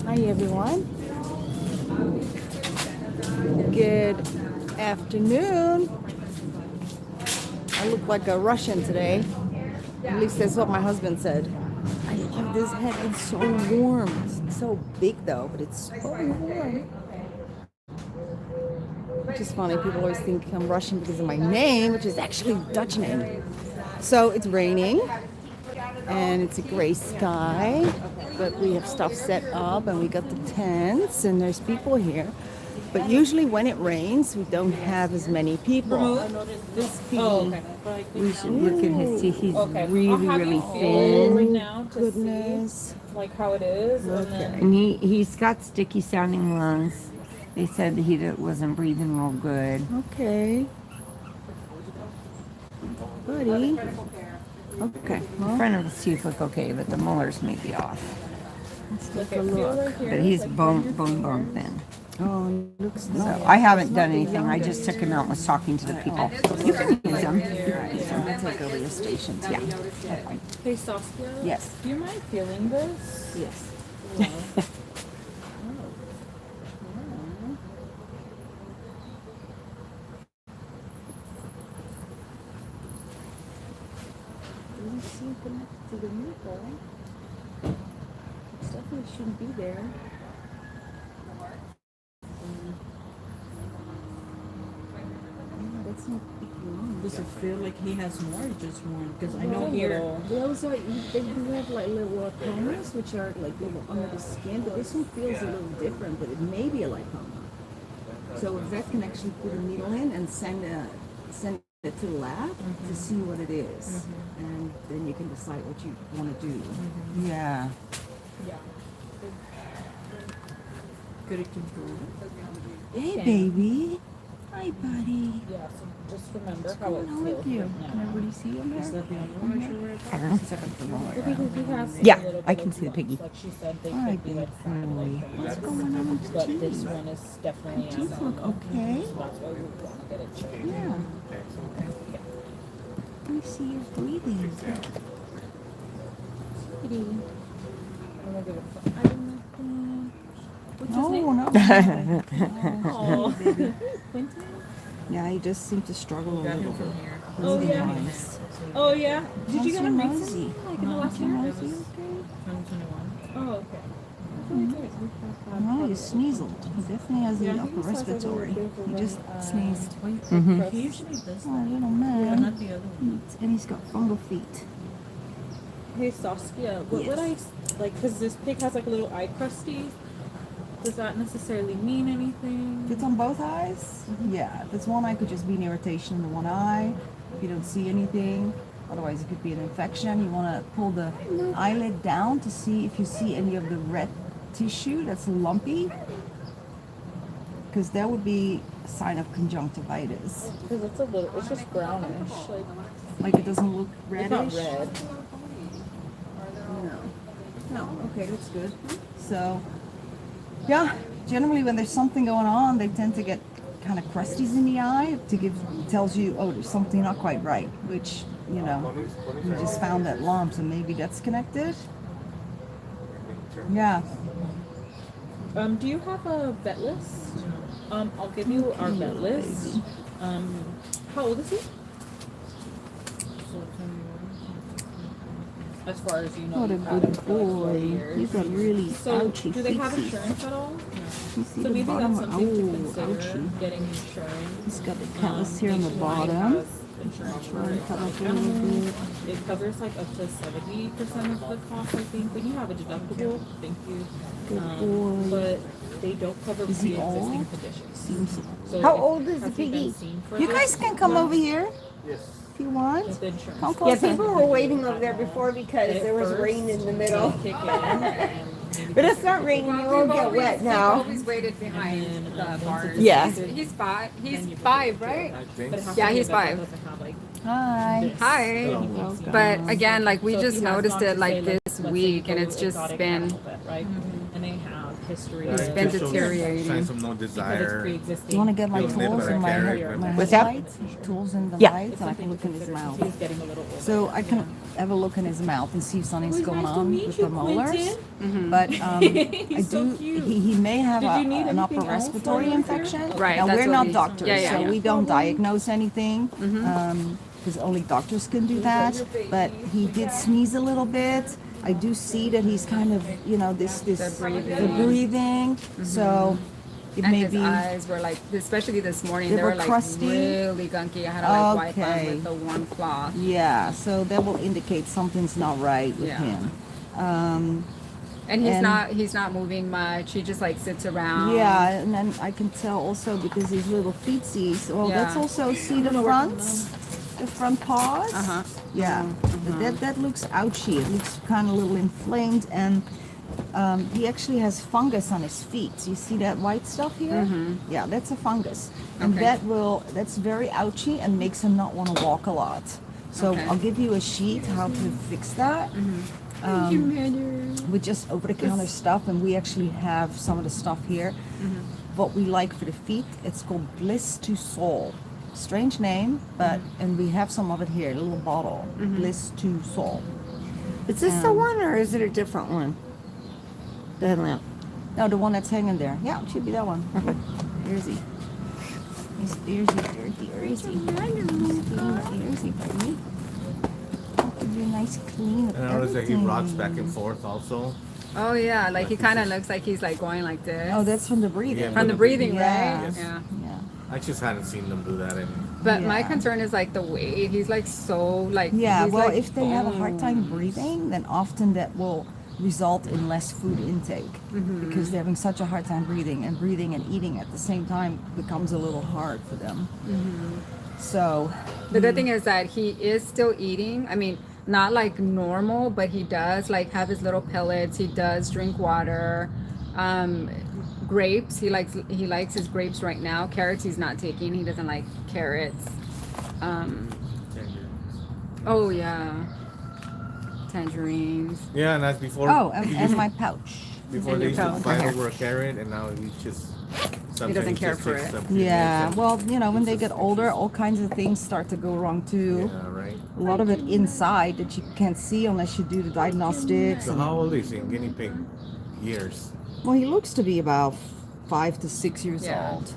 Hi everyone. Good afternoon. I look like a Russian today. At least that's what my husband said. I love this hat. It's so warm. It's so big though, but it's so warm. Which is funny. People always think I'm Russian because of my name, which is actually a Dutch name. So it's raining and it's a gray sky, but we have stuff set up and we got the tents and there's people here. But usually when it rains, we don't have as many people. This piggy, we should look at his teeth. He's really thin. right now to Goodness. see like how it is. Okay. And he's got sticky sounding lungs. They said he wasn't breathing real good. Okay. Buddy. Okay. The front of his teeth look okay, but the molars may be off. Let's take a look. But he's bone thin. Oh, it looks So nice. I haven't done anything. I just took him out and was talking to the people. You can use them. I'll take over your stations. Yeah. Hey Saskia, Yes. do you mind feeling this? Yes. Doesn't seem connected to the nipple. It definitely shouldn't be there. That's not big long. Does it feel like he has more or just one? Because I know here, They also they do have like little lipomas, which are like little under the skin, but this one feels a little different, but it may be a lipoma. So a vet can actually put a needle in and send it to the lab to see what it is, and then you can decide what you want to do. Yeah. Yeah. could it control? Hey, baby. Hi, buddy. Yeah, so just remember What's how it going on feels with you? right Can now. everybody see him Is there? that the only one I should wear? I don't know. Second for the molar. Because he has Yeah, a little I bit can of see the piggy. lumps, like she said, they Hi, could be like Furry. What's going on with the but this teeth? one is definitely The teeth look okay. So that's why we want to get it checked. Yeah. Let me see your breathing. Kitty. I'm gonna give it I don't know. What's his name? No. Oh, Quentin? Yeah, he just seemed to struggle a little bit. Oh yeah. Oh yeah. Did you get him How's recently? your Like in the last year? nosy? Okay. 2021. Oh okay. No, he sneezled. He definitely has the upper respiratory. He just sneezed. He usually does Oh, that, little but man. not the other one. And he's got fungal feet. Hey Saskia, what would I like? Because this pig has like a little eye crusty. Does that necessarily mean anything? If it's on both eyes, yeah. If it's one eye, it could just be an irritation in the one eye. If you don't see anything, otherwise it could be an infection. You want to pull the eyelid down to see if you see any of the red tissue that's lumpy, because that would be a sign of conjunctivitis. Because it's a little, it's just brownish. Like it doesn't look It's reddish. not red. No. No. Okay, that's good. So, yeah, generally when there's something going on, they tend to get kind of crusties in the eye tells you, oh, there's something not quite right, which, you know, you just found that lump, so maybe that's connected. Yeah. Do you have a vet list? I'll give you our vet list. How old is he? As far as you know. What a you've had him good for, like, 4 boy. years. He's got really So, ouchy do they have feetsies. insurance at all? You see So the maybe bottom? that's something to Oh, consider, ouchie. getting insurance. He's got the callus here on the Nationwide bottom. has insurance for Try and it. cut off a little bit. It covers like up to 70% of the cost, I think. When you have a deductible, thank you. Good boy. But they don't cover Is he pre-existing old? conditions. Seems So How if- old is the has he been piggy? seen for You this? guys can come over here if you want. With insurance. Come Yeah, closer. people were waiting over there before because At there was first, rain in the they'll middle. kick in and maybe But it's not raining, you won't get wet We've now. always waited behind the bars. Yeah. He's five. He's five, right? but it has Yeah, to be he's a vet that 5. doesn't have, like, Hi. Hi. Welcome. But again, like we so if just he has noticed gone it to, like say, this let's say week, and go it's to just exotic been animal vet, right? And they have history. It's of- been Just shows deteriorating. Signs of no because it's desire. pre-existing. Do you want to get my You'll nip tools at a and my carrot, my What's that? headlights? Tools and the Yeah. lights, It's and I something can look in his considered mouth. since he's getting a little older. So I can have a look in his mouth and see if something's It was going nice to on meet with you, the molars. Quentin. But I He's so do. cute. He may have Did you need an upper anything else respiratory while you were there? infection. Right, Now that's we're what not we- doctors, yeah, yeah, so yeah. we don't diagnose anything. Because only doctors can do that. But he did sneeze a little bit. I do see that he's kind of, this The breathing. breathing. So it And may his be. eyes were like, especially this morning, They they were were like crusty? really gunky. I had to like wipe Okay. them with a warm cloth. Yeah, so that will indicate something's not right with Yeah. him. And he's And- he's not moving much. He just like sits around. Yeah, and then I can tell also because these little feetsies. Well, that's Yeah. also see the fronts, the front paws. Uh-huh. Yeah, but that looks ouchy. It looks kind of a little inflamed, and he actually has fungus on his feet. You see that white stuff here? Yeah, that's a fungus, and Okay. that's very ouchy and makes him not want to walk a lot. So Okay. I'll give you a sheet how to fix that. With just over-the-counter stuff, and we actually have some of the stuff here. What we like for the feet, it's called Bliss to Soul. Strange name, but and we have some of it here, a little bottle. Bliss to Soul. Is this the one or is it a different one? The headlamp. No, the one that's hanging there. Yeah, it should be that one. Here's he. Here's he, here's he. Here's he, baby. Give you a nice clean of And I noticed that he everything. rocks back and forth also. Oh yeah, like he kind of looks like he's like going like this. Oh, that's from the breathing. Yeah, from the breathing, Yeah. right? Yes. Yeah. Yeah. I just hadn't seen them do that. And But my Yeah. concern is like the weight. He's like so like. Yeah, he's, well, like, if they have a hard time bones. breathing, then often that will result in less food intake because they're having such a hard time breathing, and eating at the same time becomes a little hard for them. So, The good thing is that he is still eating. I mean, not like normal, but he does like have his little pellets. He does drink water. Grapes. He likes his grapes right now. Carrots he's not taking. He doesn't like carrots. Oh yeah. Tangerines. yeah, and that's before. oh, he and used- my pouch. before and they your used to pouch. fight Okay. over a carrot, and now he just. He doesn't sometimes care just for takes it. them Yeah, and- well, when they It's get just- older, all kinds of things start to go wrong too. Yeah, right. A lot of it inside that you can't see unless you do the diagnostics. So And, how old is he in guinea pig years? well, he looks to be about 5 to 6 years Yeah. old.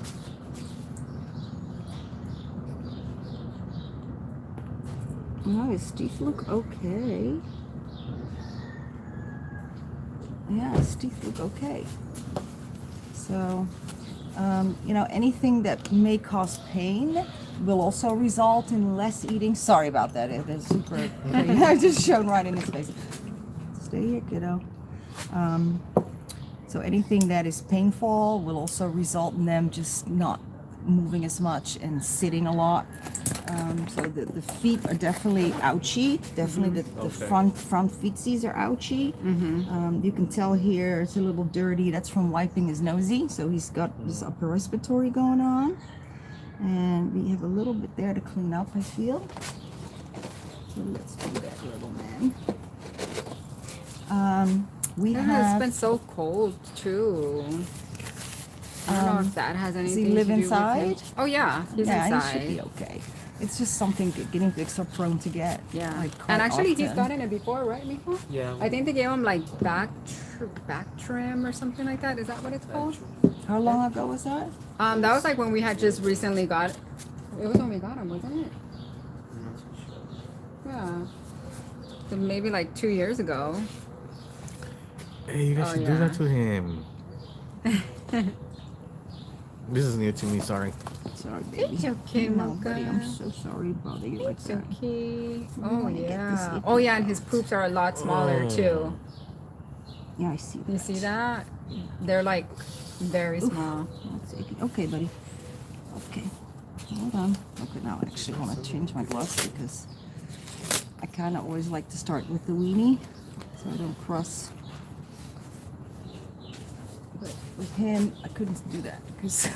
No, his teeth look okay. Yeah, his teeth look okay. So, anything that may cause pain will also result in less eating. Sorry about that. It is super. I just shone right in his face. Stay here, kiddo. So anything that is painful will also result in them just not moving as much and sitting a lot. So the feet are definitely ouchy. Definitely the Okay. front feetsies are ouchy. You can tell here it's a little dirty. That's from wiping his nosy. So he's got this upper respiratory going on. And we have a little bit there to clean up, I feel. So let's do that, little man. We Yeah, have. it's been so cold too. I don't know if that has anything he live to do with inside? him. Oh yeah, he's yeah, inside. he should be okay. It's just something guinea pigs are prone to get. Yeah, like, quite and actually he's often. gotten it before, right, Mijo? Yeah. I think they gave him like back trim or something like that. Is that what it's called? How long ago was that? That was like when we had just recently got. It was when we got him, wasn't it? Yeah. So maybe like 2 years ago. Hey, you guys Oh, should yeah. do that to him. This is new to me. Sorry. Sorry, baby. It's okay, No, buddy, I'm Mocha. so sorry to bother you like It's that. okay. Oh wanna get this yeah. icky Oh yeah, and his out. poops are a lot smaller Oh. too. Yeah, I see. You see that? They're like very small. That's icky. Okay, buddy. Okay. Hold on. Okay, now I actually want to change my gloves because I kind of always like to start with the weenie so I don't cross. But with him, I couldn't do that because.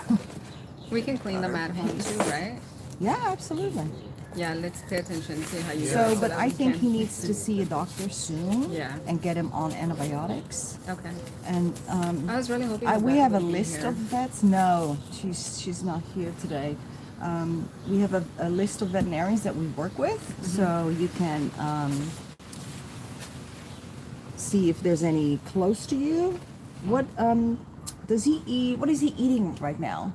We can clean them at home too, right? Yeah, absolutely. Yeah, let's pay attention, see how you So, do. but that I we think can- he needs to see a doctor soon. Yeah. And get him on antibiotics. Okay. And I was really hoping we Vet have a would be list here. of vets. No, she's not here today. We have a list of veterinarians that we work with, so you can see if there's any close to you. What does he eat? What is he eating right now?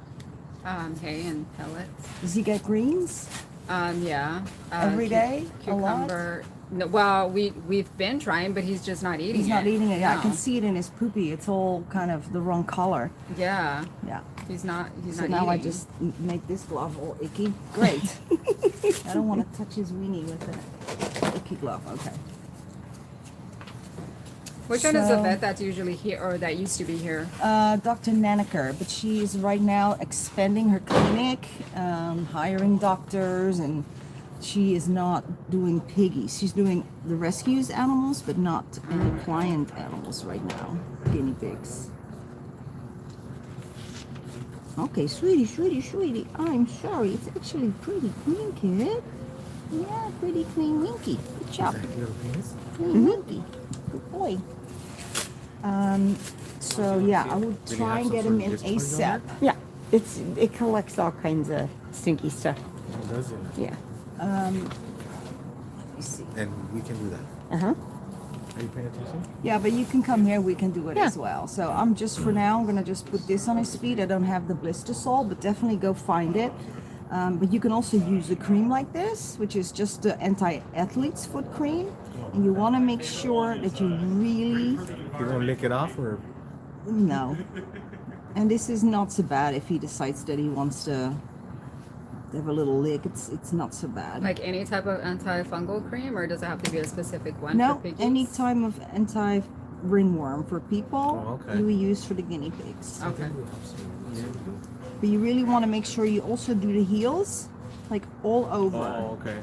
Hay and pellets. Does he get greens? Yeah. Every day? A lot? Cucumber. No, well, we've been trying, but he's just not eating He's it. not eating it. Yeah, I can No. see it in his poopy. It's all kind of the wrong color. Yeah. Yeah. He's not. He's So not now I eating. just make this glove all icky. Great. I don't want to touch his weenie with an icky glove. Okay. Which one is the So- vet that's usually here or that used to be here? Dr. Naneker, but she is right now expanding her clinic, hiring doctors, and she is not doing piggies. She's doing the rescues animals, but not any client animals right now. Guinea pigs. Okay, sweetie. I'm sorry. It's actually pretty clean, kid. Yeah, pretty clean, winky. Good job. Little penis. Clean, winky. Good boy. So yeah, I would Did he try have and get some him sort in of discharge on ASAP. Yeah, it collects all kinds of stinky stuff. Oh, does it? Yeah. Let me see. And we can do that. Uh-huh. Are you paying attention? Yeah, but you can come here. We can do it Yeah. as well. So I'm just for now. I'm gonna just put this on his feet. I don't have the blister salt, but definitely go find it. But you can also use a cream like this, which is just the anti-athlete's foot cream. And you want to make sure that you really You gonna lick it off or? no. And this is not so bad if he decides that he wants to have a little lick. It's not so bad. Like any type of antifungal cream, or does it have to be a specific one No, for piggies? any time of anti-ringworm for people, Oh, okay. we use for the guinea pigs. Okay. But you really want to make sure you also do the heels, like all over. Oh, okay.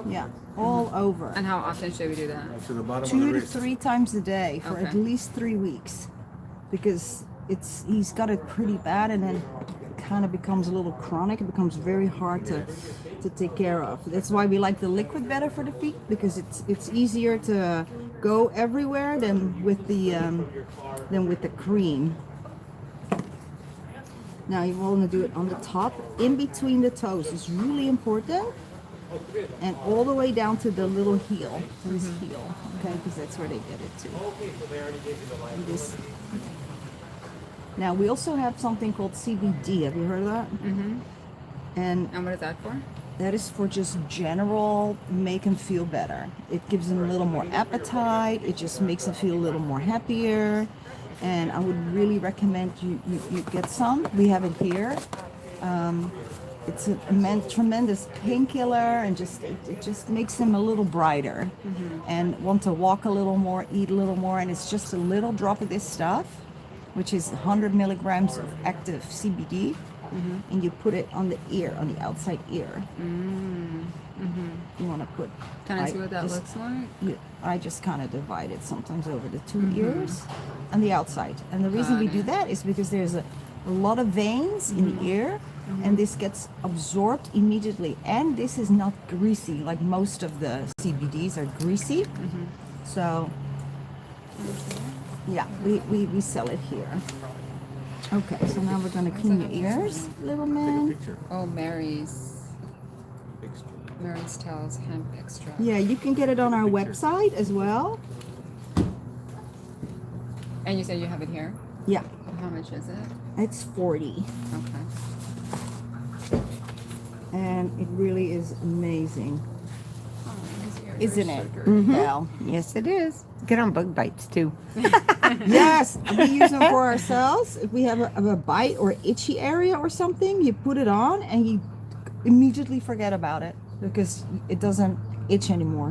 Yeah, all over. And how often should we do that? To the bottom of 2 the to wrist. 3 times a day for at Okay. least 3 weeks, because he's got it pretty bad, and then it kind of becomes a little chronic. It becomes very hard to take care of. That's why we like the liquid better for the feet, because it's easier to go everywhere than with the cream. Now you want to do it on the top, in between the toes. It's really important, and all the way down to the little heel, to his heel. Okay, because that's where they get it to. And this. Now we also have something called CBD. Have you heard of that? Mm-hmm. And And what is that for? that is for just general make him feel better. It gives him a little more appetite. It just makes him feel a little more happier. And I would really recommend you get some. We have it here. It's a tremendous painkiller, and it just makes him a little brighter and want to walk a little more, eat a little more. And it's just a little drop of this stuff, which is 100 milligrams of active CBD. And you put it on the ear, on the outside ear. You want to put. Can I see what that just- looks like? I just kind of divide it sometimes over the 2 ears and the outside. And the reason we do that is because there's a lot of veins in the ear, and this gets absorbed immediately. And this is not greasy, like most of the CBDs are greasy. So, yeah, we sell it here. Okay, so now we're going to clean your ears, little man. Picture. Oh, Mary's Tales hemp extract. Yeah, you can get it on our website as well. And you said you have it here? Yeah, How much is it? it's 40. Okay. And it really is amazing, Oh, his ears are isn't so it? dirty. Val? Yes, it is. Get on bug bites too. Yes, we use them for ourselves. If we have a bite or itchy area or something, you put it on and you immediately forget about it because it doesn't itch anymore.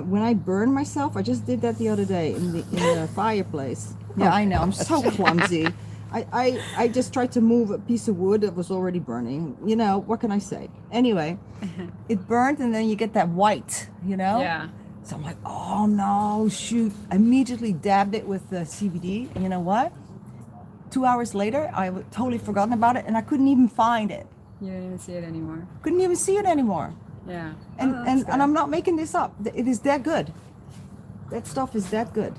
When I burn myself, I just did that the other day in the fireplace. Yeah, I know, I'm so clumsy. I just tried to move a piece of wood that was already burning. You know, what can I say? Anyway, it burned, and then you get that white, you know? Yeah. So I'm like, oh no, shoot. I immediately dabbed it with the CBD. And you know what? 2 hours later, I totally forgotten about it, and I couldn't even find it. You didn't even see it anymore. Couldn't even see it anymore. Yeah. And Oh, and, that's and I'm good. not making this up. It is that good. That stuff is that good.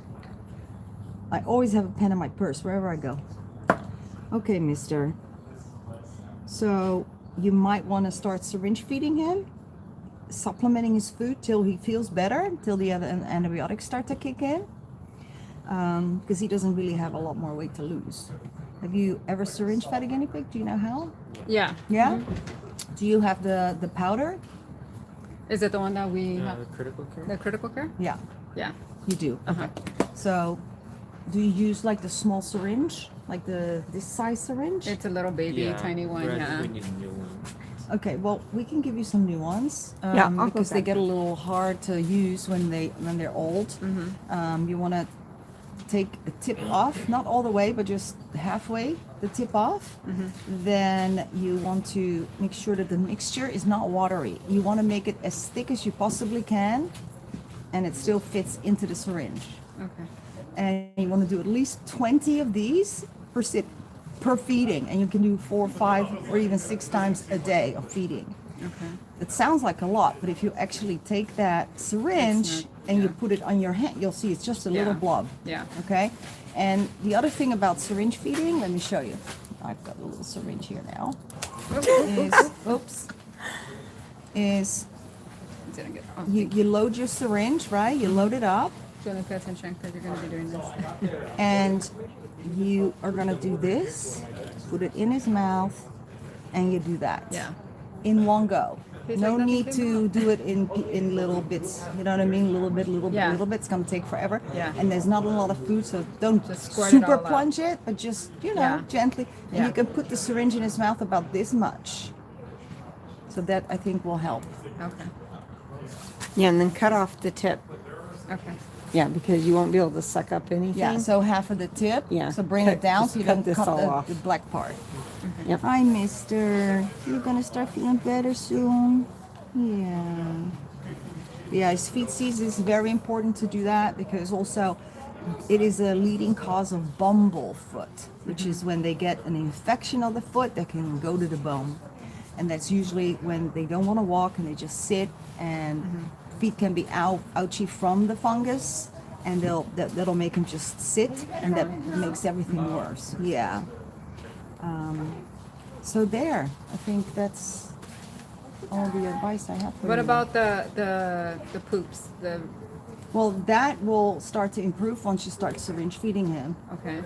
I always have a pen in my purse wherever I go. Okay, mister. So you might want to start syringe feeding him, supplementing his food till he feels better, till the other antibiotics start to kick in, because he doesn't really have a lot more weight to lose. Have you ever syringe fed a guinea pig? Do you know how? Yeah. Yeah? Do you have the powder? Is it the one that we have? Critical care. The critical care? Yeah, Yeah. you do. Uh-huh. So do you use like the small syringe, like this size syringe? It's a little baby, tiny one. but I Yeah. think we need a new one. Okay, well, we can give you some new ones, Yeah, I'll go because they back. get a little hard to use when they're old. You want to take a tip off, not all the way, but just halfway the tip off. Then you want to make sure that the mixture is not watery. You want to make it as thick as you possibly can, and it still fits into the syringe. Okay. And you want to do at least 20 of these per feeding, and you can do 4, 5, or even 6 times a day of feeding. Okay. It sounds like a lot, but if you actually take that syringe It's not- and you yeah. put it on your hand, you'll see it's just a little Yeah. blob. Yeah. Okay. And the other thing about syringe feeding, let me show you. I've got a little syringe here now. Is Didn't get. Oh, you load your syringe, right? You load it up, gonna pay attention because you're gonna be doing this. and you are gonna do this. Put it in his mouth, and you do that. Yeah. In one go. He's No like, need "Nothing to do it in little bits. You know what I mean? Little bit, little bit, Yeah. little bit. It's gonna take forever. Yeah. And there's not a lot of food, so don't Just squirt it super all out. plunge it, but just Yeah. gently. And Yeah. you can put the syringe in his mouth about this much. So that I think will help. Okay. Yeah, and then cut off the tip. Okay. Yeah, because you won't be able to suck up anything. Yeah. So half of the tip. Yeah. So bring Cut- it down just so you cut don't this cut all the, off. the black part. Yep. Hi, mister. You're gonna start feeling better soon. Yeah. Yeah, his feet seize is very important to do that, because also it is a leading cause of bumblefoot, which is when they get an infection of the foot that can go to the bone. And that's usually when they don't want to walk and they just sit, and feet can be ouchy from the fungus, and that'll make them just sit, and that makes everything worse. Yeah. So there, I think that's all the advice I have for What you. about the poops? The Well, that will start to improve once you start syringe feeding him. okay.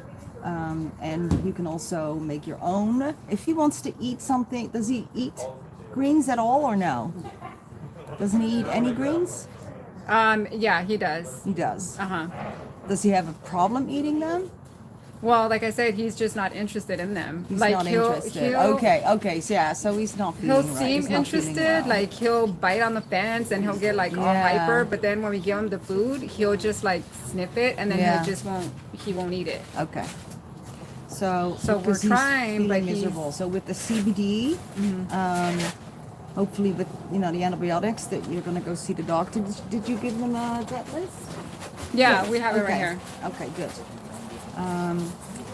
And you can also make your own. If he wants to eat something, does he eat greens at all or no? Doesn't he eat any greens? Yeah, he does. He does. Uh-huh. Does he have a problem eating them? Well, like I said, he's just not interested in them. He's like not interested. Okay, so yeah, so he's not feeling He'll right. seem He's not feeling interested, well. like he'll bite on the fence and he'll get like all Yeah. hyper, but then when we give him the food, he'll just like sniff it and then Yeah. he won't eat it. Okay. So So we're because he's trying, feeling but he's- miserable. So with the CBD, hopefully with the antibiotics, that you're gonna go see the doctor. Did you give them a vet list? Yeah, we have it right Okay. here. Okay, good.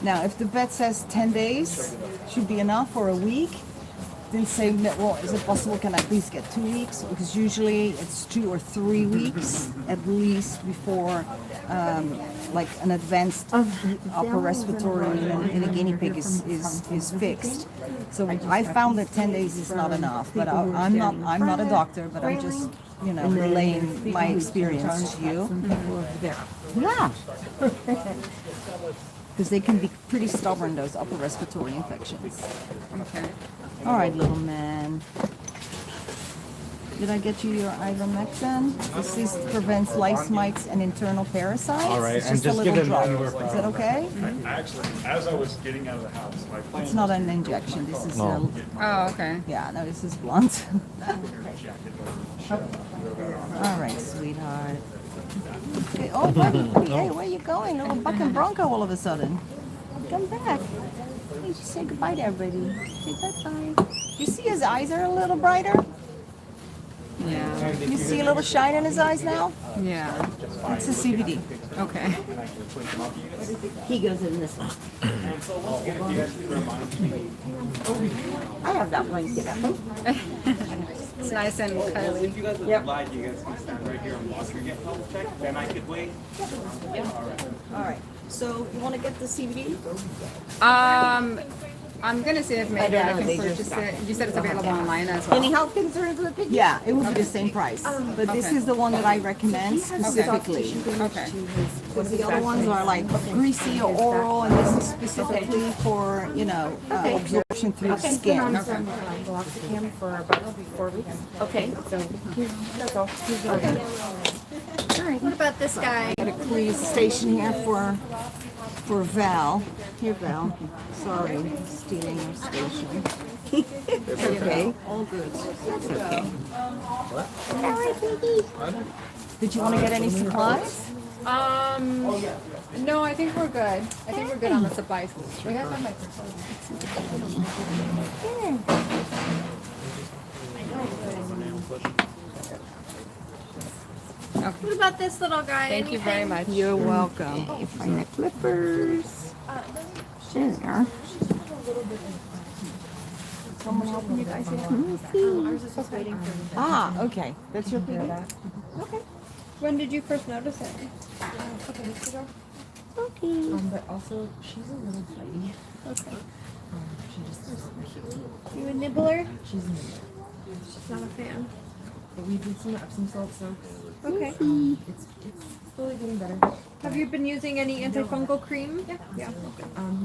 Now, if the vet says 10 days should be enough, or a week, then say, well, is it possible, can I at least get 2 weeks? Because usually it's 2 or 3 weeks at least before like an advanced upper respiratory in a guinea pig is fixed. So I found that 10 days is not enough, but I'm not a doctor, but I'm just, relaying my experience to you. Yeah. Because they can be pretty stubborn, those upper respiratory infections. Okay. All right, little man. Did I get you your ivermectin? This prevents lice, mites, and internal parasites. All right, It's and just a just little give them drop. anywhere from- Is that okay? Actually, as I was getting out of the house, my plan It's not an injection. This is No. Oh, okay. yeah, no, this is blunt. All right, sweetheart. Okay, oh, buddy, hey, where you going? Little bucking bronco all of a sudden. Come back. Hey, just say goodbye to everybody. Say bye-bye. You see his eyes are a little brighter? Yeah. You see a little shine in his eyes now? Yeah. It's a CBD. Okay. He goes in this one. I have that blanket at home. It's nice and cuddly. If you guys would like, you guys can stand right here and watch your get health check. Then I could wait. All right. So you want to get the CBD? I'm gonna see if maybe I can purchase it. You said it's available online as well. Any health concerns with piggy? Yeah, it will be the same price. But this Okay. is the one that I recommend specifically. Okay. Because the other ones are like greasy or oral, and this is specifically for, absorption through the skin. Loxapam for about 4 weeks. Okay. That's all. What about this guy? Got a police station here for Val. Here, Val. Sorry, stealing your station. It's okay. All good. That's okay. Did you want to get any supplies? No, I think we're good. I think we're good on the supplies. We have some What about this little guy? Thank you very much. You're welcome. You find the clippers. There they are. Someone helping you guys here? Okay. That's your piggy? When did you first notice it? Okay. But also, she's a little flighty. Okay. She just You a nibbler? she's new. She's not a fan. But we did some Epsom salt soaks. Okay. It's slowly getting better. Have you been using any antifungal cream? Yeah. We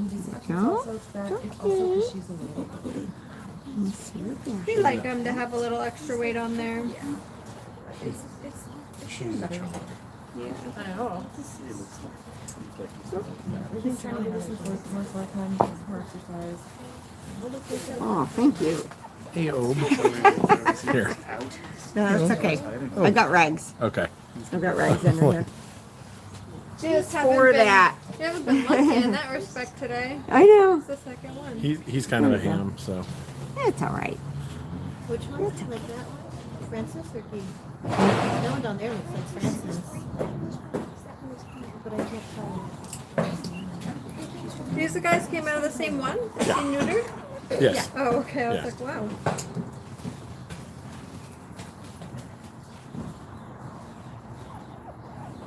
do some Epsom No? salt soaks that it's also because she's a little. We like them to have a little extra weight on there. It's getting better. Yeah. I know. We've been trying to do this more select time, more exercise. Oh, thank you. Hey, Ob. Here. No, that's okay. I got rags. Okay. I've got rags under here. You just haven't For been, that. You haven't been lucky in that respect today. I know. It's the second one. He's kind of a ham, so. It's all right. Which one? Like that one? Francis or Key? That one down there looks like Francis. But I can't tell. These guys came out of the same one? Same neuter? Yes. Oh, okay. I was Yeah. like, wow.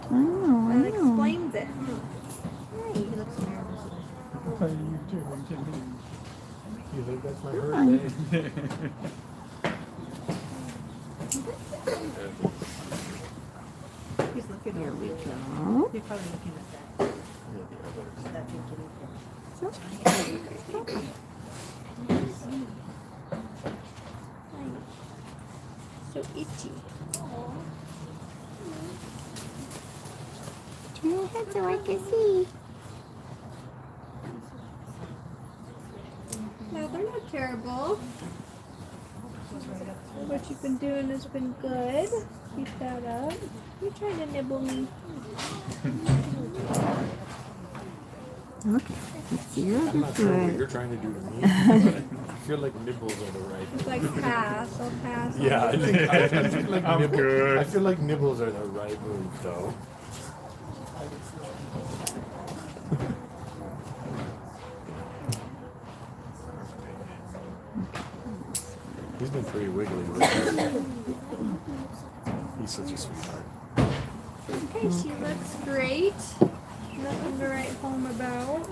That explains it. He looks nervous. You think that's my birthday? He's looking Here we go. You're probably looking at that. That pink kitty. So itchy. Turn your head so I can see. No, they're not terrible. What you've been doing has been good. Keep that up. You're trying to nibble me. Okay. Let's see your other Not sure what foot. you're trying to do to me. But I feel like nibbles are the right. It's like pass. I'll pass. Yeah, I feel like I'm good. I feel like nibbles are the right move, though. He's been pretty wiggly. He's such a sweetheart. Okay, she looks great. Nothing to write home about.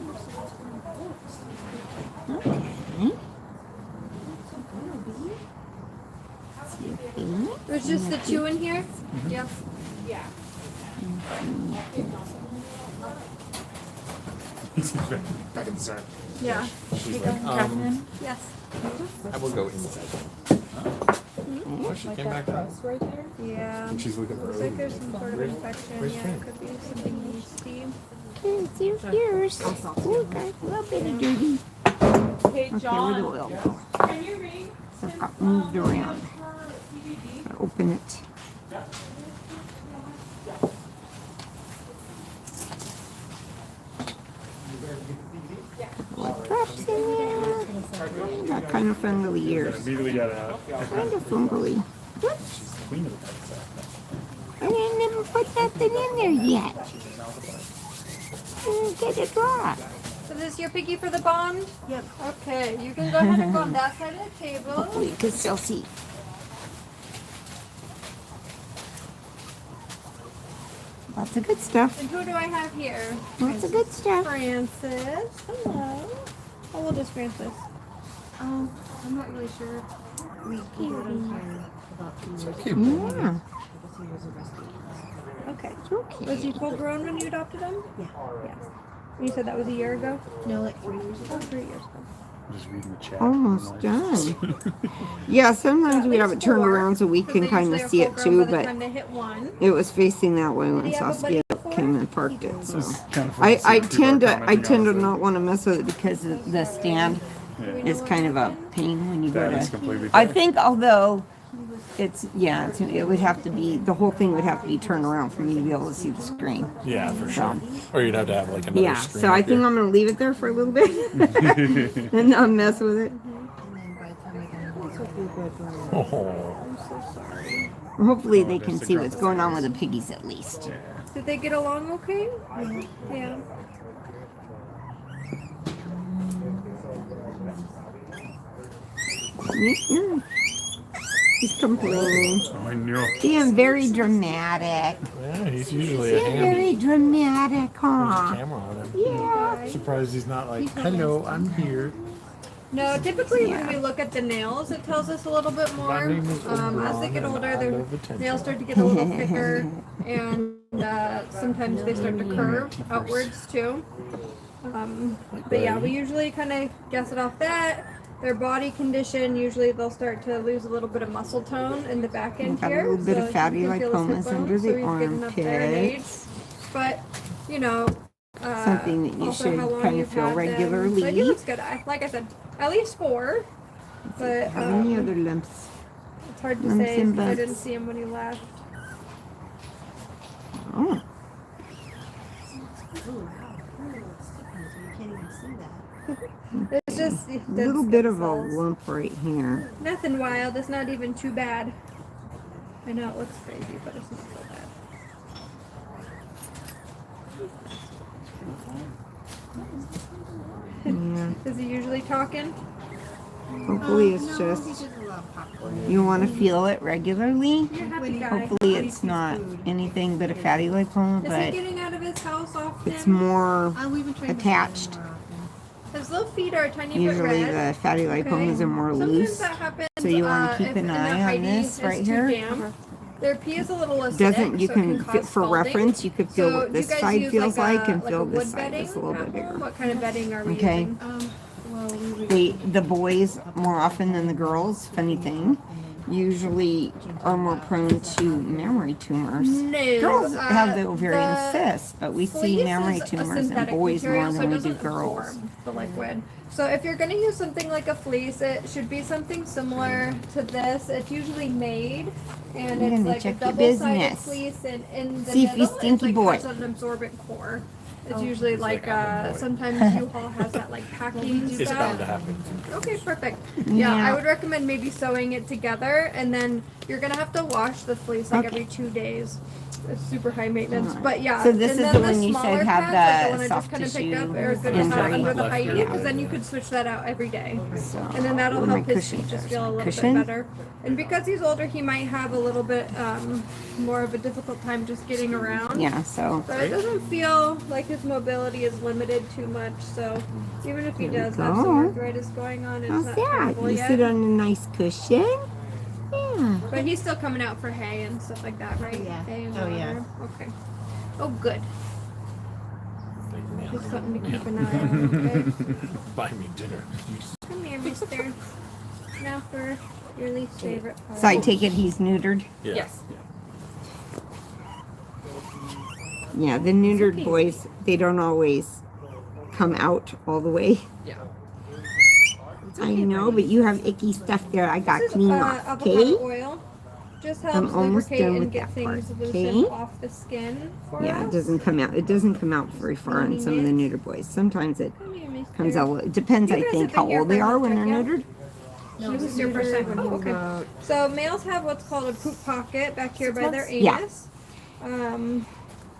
There's just the two in here? Yep. Back in the center. Yeah. She's like, Yes. I will go inside. Oh, she came back out. Right there. Yeah. And she's looking for Looks like Ob. there's some sort of infection. where's Yeah, Finn? it could be something yeasty. It's your ears. Oh, got a little bit of dirty. Hey, Okay, where John. the oil go? Can you read? I've got moved around. Gotta open it. What drops in there? Got kind of fungally ears. Immediately got out. Kind of fungally. Whoops. queen of the pets. I didn't even put nothing in there yet. Get a drop. So this is your piggy for the bond? Yep. Okay, you can go ahead and go on that side of the table. Hopefully you can still see. Lots of good stuff. And who do I have here? Lots of good stuff. Francis. Hello. How old is Francis? Oh, I'm not really sure. We got him here about 2 years ago. Cute. Yeah. Because he was a rescue. Okay. Okay. Was he full grown when you adopted him? Yeah. Yeah. You said that was a year ago? No, like 3 years ago. Oh, 3 years ago. I'm just reading the chat. Almost done. Yeah, sometimes we have it turned around so we can kind of see it too, By the but time they hit 1. it was facing that way when Did he have a Saskia buddy before? came and parked it. So Kind of funny to see I people tend are to commenting on it. not want to mess with it because the stand is kind of a pain when you go That is to. completely I fair. think although it would have to be, the whole thing would have to be turned around for me to be able to see the screen. Yeah, for So, sure. Or you'd have to have like another yeah, screen. so I up think here. I'm gonna leave it there for a little bit and not mess with it. And then by the time I got him, he took me to bed. Oh. I'm so sorry. Hopefully they can see what's going on with the piggies at least. Did they get along okay? Yeah. Yeah. He's complaining. I know. Being very dramatic. Yeah, he's usually a Being handy. very dramatic, There's a huh? camera on him. Yeah. Surprised he's not like, hello, I'm here. No, typically when we look at the nails, it tells us a little bit more. My name is As they Oberon get and older, I their love attention. nails start to get a little thicker, and sometimes they start to curve outwards too. But yeah, we usually kind of guess it off that. Their body condition, usually they'll start to lose a little bit of muscle tone in the back end Got a here. little bit of so fatty you can feel his lipomas hip under bones, the so he's getting up there in age. armpits. But, you know, Something that you also should how long kind of you've feel had them. regularly. But he looks good. Like I said, at least 4. But How many other lumps? it's hard to lumps say. and I bumps? didn't see him when he left. Oh, Oh, wow. Oh, it's sticky, so you can't even see that. It's just a little dead bit skin of a cells. lump right here. Nothing wild. It's not even too bad. I know it looks crazy, but it's not so bad. Yeah. Is he usually talking? Hopefully it's No, just he just a lot of popcorn. you want to feel it regularly. You're a happy guy. Hopefully it's not anything but a fatty lipoma, Is he but getting out of his house often? it's more We've been trying to attached. see him more often. His little feet are a tiny bit Usually red. the fatty lipomas are more Sometimes loose. that happens. So you wanna keep if an the eye on Heidi this is right too here. damp. Their pee is a little acidic. Doesn't you so it can cause for scalding. reference you could feel So what do you this guys side use feels like and a feel wood this side bedding is a little at bit bigger. home? What kind of bedding are we Okay. using? Well, we would The boys more often than the girls, funny thing, usually are more prone to memory tumors. No. Girls have the ovarian the cysts, but we see fleece memory is a tumors in synthetic boys more material, so than it we do doesn't girls. absorb the liquid. So if you're going to use something like a fleece, it should be something similar to this. It's usually made, and You're it's gonna like a check your double-sided business. fleece, and in the See if you middle, stinky it's boy. like has an absorbent core. It's usually like sometimes U-Haul has that like packing It's bound to stuff. happen. Okay, perfect. Yeah, Yeah. I would recommend maybe sewing it together, and then you're gonna have to wash the fleece like Okay. every 2 days. It's super high maintenance, but yeah. So this and is then the one you smaller said had pads, like the one I soft just kind of picked tissue up, are good as injury. under the Left Heidi, here. because then you could switch that out every day, So, and then that'll where are my help his cushions? feet just There's feel a my little cushion. bit better. And because he's older, he might have a little bit more of a difficult time just getting around. Yeah, so But it doesn't feel like his mobility is limited too much, so even if he There we does have go. some arthritis going on, it's how's not that? terrible You yet. sit on a nice cushion? Yeah. But he's still coming out for hay and stuff like that, right? Yeah. Hay and Oh, yeah. water. Okay. Oh, good. Just something to keep an eye on, okay? Buy me dinner. Come here, mister. Now for your least favorite part. So I take it he's neutered? Yeah. Yes. Yeah, the neutered boys, they don't always come out all the way. Yeah. I know, but you have icky stuff there I got This is clean off, avocado okay? oil. Just helps I'm almost lubricate done and with get that part, things loosened okay? off the skin for Yeah, us. it doesn't come out. It doesn't come out very far on some of the neutered boys. Sometimes it Come here, mister. comes out. It depends, You I guys think, have been how here old for they a are long when they're time, yeah? neutered. He was your first time. Oh, okay. About So males have what's called a poop pocket back here by their Yeah. anus.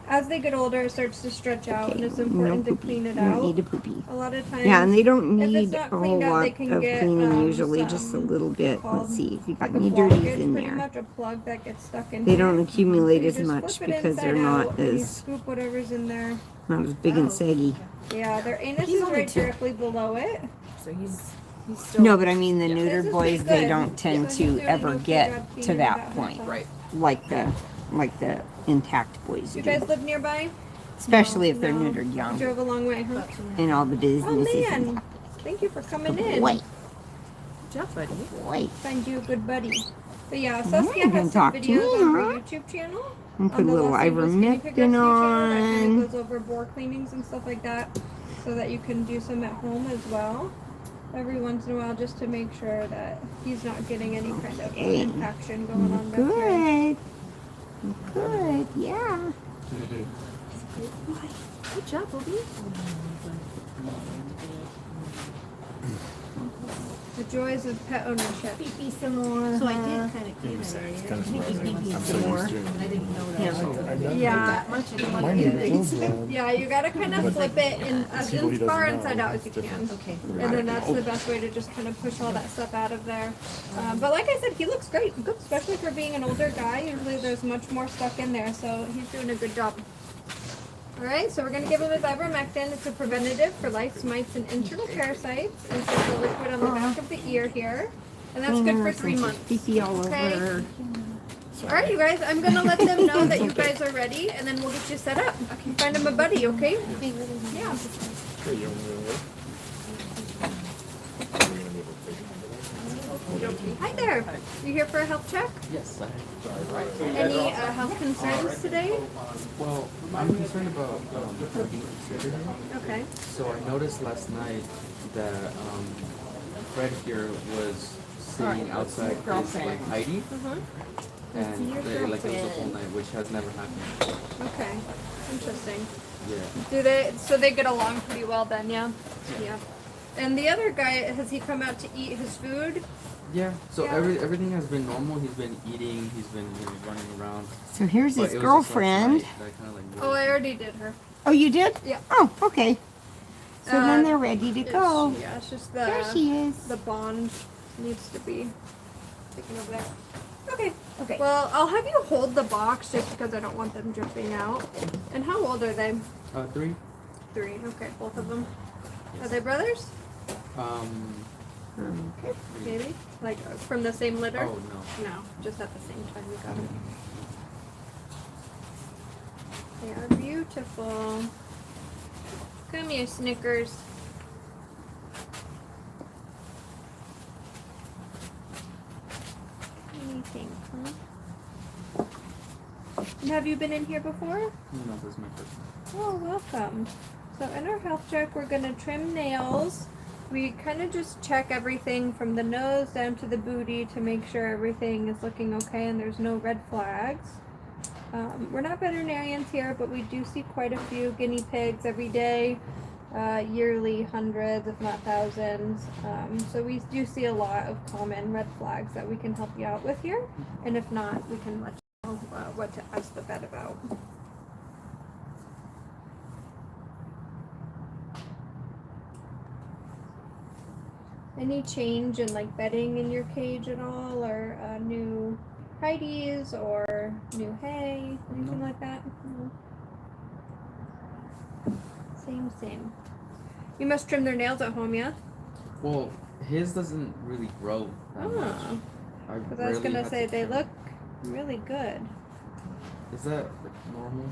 As they get older, it starts to stretch out, and it's no important to poopy. clean it You don't out. need a poopy. A lot of times, Yeah, and they don't if it's need not a whole cleaned out, lot they of can get, cleaning. Usually, just a some little bit. called Let's see if you got like a any blockage, dirties in pretty there. much a plug that gets stuck in They here. don't accumulate You as just much flip it because they're inside not out, and you as scoop whatever's in there. big and saggy. Yeah, their anus is right directly below it. So he's still. No, but I mean the This neutered is boys, pretty they good. don't tend So he's to doing an ever okay get job to feeding that that point, himself. Right. like the intact boys You do. guys live nearby? Especially if they're No. neutered You young drove a long way, huh? and all the Oh businesses. man, thank you for coming in. Wait, Jeff, buddy. wait. Find you a good buddy. But yeah, you Saskia can has some talk to videos me, on her huh? YouTube channel. And On put a the little Los Angeles Guinea Pig ivermectin Rescue channel that kind on. of goes over boar cleanings and stuff like that, so that you can do some at home as well. Every once in a while, just to make sure that he's not getting any kind of Okay. infection going on back here. Good. Good, yeah. Good job, Bobby. The joys of pet ownership. So I did kind of clean that area. It's kind of surprising. I'm so used to it. I didn't know that. Yeah. That much. I didn't want Mine to didn't do feel bad. Yeah, you gotta kind of flip it in as People he doesn't far know, inside out as you it's different. can. Okay. And then that's the best way to just kind of push all that stuff out of there. But like I said, he looks great, especially for being an older guy. Usually there's much more stuff in there, so he's doing a good job. All right, so we're gonna give him his ivermectin. It's a preventative for lice, mites, and internal parasites. And so the liquid on the back of the ear here. And that's good for 3 months. Pee-pee all Okay. over. All right, you guys, I'm gonna let them know that you guys are ready, and then we'll get you set up. Find him a buddy, okay? Yeah. Sure, you don't really Hi there. You here for a health check? Yes, I Any health concerns today? Well, I'm concerned about being considered. Okay. So I noticed last night that Fred here was sitting outside his like Heidi, and like it was a whole night, which has never happened. Okay. Interesting. Yeah. Do they? So they get along pretty well then, yeah. Yeah. And the other guy, has he come out to eat his food? Yeah. So Yeah. everything has been normal. He's been eating. He's been running around. So here's But his it was just last girlfriend. night that I kinda, like, Oh, I already did her. Oh, you did? Yeah. Oh, okay. So then they're ready to It's- go. Yeah, it's just There she is. the bond needs to be taken over there. Okay. Okay. Well, I'll have you hold the box just because I don't want them dripping out. And how old are they? 3. 3. Okay, both of them. Are they brothers? Okay. Maybe? Like from the same litter? Oh no. No, just at the same time we got them. They are beautiful. Come here, Snickers. What do you think, huh? And have you been in here before? No, this is my first time. Oh, welcome. So in our health check, we're gonna trim nails. We kind of just check everything from the nose down to the booty to make sure everything is looking okay and there's no red flags. We're not veterinarians here, but we do see quite a few guinea pigs every day, yearly hundreds, if not thousands. So we do see a lot of common red flags that we can help you out with here. And if not, we can let you know what to ask the vet about. Any change in like bedding in your cage at all, or new tidies, or new hay, anything like that? No. Same. You must trim their nails at home, yeah? Well, his doesn't really grow that much. Oh, because I was gonna say they look really good. Is that like normal?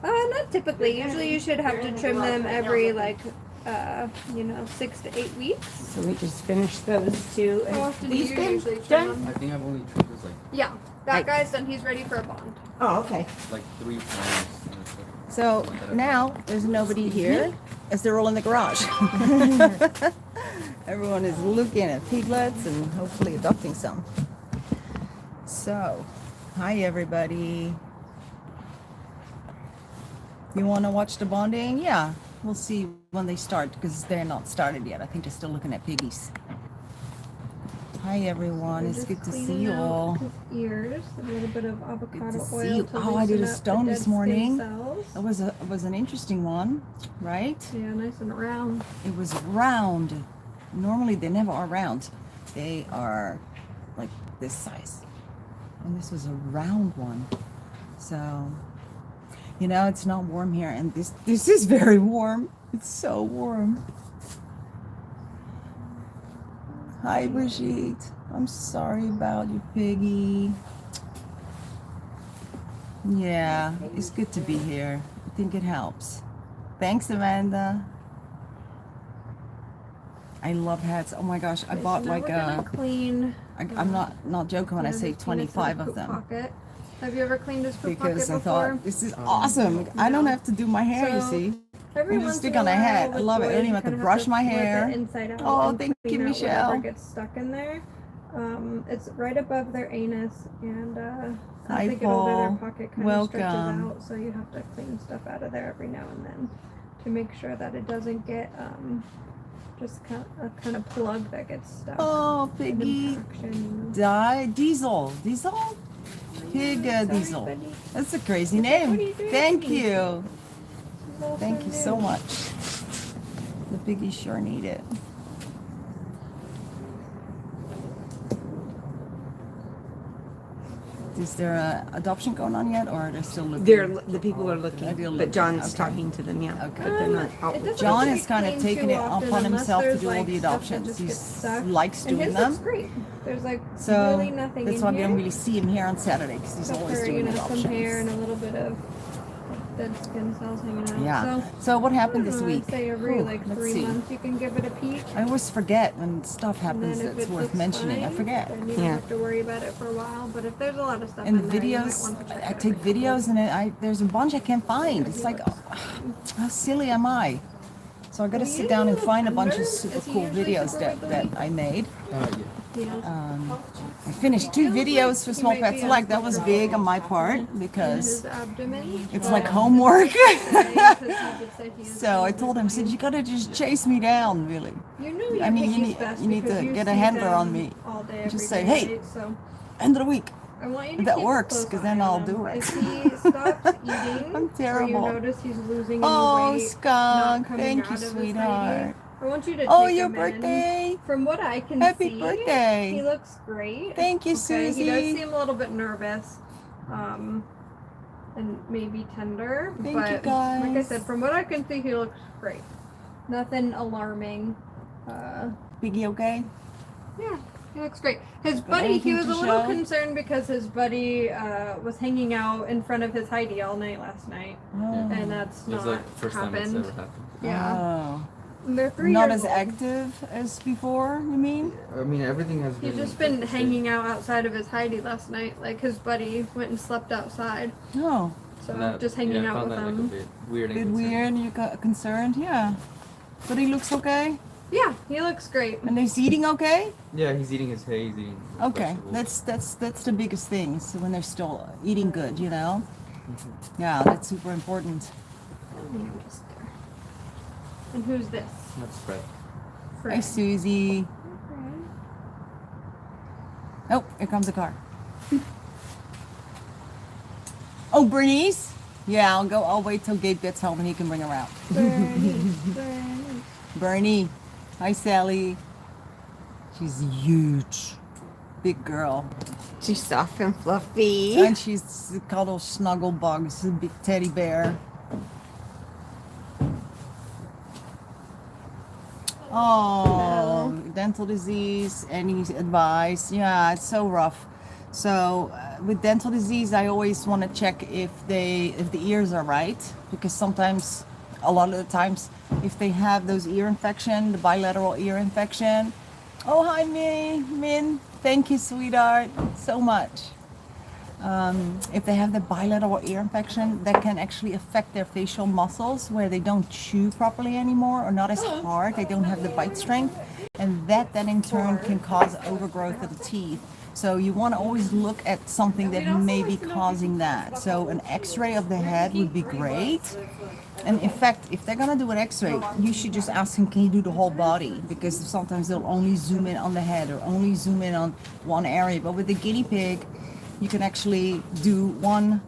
Or? Not typically. Usually, you should have to trim them every 6 to 8 weeks. So we just finished those two. How often do These you been usually trim done? them? I think I've only tried this Yeah, that Like- guy's done. He's ready for a bond. Oh, okay. like 3 times. So now there's nobody here as they're all in the garage. Everyone is looking at piglets and hopefully adopting some. So, hi everybody. You want to watch the bonding? Yeah, we'll see when they start because they're not started yet. I think they're still looking at piggies. Hi everyone, it's Just good to see cleaning you out all. his ears, a little bit of Good avocado to see oil you. to Oh, I did a loosen up the stone dead this skin morning. cells. It was an interesting one, right? Yeah, nice and round. It was round. Normally they never are round. They are like this size. And this was a round one. So, you know, it's not warm here, and this is very warm. It's so warm. Hi, Brigitte. I'm sorry about you, piggy. Yeah, it's good to be here. I think it helps. Thanks, Amanda. I love hats. Oh my gosh, I Okay, bought so now like we're gonna clean. I'm not joking when I say his penis in 25 a of poop them. Pocket. Have you ever cleaned his poop Because pocket I before? thought this is awesome. I don't have to do my hair, you So, see. Every I just once stick in a on a while hat. I with love it. I don't boys, even you have to kinda brush my flip it hair. inside out Oh, and thank you, clean out Michelle. whatever gets stuck in there. It's right above their anus, and Hi, as they get older, their Paul. pocket kind of stretches Welcome. out, so you have to clean stuff out of there every now and then to make sure that it doesn't get just kind of plug that gets stuck. Oh, An piggy. infection. Diesel. Pig Diesel. buddy. That's a crazy What are name. you doing? Thank you. He's also Thank you so new. much. The piggies sure need it. Is there a adoption going on yet, or are they still looking? The people are looking, They're but looking, John's okay. talking to them, yeah. Okay. But they're not out. It doesn't John have to is be kind of cleaned taking too it often upon unless himself to there's, do all like, the stuff that adoptions. just He gets stuck. likes And doing his them. looks great. There's like So really nothing that's in why we here. don't really see him here on Saturday, because he's Except always for, doing some hair and adoptions. a little bit of dead skin cells hanging out. Yeah. So, So what happened I this don't know, week? I'd say every Whew, like let's 3 see. months you can give it a peek. I always forget when stuff And happens then if that's it worth looks mentioning. I fine, forget. then you don't Yeah. have to worry about it for a while. But if there's a lot of stuff And in there, you might videos, want to check I it take every videos and there's a bunch I can't find. It's like, oh, how silly am I? So I got to He sit is down a and little find a bunch of tender. super Is he cool usually videos super that wiggly? I made. Yeah. Yeah. I finished 2 videos for He Small might Pet be Select. That was uncomfortable. big on my part In because his abdomen. it's like homework. So So I told him, said, you got to just chase me down, really. You know your I mean, piggy's best you need because to you get a see handler them on me. all day, Just every say, day, hey, right? So end of the week. I want you to That keep a works, close 'cause eye then on I'll him. do it. If he stops eating, I'm or terrible. you notice he's losing Oh, any weight, not Skunk, coming thank out you, of his sweetheart. hidey, I want you to Oh, take your him in. birthday. From what I can Happy see, birthday. he looks great. Thank you, Okay, He does Susie. seem a little bit nervous, and maybe tender. Thank but you, like I guys. said, from what I can see, he looks great. Nothing alarming. Piggy, okay? Yeah, he looks great. His Got buddy, he anything was to a little show? concerned because his buddy was hanging out in front of his Heidi all night last night, Oh. and that's It was not like the first time it's happened. ever happened. Yeah, Oh. and they're 3 Not years as old. active as before, you mean? I mean, everything has been. He's just been hanging out outside of his Heidi last night. Like his buddy went and slept outside, No. so just hanging out I found with that, like, him. a bit weird. A and bit concerning. weird, you got concerned? Yeah. But he looks okay? Yeah, he looks great. And he's eating okay? Yeah, he's eating his hay. He's eating. His Okay, vegetables. that's the biggest thing. So when they're still eating good, you know. Yeah, that's super important. And who's this? That's Fred. Hi, Fred. Susie. Oh, here comes a car. Oh, Bernice. Yeah, I'll wait till Gabe gets home and he can bring her out. Bernie. Bernie. Hi, Sally. She's huge, big girl, She's soft and fluffy. and she's cuddle snuggle bugs, a big teddy bear. Oh, dental disease, any advice? Yeah, it's so rough. So with dental disease, I always want to check if the ears are right, because sometimes, a lot of the times, if they have those ear infection, the bilateral ear infection. Oh, hi, Min. Thank you, sweetheart, so much. If they have the bilateral ear infection, that can actually affect their facial muscles where they don't chew properly anymore or not as hard. They don't have the bite strength. And that then in turn can cause overgrowth of the teeth. So you want to always look at something that may be causing that. So an x-ray of the head would be great. And in fact, if they're gonna do an x-ray, you should just ask them, can you do the whole body? Because sometimes they'll only zoom in on the head or only zoom in on one area. But with the guinea pig, you can actually do one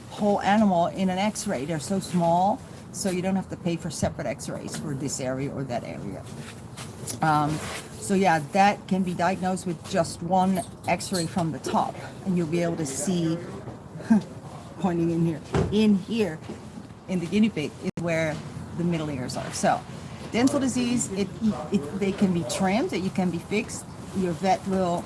whole animal in an x-ray. They're so small, so you don't have to pay for separate x-rays for this area or that area. So yeah, that can be diagnosed with just one x-ray from the top, and you'll be able to see, pointing in here, in the guinea pig is where the middle ears are. So dental disease, they can be trimmed, you can be fixed. Your vet will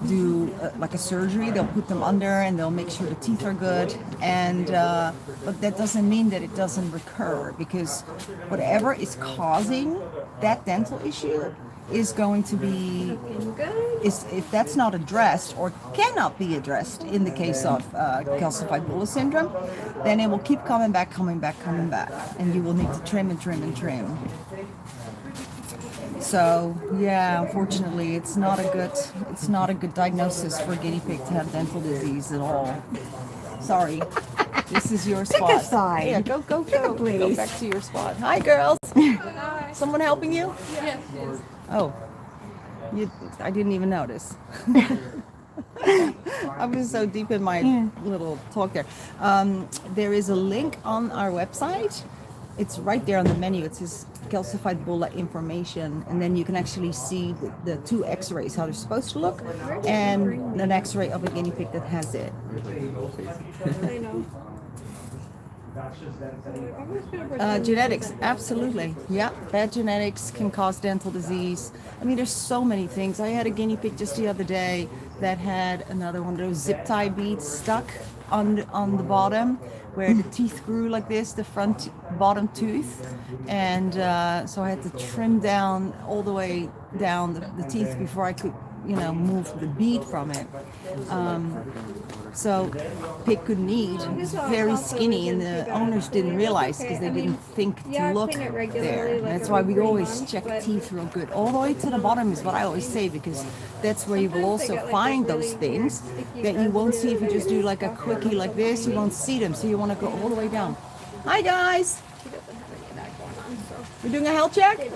do like a surgery. They'll put them under and they'll make sure the teeth are good. And but that doesn't mean that it doesn't recur, because whatever is causing that dental issue is going to be, if that's not addressed or cannot be addressed in the case of calcified bulla syndrome, then it will keep coming back, and you will need to trim and trim and trim. So yeah, unfortunately, it's not a good diagnosis for a guinea pig to have dental disease at all. Sorry. This is your spot. Pick a side. Yeah, go, please. go back to your spot. Hi, girls. Someone helping you? Yes. Oh, I didn't even notice. I was so deep in my little talk there. There is a link on our website. It's right there on the menu. It says calcified bulla information, and then you can actually see the two x-rays, how they're supposed to look, and an x-ray of a guinea pig that has it. I know. Genetics, absolutely. Yeah, bad genetics can cause dental disease. I mean, there's so many things. I had a guinea pig just the other day that had another one of those zip tie beads stuck on the bottom, where the teeth grew like this, the front bottom tooth, and so I had to trim down all the way down the teeth before I could, move the bead from it. So pig couldn't eat. It was very skinny, and the owners didn't realize because they didn't think to look there. That's why we always check teeth real good. All the way to the bottom is what I always say, because that's where you will also find those things that you won't see if you just do like a quickie like this. You won't see them, so you want to go all the way down. Hi guys. We're doing a health check. It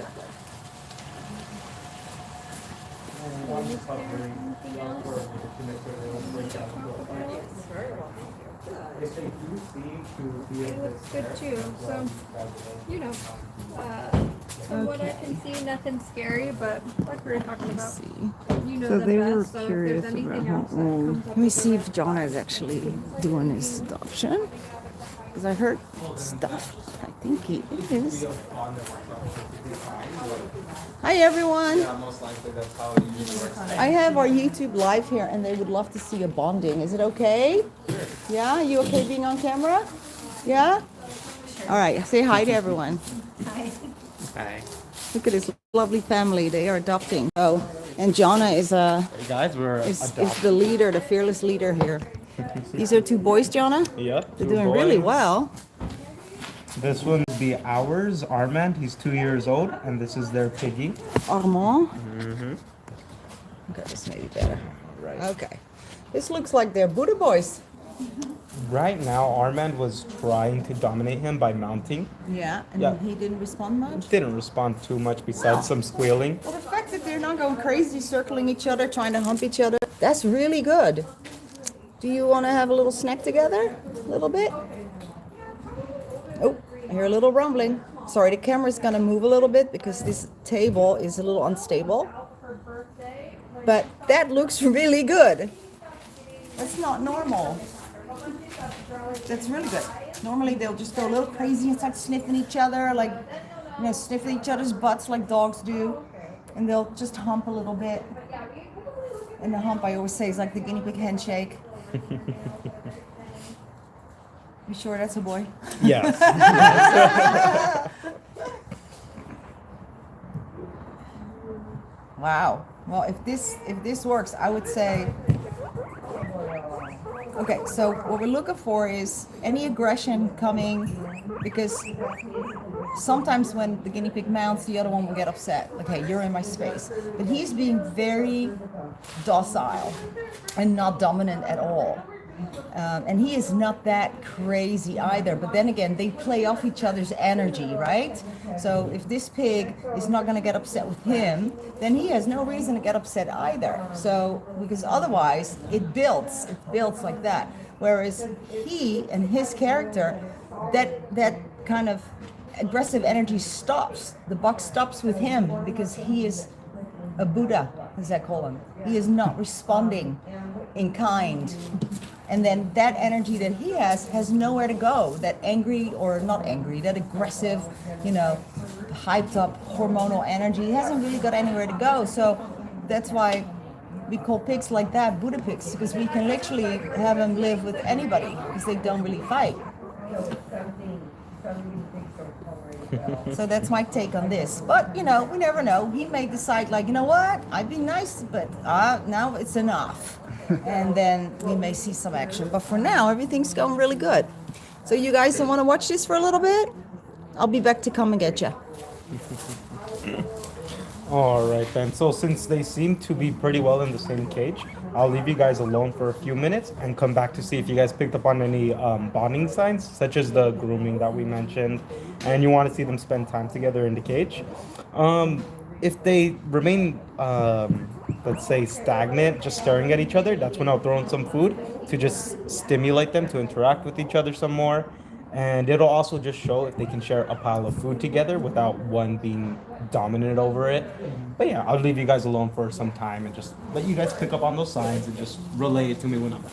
looks good too. So, from what I can see, nothing scary, but like we were talking about, So the they were best. So if curious there's anything about else how that old. comes up, Let me see if Jonna is actually doing his adoption, because I heard stuff. I think he is. Hi everyone. I have our YouTube live here, and they would love to see a bonding. Is it okay? Yeah, you okay being on camera? Yeah? All right, say hi to everyone. Hi. Look at this lovely family. They are adopting. Oh, and Jonna is Hey guys, we're is the leader, the fearless leader here. These are two boys, Jonna? Yep. They're doing really well. This one would be ours, Armand. He's 2 years old, and this is their piggy. Armand? Mm-hmm. Okay, this may be better. Right. Okay. This looks like they're Buddha boys. Right now, Armand was trying to dominate him by mounting. Yeah, and Yeah. he didn't respond much? Didn't respond too much besides some squealing. Well, the fact that they're not going crazy, circling each other, trying to hump each other, that's really good. Do you want to have a little snack together? A little bit? Oh, I hear a little rumbling. Sorry, the camera's going to move a little bit because this table is a little unstable. But that looks really good. That's not normal. That's really good. Normally they'll just go a little crazy and start sniffing each other, like, sniffing each other's butts like dogs do. And they'll just hump a little bit. And the hump, I always say, is like the guinea pig handshake. You sure that's a boy? Yes. Wow. Well, if this works, I would say. Okay, so what we're looking for is any aggression coming, because sometimes when the guinea pig mounts, the other one will get upset. Like, hey, you're in my space. But he's being very docile and not dominant at all. And he is not that crazy either. But then again, they play off each other's energy, right? So if this pig is not going to get upset with him, then he has no reason to get upset either. So, because otherwise it builds like that. Whereas he and his character, that kind of aggressive energy stops. The buck stops with him because he is a Buddha, as I call him. He is not responding in kind. And then that energy that he has nowhere to go. That angry, or not angry, that aggressive, hyped up hormonal energy, he hasn't really got anywhere to go. So that's why we call pigs like that Buddha pigs, because we can literally have them live with anybody because they don't really fight. So that's my take on this. But, we never know. He may decide, like, you know what? I'd be nice, but now it's enough. And then we may see some action. But for now, everything's going really good. So you guys don't want to watch this for a little bit? I'll be back to come and get you. All right then. So since they seem to be pretty well in the same cage, I'll leave you guys alone for a few minutes and come back to see if you guys picked up on any bonding signs, such as the grooming that we mentioned, and you want to see them spend time together in the cage. If they remain, let's say, stagnant, just staring at each other, that's when I'll throw in some food to just stimulate them to interact with each other some more. And it'll also just show if they can share a pile of food together without one being dominant over it. But yeah, I'll leave you guys alone for some time and just let you guys pick up on those signs and just relay it to me when I'm back.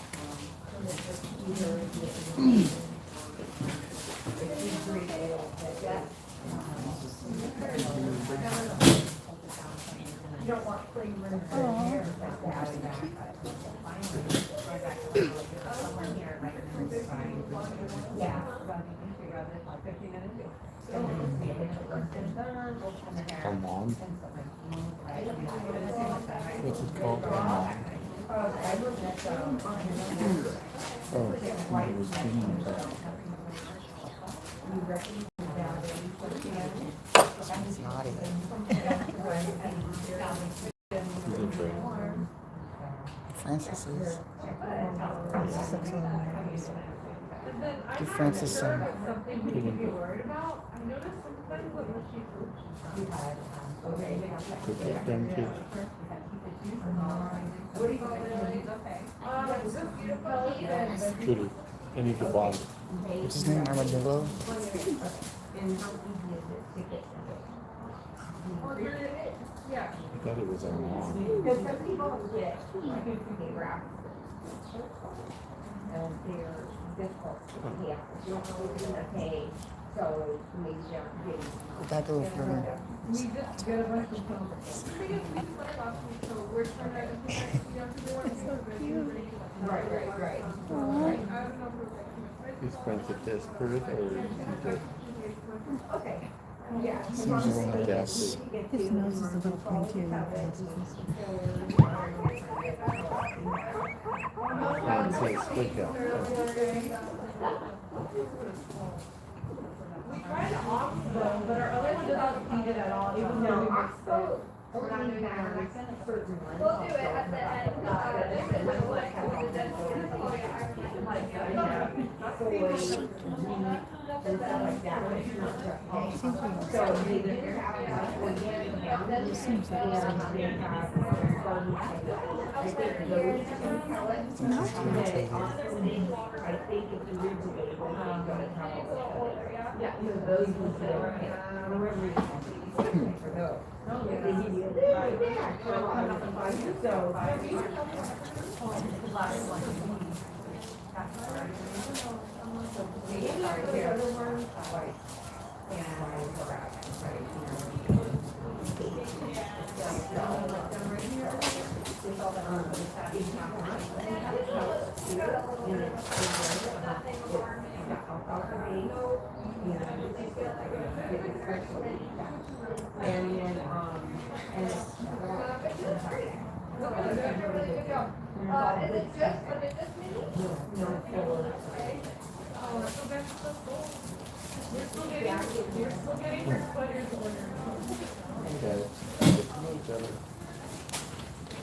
Come on. What's it called? Come on. Oh, it was Guinea. He's naughty. Francis is. Give Francis some. Judy, I need to bond. What's his name? Armadillo? I thought it was a mom. That little Furry. He's friends with this bird or Seems a little yes. His nose is a little pointier than Francis's. And it says click out. But our other one doesn't feed it at all, even though we're not doing that on a certain one. We'll do it at the end.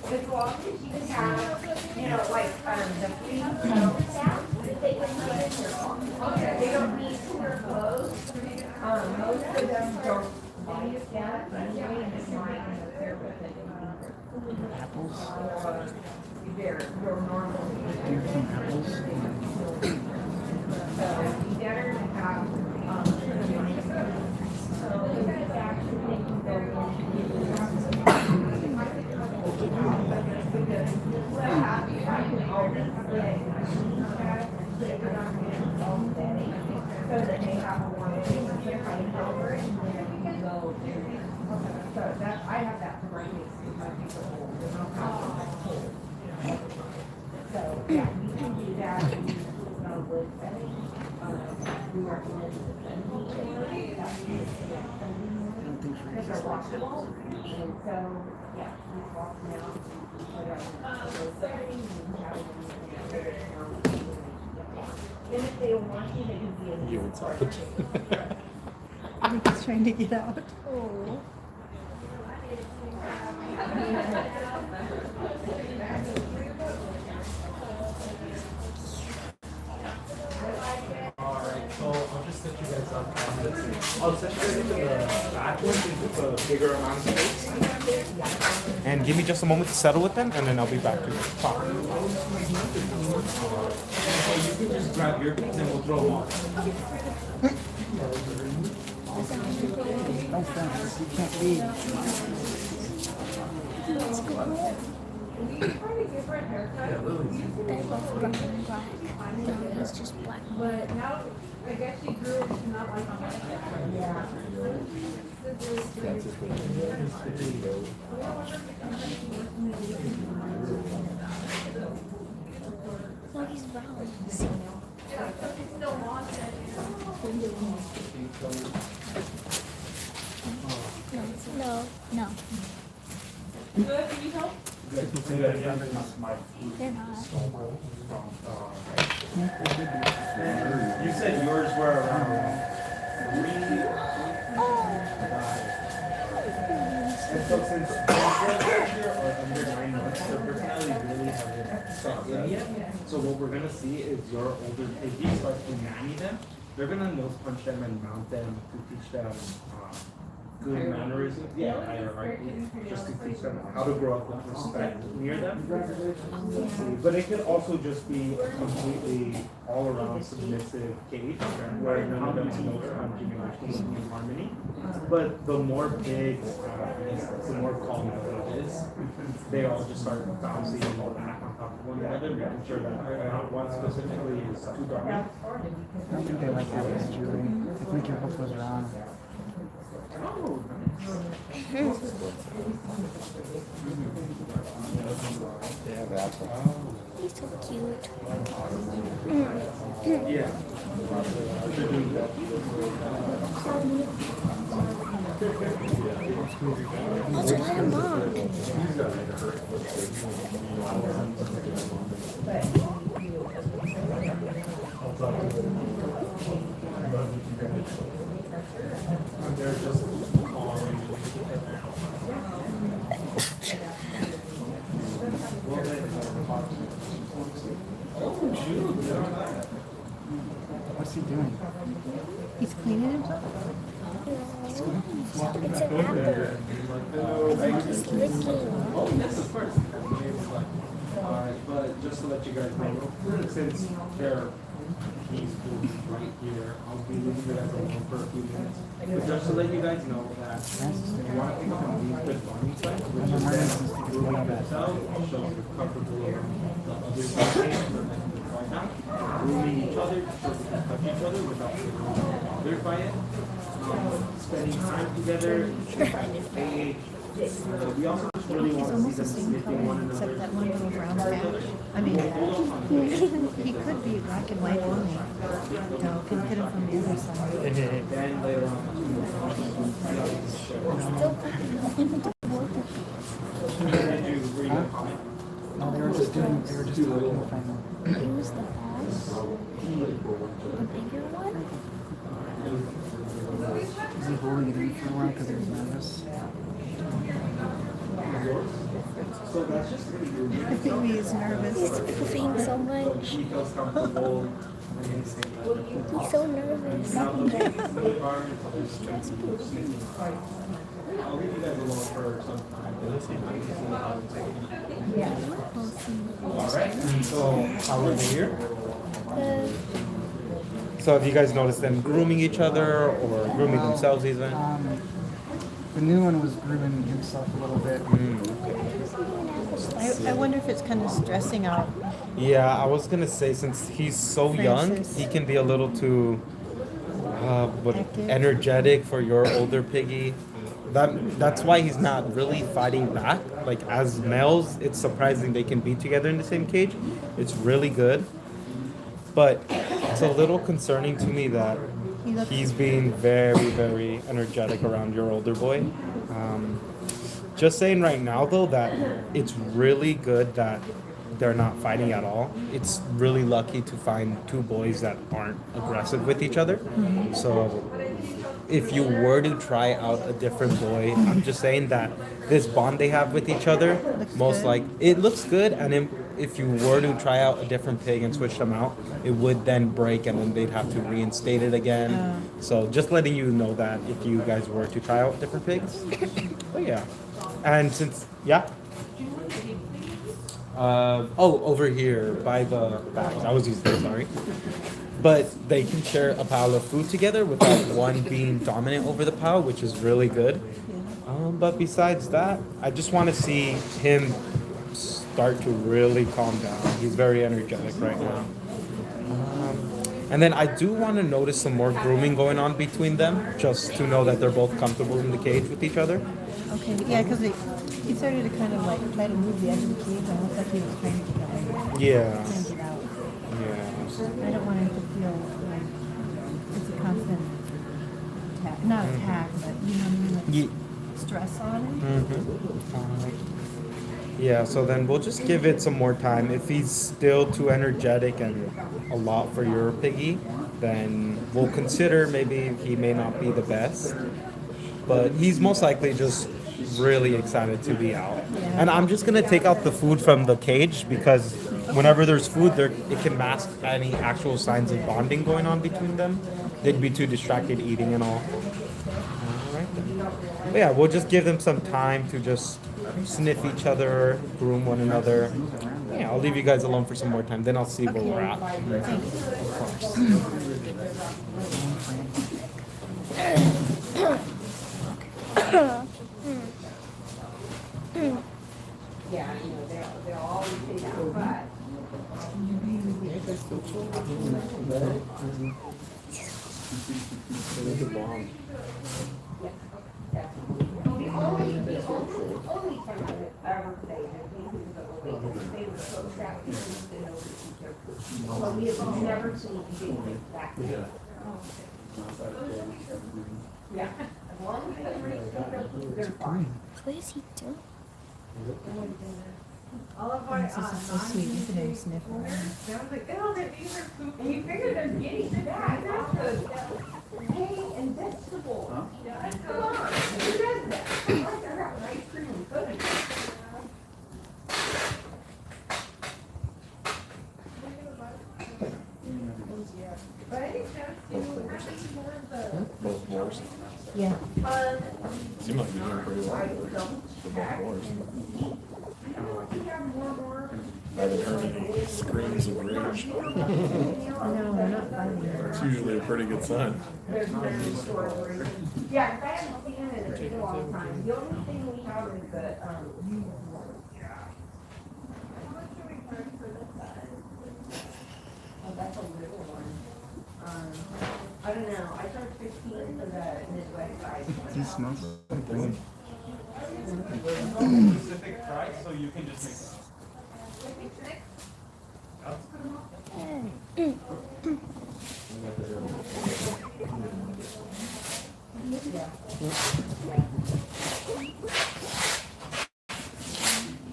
As long as you have, you know, like, the free staff, they can come in here. They don't need to wear clothes. Most of them don't. I think he's trying to get out. Alright, so I'll just set you guys up. I'll set you guys into the back one into the bigger amount of space. And give me just a moment to settle with them, and then I'll be back to talk. So you can just grab your things and we'll throw them off. No thanks. You can't read. They're both brown and black. No, he's just black. But now, I guess she grew up to not like on yeah. No, he's brown. No, no. Good, can you help? They're not. You said yours were around 3. And so since they're here or under 9 months, their personality really hasn't set in yet. So what we're gonna see is your older piggies start to nanny them. They're gonna nose punch them and mount them to teach them good mannerisms. Yeah, hierarchy, just to teach them how to grow up with respect near them. But it could also just be a completely all-around submissive cage where none of them know punching and actually living in harmony. But the more pigs, the more calm it is, they all just start bouncing and all back on top of one another, making sure that not one specifically is too dominant. I don't think they like that as jewelry. I think your hook was wrong. Oh, He's so cute. yeah. Let's let him on. They're just What's he doing? He's cleaning himself? It's an apple. He's licking. Oh, yes, of course. But just to let you guys know, since they're peaceful right here, I'll be leaving you guys alone for a few minutes. But just to let you guys know that you want to pick up on these good bonding sites, which is then grooming themselves, show you're comfortable around the other right now, grooming each other, so they can touch each other without being bothered by it. Spending time together, we also just really want to see them sniffing one another. Except that one little brown patch. I mean, he could be black and white only. No, can hit him from the other side. Then later on, were you gonna comment? No, they were just talking finally. Who's the boss? The bigger one? because he was nervous. I think he's nervous. He's pooping so much. He's so nervous. Alright, so how are they here? Uh, So have you guys noticed them grooming each other or grooming themselves even? The new one was grooming himself a little bit. I wonder if it's kind of stressing out. Yeah, I was gonna say since he's so young, Francis. he can be a little too Active. energetic for your older piggy. That's why he's not really fighting back. Like as males, it's surprising they can be together in the same cage. It's really good. But it's a little concerning to me that he's being very, very energetic around your older boy. Just saying right now though that it's really good that they're not fighting at all. It's really lucky to find two boys that aren't aggressive with each other. So if you were to try out a different boy, I'm just saying that this bond they have with each other, it looks good, and if you were to try out a different pig and switch them out, it would then break and then they'd have to reinstate it again. So just letting you know that if you guys were to try out different pigs. But yeah. And since, yeah. Over here by the bags. I was using there, sorry. But they can share a pile of food together without one being dominant over the pile, which is really good. But besides that, I just want to see him start to really calm down. He's very energetic right now. And then I do want to notice some more grooming going on between them, just to know that they're both comfortable in the cage with each other. Okay, yeah, because he started to kind of like try to move the edge of the cage, almost like he was trying to get away. Yeah. Trying to get out. Yeah. I don't want him to feel like it's a constant attack. Not attack, but you know what I mean? Like stress on him. Yeah, so then we'll just give it some more time. If he's still too energetic and a lot for your piggy, then we'll consider maybe he may not be the best. But he's most likely just really excited to be out. And I'm just going to take out the food from the cage because whenever there's food, it can mask any actual signs of bonding going on between them. They'd be too distracted eating and all. Alright then. But yeah, we'll just give them some time to just sniff each other, groom one another. Yeah, I'll leave you guys alone for some more time. Then I'll see where we're at. We have never seen anything back there. Yeah, as long as they're fine. What is he doing? All of our, This is so sweet. Look at him sniff around. I was like, oh, these are poopy. You figure they're getting to that. That's good. Hay and vegetables. Come on, who does that? I got ice cream and cookies. But I think that's more of the. Both boars. Yeah. Seem like you're doing pretty well for both boars. I haven't heard any screams of rage. No, we're not fighting. It's usually a pretty good sign. There's no stores where, yeah, 'cause I haven't seen it in a long time. The only thing we have is the, oh, that's a little one. I don't know, I charged 15 for the Midwest size. He smells something. Specific price, so you can just make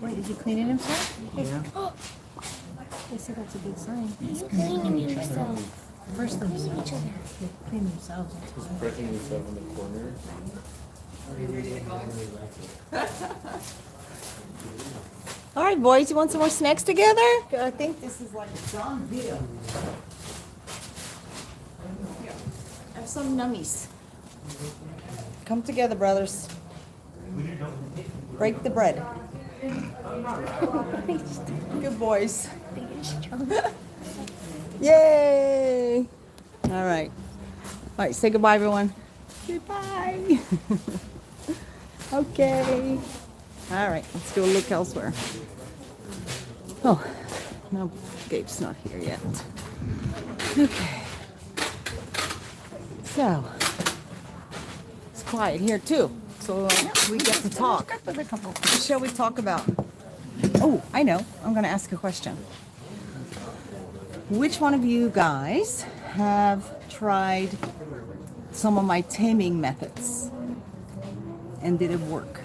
Wait, is he cleaning himself? Yeah. They say that's a good sign. He's cleaning himself. First things Each other. they clean themselves. Just pressing yourself in the corner. All right, boys, you want some more snacks together? I think this is like a done deal. Have some nummies. Come together, brothers. Break the bread. Good boys. Yay! All right. All right, say goodbye, everyone. Goodbye. Okay. All right, let's go look elsewhere. Oh, no, Gabe's not here yet. Okay. So, it's quiet here too. So we get to talk. What shall we talk about? Oh, I know. I'm going to ask a question. Which one of you guys have tried some of my taming methods? And did it work?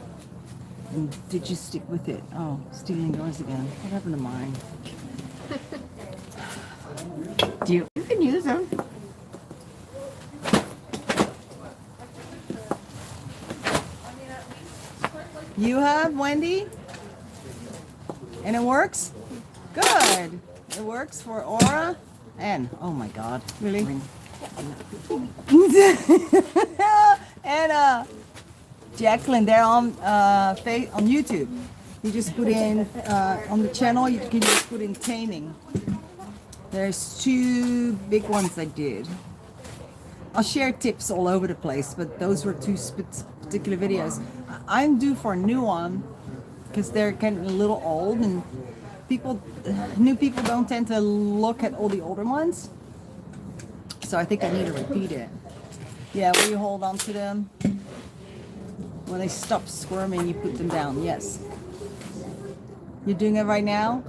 And did you stick with it? Oh, stealing yours again. What happened to mine? You can use them. You have, Wendy? And it works? Good. It works for Aura and, oh my God, really? And Jacqueline, they're on YouTube. You just put in on the channel. You can just put in taming. There's 2 big ones I did. I'll share tips all over the place, but those were 2 particular videos. I'm due for a new one because they're getting a little old, and new people don't tend to look at all the older ones. So I think I need to repeat it. Yeah, where you hold on to them. When they stop squirming, you put them down. Yes. You're doing it right now?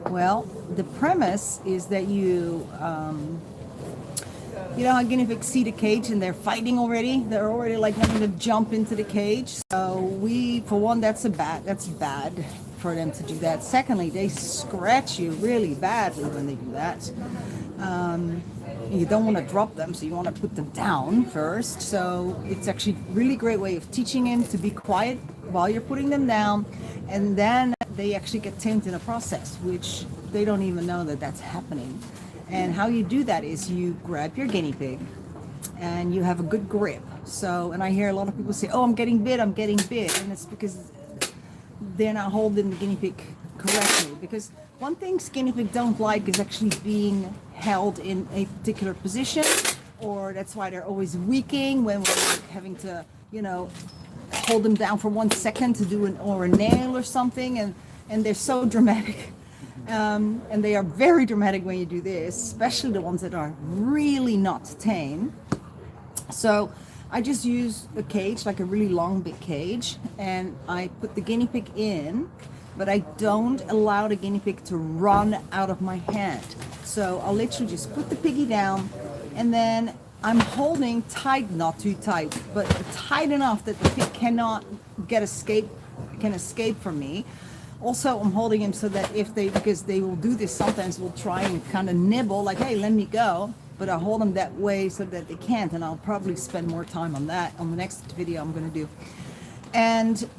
Well, the premise is that you know how guinea pigs see the cage and they're fighting already? They're already like wanting to jump into the cage. So for one, that's bad for them to do that. Secondly, they scratch you really badly when they do that. You don't want to drop them, so you want to put them down first. So it's actually a really great way of teaching him to be quiet while you're putting them down, and then they actually get tamed in the process, which they don't even know that that's happening. And how you do that is you grab your guinea pig and you have a good grip. So, and I hear a lot of people say, oh, I'm getting bit. And it's because they're not holding the guinea pig correctly. Because one thing guinea pig don't like is actually being held in a particular position, or that's why they're always weaking when we're like having to, hold them down for 1 second to do a nail or something. And they're so dramatic. And they are very dramatic when you do this, especially the ones that are really not tame. So I just use a cage, like a really long, big cage, and I put the guinea pig in, but I don't allow the guinea pig to run out of my hand. So I'll literally just put the piggy down, and then I'm holding tight, not too tight, but tight enough that the pig cannot escape from me. Also, I'm holding him so that because they will do this sometimes, will try and kind of nibble, like, hey, let me go. But I hold them that way so that they can't, and I'll probably spend more time on that on the next video I'm going to do. And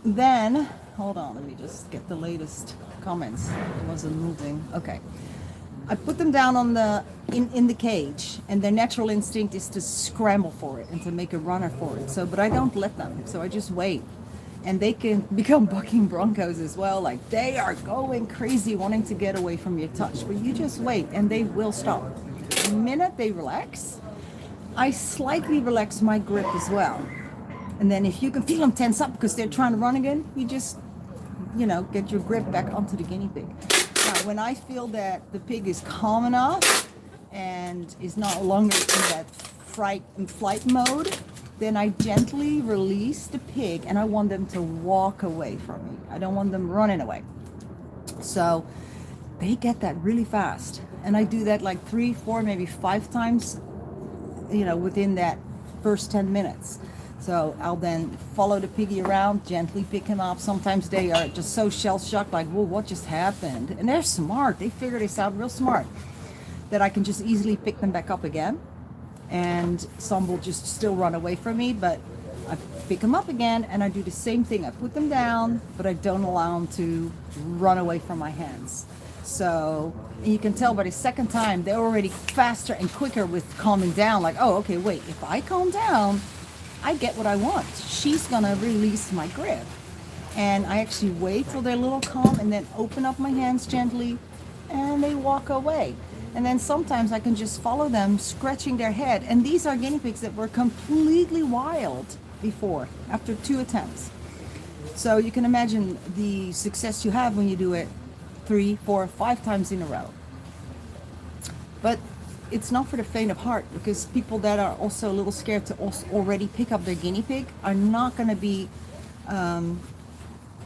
then, hold on, let me just get the latest comments. It wasn't moving. Okay. I put them down on in the cage, and their natural instinct is to scramble for it and to make a runner for it. So, but I don't let them. So I just wait. And they can become bucking broncos as well. Like, they are going crazy wanting to get away from your touch, but you just wait and they will stop. The minute they relax, I slightly relax my grip as well. And then if you can feel them tense up because they're trying to run again, you just, get your grip back onto the guinea pig. Now, when I feel that the pig is calm enough and is not longer in that flight mode, then I gently release the pig, and I want them to walk away from me. I don't want them running away. So they get that really fast. And I do that like 3, 4, maybe 5 times, within that first 10 minutes. So I'll then follow the piggy around, gently pick him up. Sometimes they are just so shell-shocked, like, whoa, what just happened? And they're smart. They figure this out real smart, that I can just easily pick them back up again. and some will just still run away from me, but I pick them up again and I do the same thing. I put them down, but I don't allow them to run away from my hands. So you can tell by the second time they're already faster and quicker with calming down. Like, oh, okay, wait, if I calm down, I get what I want. She's gonna release my grip. And I actually wait till they're a little calm and then open up my hands gently and they walk away. And then sometimes I can just follow them scratching their head. And these are guinea pigs that were completely wild before, after 2 attempts. So you can imagine the success you have when you do it 3, 4, 5 times in a row. But it's not for the faint of heart, because people that are also a little scared to also already pick up their guinea pig are not going to be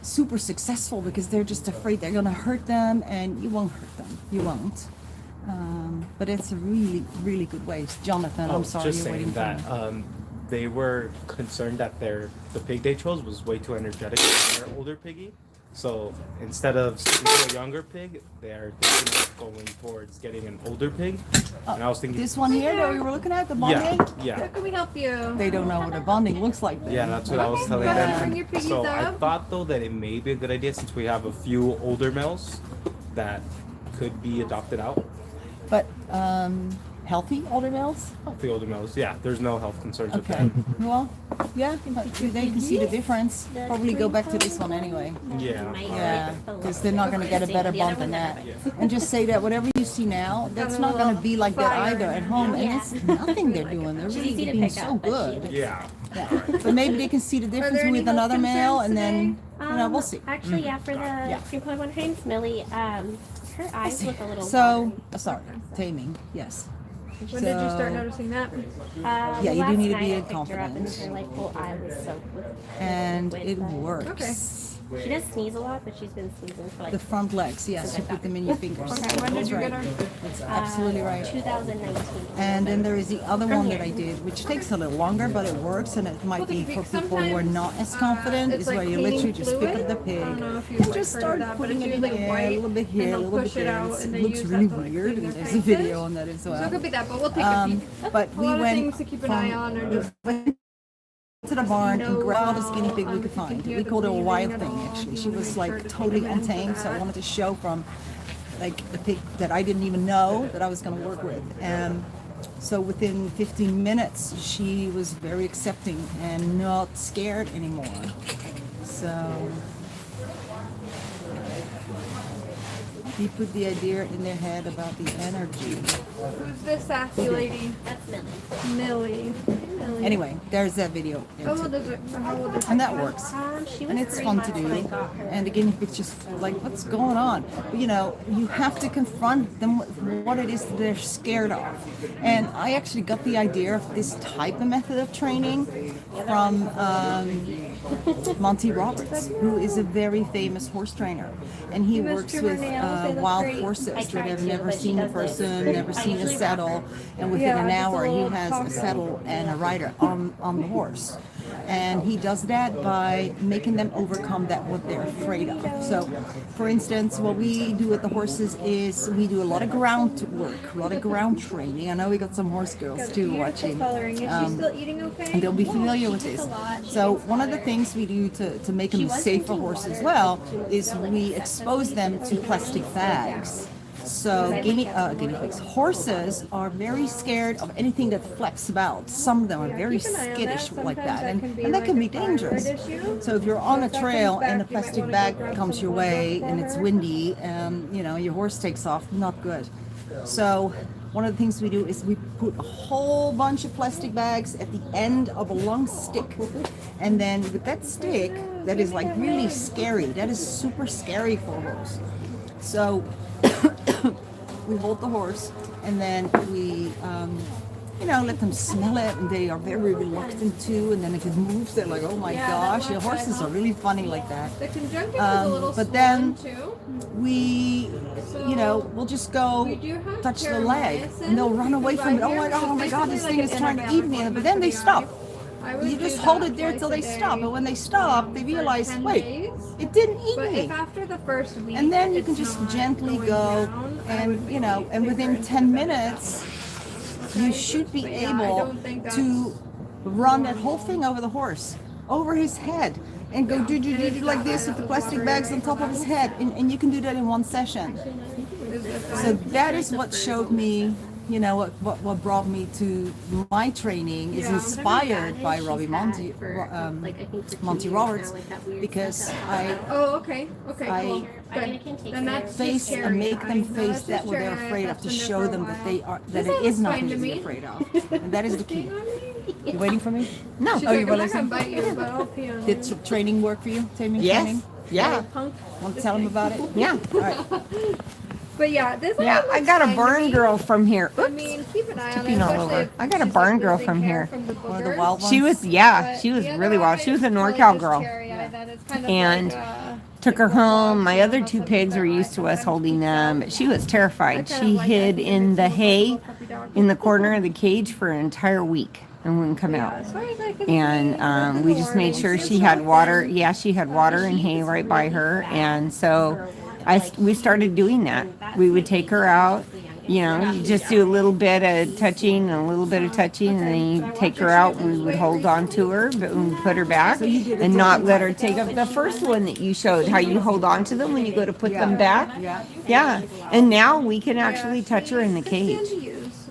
super successful, because they're just afraid they're going to hurt them, and you won't hurt them. You won't. But it's a really, really good way. Jonathan, I'm sorry, just you're waiting saying for that me. they were concerned that the pig they chose was way too energetic for their older piggy. So instead of sticking to a younger pig, they're thinking of going towards getting an older pig. And I was thinking, This one here that we were looking at, the bonding, yeah, How can we help you? they don't know what a bonding looks like. yeah, that's what I was telling Go ahead, them. bring your piggies So I up. thought though that it may be a good idea, since we have a few older males that could be adopted out. But healthy older males? The older males, yeah, there's no health concerns with Okay. that. Well, yeah, but they can see the difference. Probably go back to this one anyway. Yeah. Yeah, because they're not going to get a better bump than that. And just say that whatever you see now, that's not going to be like that either at home. And it's nothing they're doing. They're really being so good. Yeah. Yeah. But maybe they can see the difference there any with health another male, and then, concerns we'll see. Actually, yeah, for the Yeah. cream pie one, her name's Millie. Her eyes look a little So, watery. sorry, taming, yes. When did you start So- noticing that? Yeah, you do last need to night be I in picked her up and confidence. her like whole eye was soaked with. And with it the- works. Okay. She does sneeze a lot, but she's been sneezing for like. The front legs, yes, you put them in your fingers. Okay, when did That's you right. get her? That's absolutely right. 2019. And then there is the other one that I did, which takes a little longer, but it works, and it might be for people who are not as confident, It's is like where you cleaning literally just pick up fluid. the I pig don't know if you've, and like, just heard start of that, but putting it's it in usually there, a white, little bit and here, a they'll little bit push it there. out, and they It looks use really that to, like, weird, clean and their there's a faces. video on that as So it well. could be that, but we'll take a peek. But A we lot of went things to keep an eye on are just to the barn and no, grabbed the skinny pig we could you can find. hear We the called it a breathing wild at thing, all. actually. You She wanna was make sure like to totally take them in for untamed, so I that. wanted to show from like the pig that I didn't even know that I was going to work with. And so within 15 minutes, she was very accepting and not scared anymore. So he put the idea in their head about the energy. Who's this sassy lady? That's Millie. Millie. Millie. Anyway, there's that video. there How too. old is it? How old is And it? that works. She was And it's 3 fun to months when I do. got her. And the guinea pig's just like, what's going on? But, you know, you have to confront them with what it is that they're scared of. And I actually got the idea of this type of method of training from Monty Roberts, who is a very famous horse trainer. And he must works trim her with nails, they look wild great. horses I that tried have to, never but she seen a does this. person, never I seen a usually saddle. And within Yeah, an just a hour, he little has a talk. saddle and a rider on the horse. And he does that by making them overcome that what they're afraid of. So, for instance, what we do with the horses is we do a lot of ground work, a lot of ground training. I know we got some horse girls too watching. Coloring. Is she Um, still eating okay? And they'll be familiar with this. So one of the things we do to make them a safer horse as well is we expose them to plastic bags. So guinea pigs, horses are very scared of anything that flaps about. Some of them are very keep an eye on skittish that. like Sometimes that, and, that can be and that like can a be dangerous. thyroid issue. So if you're on a If that trail comes and a back, you might plastic wanna bag go grab comes some your blood way for and it's her. windy, and you know your horse takes off, not good. So one of the things we do is we put a whole bunch of plastic bags at the end of a long stick. And then with that stick, that is like really scary. That is super scary for a horse. So we hold the horse and then we, let them smell it, and they are very reluctant to. And then if it moves, they're like, oh my gosh, your horses are really funny like that. The conjunctive is a little But then swollen too. we, we'll just go We do have touch the leg, paramycin, and they'll run away from it. Oh my god, this thing is trying to eat me. But then they stop. I would You do just hold that it there twice till a they day stop. And when they stop, they for realize, 10 wait, days. it didn't eat But me. if after the first week, And then you can it's just not gently going go, down, I and would maybe and take her within into 10 bed minutes, you should be But yeah, I able don't think to run that whole thing over the horse, over his head, and go do like this with the plastic bags on top of his head, and you can do that in one session. So that is what showed me, you know, what brought me to my training is inspired by Robbie Monty Roberts, because Oh, okay. Okay, I cool. Good. Then that's face just and make them cherry. face that what they're afraid of, to show them that they are, that it is nothing to be afraid of, and that is the key. You waiting for me? No. She's Oh, like, you were I'm not gonna listening? bite you, but I'll pee on Did you. training work for you? Taming Yes. training? Yeah. Punk. Want to tell them about it? Yeah. All right. But yeah, this one Yeah, looks I got a fine to barn me. girl from here. I Oops. mean, keep an eye on it. Tipping all especially over. if I got a she's, barn like, girl losing from hair here. from the One of the boogers. wild ones. She was, yeah, But she was the really other wild. eye She was a is probably NorCal just girl. cherry eye that is kind of And like, took her like a home. dog, My you other know, two has pigs a were big used to eye. us holding them, but she was I terrified. kind She of like hid that. in the It's a hay little puppy dog. in the corner of the cage for an entire week and wouldn't come Yeah, out. as far as I can And see, we nothing just made alarming. sure She she was had really water. thin. Yeah, she had water and hay right by her. And so we started doing that. We would take her out. You know, you just do a little bit of touching and a little bit of touching, and then you take her out. We would hold on to her, but we would put her back and not let her take up the first one that you showed, how you hold on to them when you go to put them back. Yeah. And now we can actually touch her in the cage.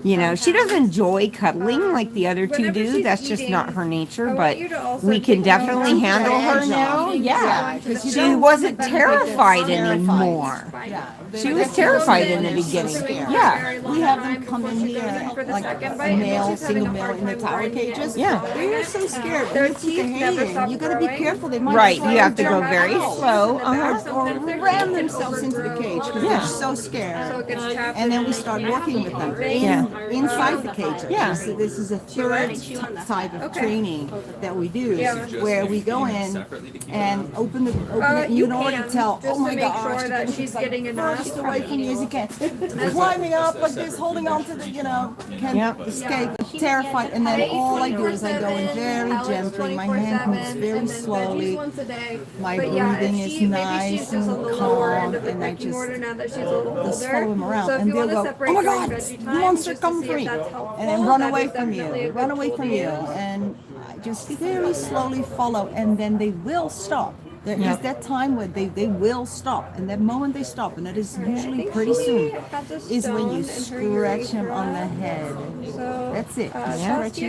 You know, she doesn't enjoy cuddling like the other two do. That's just not her nature, but we can definitely handle her now. Yeah. She wasn't terrified anymore. Yeah. She was terrified in the beginning. Yeah. We have them come in here, like a male, single male in the tower cages. Yeah. They're so scared. Their teeth never stop. You gotta be careful. They might Right, slow you have to go down very slow. or ram themselves into the cage because they're so scared. And then we start working with them inside the cage. Yeah. This is a third type of training that we do, where we go in and open it. You can already tell. Oh my gosh! That she's getting enough. Furthest away from you as you can. Climbing up like this, holding on to the, you know, can't escape, terrified. And then all I do is I go in very gently. My hand moves very slowly. My breathing is nice and calm, and I just follow them around. And they'll go, oh my God, the monster come for me. And then run away from you, And I just very slowly follow, and then they will stop. There is that time where they will stop, and that moment they stop, and that is usually pretty soon, is when you scratch him on the head. That's it.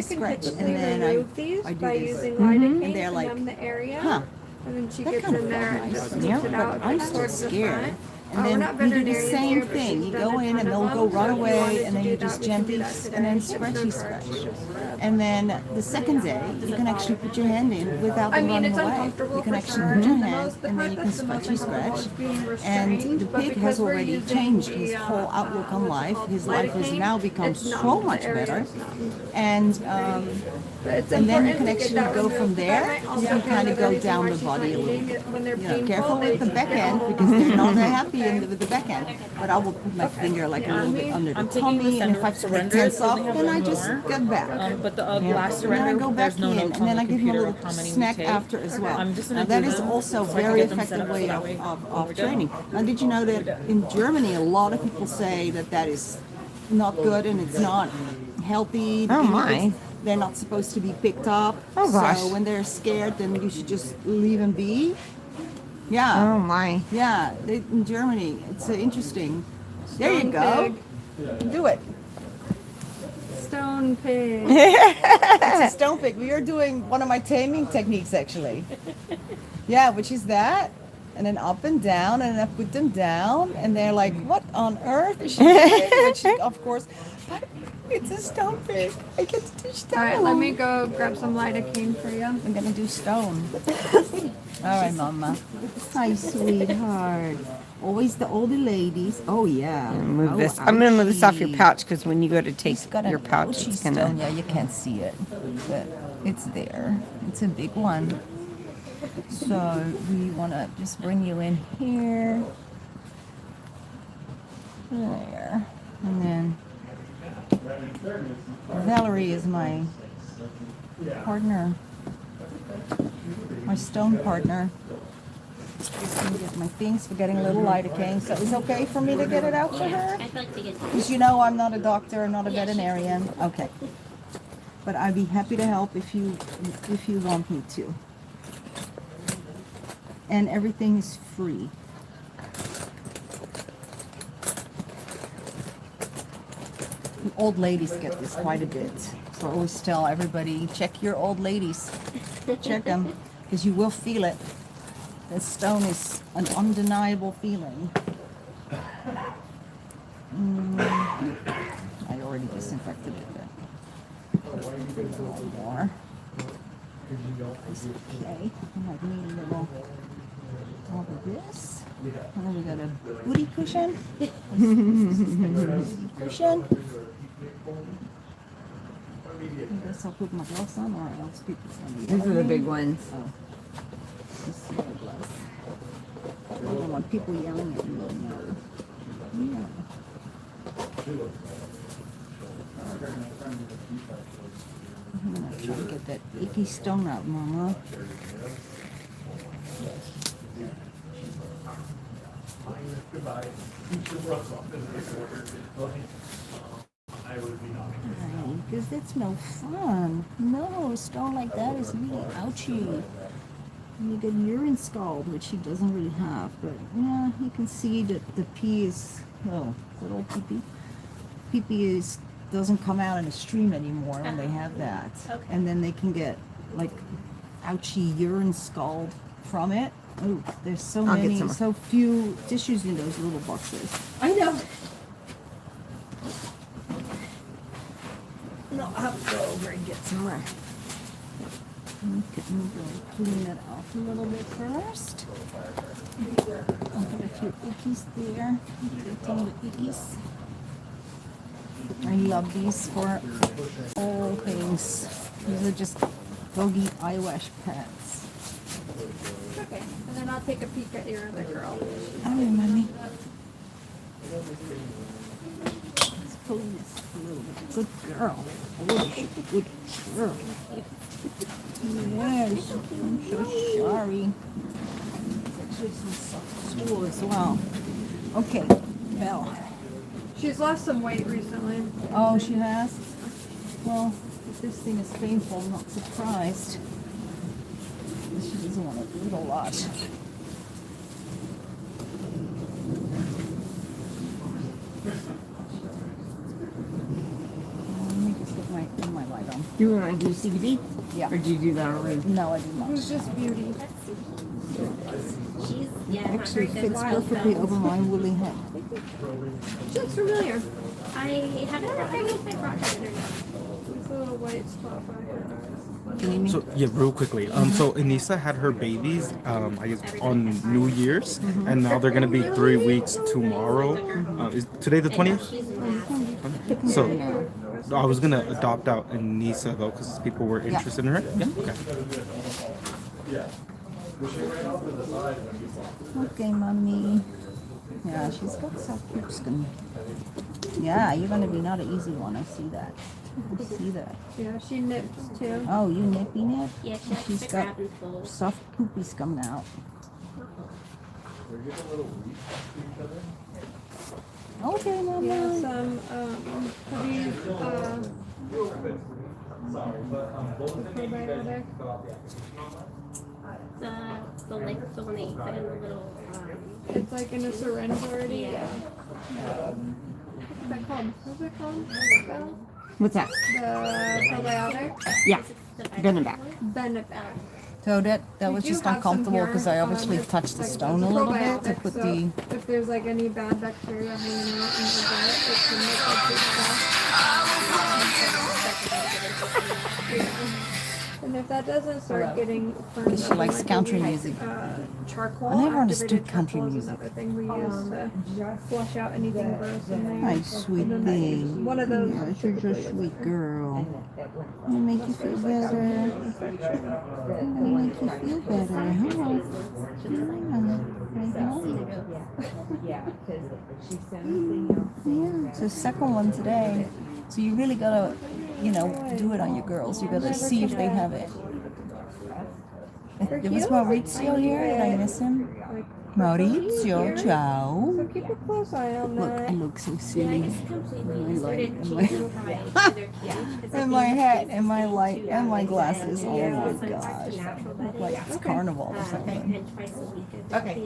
Scratch, and then I do this. And they're like, huh, And then she that gets kind in of there felt and nice just to me, takes it but out I'm still towards the scared. front. And then we do the same thing. You go in and they'll go run away, and then you just gently, and then scratch. And then the second day, you can actually put your hand in without them running away. You can actually put your hand, and then you can scratch. And the pig has already changed his whole outlook on life. His life has now become so much better. And then you can actually go from there. You can kind of go down the body a little bit. You know, careful with the back end, because they're not that happy with the back end. But I will put my finger like a little bit under the tummy, and if I tense up, then I just get back. But the last And then I surrender, go back there's no in, notes and on then the I give them a computer little of how many we snack take. after as well. I'm just gonna Now that do is them also a so I can very get them set effective up so way that way of training. Now, did you know that in Germany a lot of people say that is not good and it's not healthy? Oh, my. They're not supposed to be picked up. Oh, gosh. So when they're scared, then you should just leave them be. Yeah. Oh my. Yeah, in Germany, it's interesting. There you go. Do it. Stone pig. It's a stone pig. We are doing one of my taming techniques, actually. Yeah, which is that. And then up and down, and then I put them down, and they're like, what on earth is she doing? Which, of course, but it's a stone pig. I get to do stone. All right, let me go grab some lidocaine for you. I'm going to do stone. All right, Mama. Hi, sweetheart. Always the older ladies. Oh, yeah. Move this. I'm gonna move this off your pouch, because when you go to take your pouch, she's it's gonna. stone. Yeah, you can't see it, but it's there. It's a big one. So we want to just bring you in here. There. And then Valerie is my partner. My stone partner. Just gonna get my things for getting a little lidocaine. So it's okay for me to get it out for her? I'd like to get Because you know I'm not a doctor, I'm not a veterinarian. Okay. But I'd be happy to help if you want me to. And everything is free. Old ladies get this quite a bit. So I always tell everybody, check your old ladies. Check them, because you will feel it. The stone is an undeniable feeling. I already disinfected it. One more. Okay, I might need a little of this. And then we got a booty cushion. Cushion. I guess I'll put my gloves on, or else people can. These are the big ones. Oh. This is my gloves. I don't want people yelling at me. No. I'm gonna try to get that icky stone out, Mama. Because it's no fun. No, a stone like that is really ouchy. You get urine scald, which he doesn't really have, but yeah, you can see that the pee is, oh, good old pee-pee. Pee-pee is, doesn't come out in a stream anymore when they have that. Okay. And then they can get like ouchy urine scald from it. Oh, there's so I'll get many, some more. so few tissues in those little boxes. I know. No, I'll have to go over and get some more. Okay, I'm going to clean it off a little bit first. I'll put a few ickies there. Take some of the ickies. I love these for all things. These are just doggy eye wash pads. Okay, and then I'll take a peek at your other girl. Oh, mommy. Let's clean this a little bit. Good girl. Good girl. Yes, I'm so sorry. There's actually some soft stool as well. Okay, Belle. She's lost some weight recently. Oh, she has? Well, if this thing is painful, I'm not surprised. She doesn't want to eat a lot. Let me just get my light on. Do you want to do CBD? Yeah. Or do you do that already? No, I do not. Who's just beauty? She's, yeah, not Actually very good. fits perfectly over my woolly head. She looks familiar. I haven't heard if I brought her in or not. There's a little white spot by her. So yeah, real quickly. So Anissa had her babies, I guess on New Year's, and now they're gonna be 3 weeks tomorrow. Is today the 20th? So I was gonna adopt out Anissa though, because people were interested in her. Yeah. Okay. Okay, mommy. Yeah, she's got soft cute skin. Yeah, you're gonna be not an easy one. I see that. I see that. Yeah, she nips too. Oh, you nippy nip? Yeah, She's she's got grabbing clothes. soft poopies coming out. Okay, mama. Yeah, some probiotic. The like the one that you put in the little. It's like in a syringe already. Yeah. What's that called? What's it called? Belle? What's that? The probiotic. Yeah. Benebac. Benebac. So that We was do just have some uncomfortable because I here, obviously it's touched the like stone a little bit to probiotic, put so the. if there's like any bad bacteria hanging out in the gut, it can make like good stuff. And if that doesn't start getting firmed She up, likes like country we- music. Charcoal. I never understood activated country charcoal is music. another thing we use to flush out anything gross in there. My sweet And then thing. one of those Yeah, she's a sweet girl. I'll make you feel better. I'll make you feel better. Huh? Yeah, it's the second one today. So you really gotta, do it on your girls. You gotta see if they have it. For There was heels, Maurizio here. Did I miss him? like, Maurizio, here. ciao. So keep a close eye on Look, I that. look so Yeah, silly. it's completely. My We light started and my changing how I do their cage. It's and like my they hat have and my cases light to and my like glasses. that. Oh Yeah, my it's like back gosh. to natural Look like bedding. it's carnival or And something. twice a week. Okay.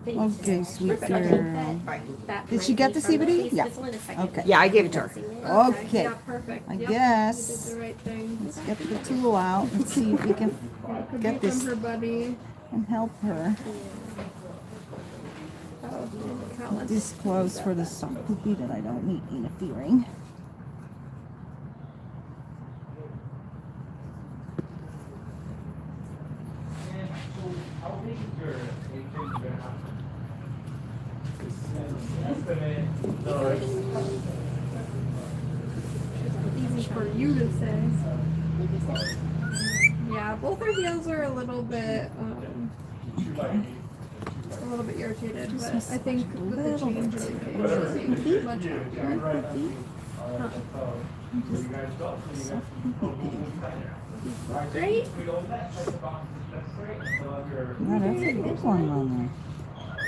Okay, sweet That, girl. Did she get the CBD? Yeah. Okay. Yeah, I gave it to her. Okay. Yeah, perfect. I Yep, guess. You did the right thing. Let's get the tool out and see if we can Could get be this from her buddy. and help her. Oh, Put callus. this close for the soft poopy that I don't need interfering. Easy for you to say. Yeah, both her heels are a little bit irritated, but I think with the change of the cage, she'll be much happier. Great. Now that's a big one, Mama.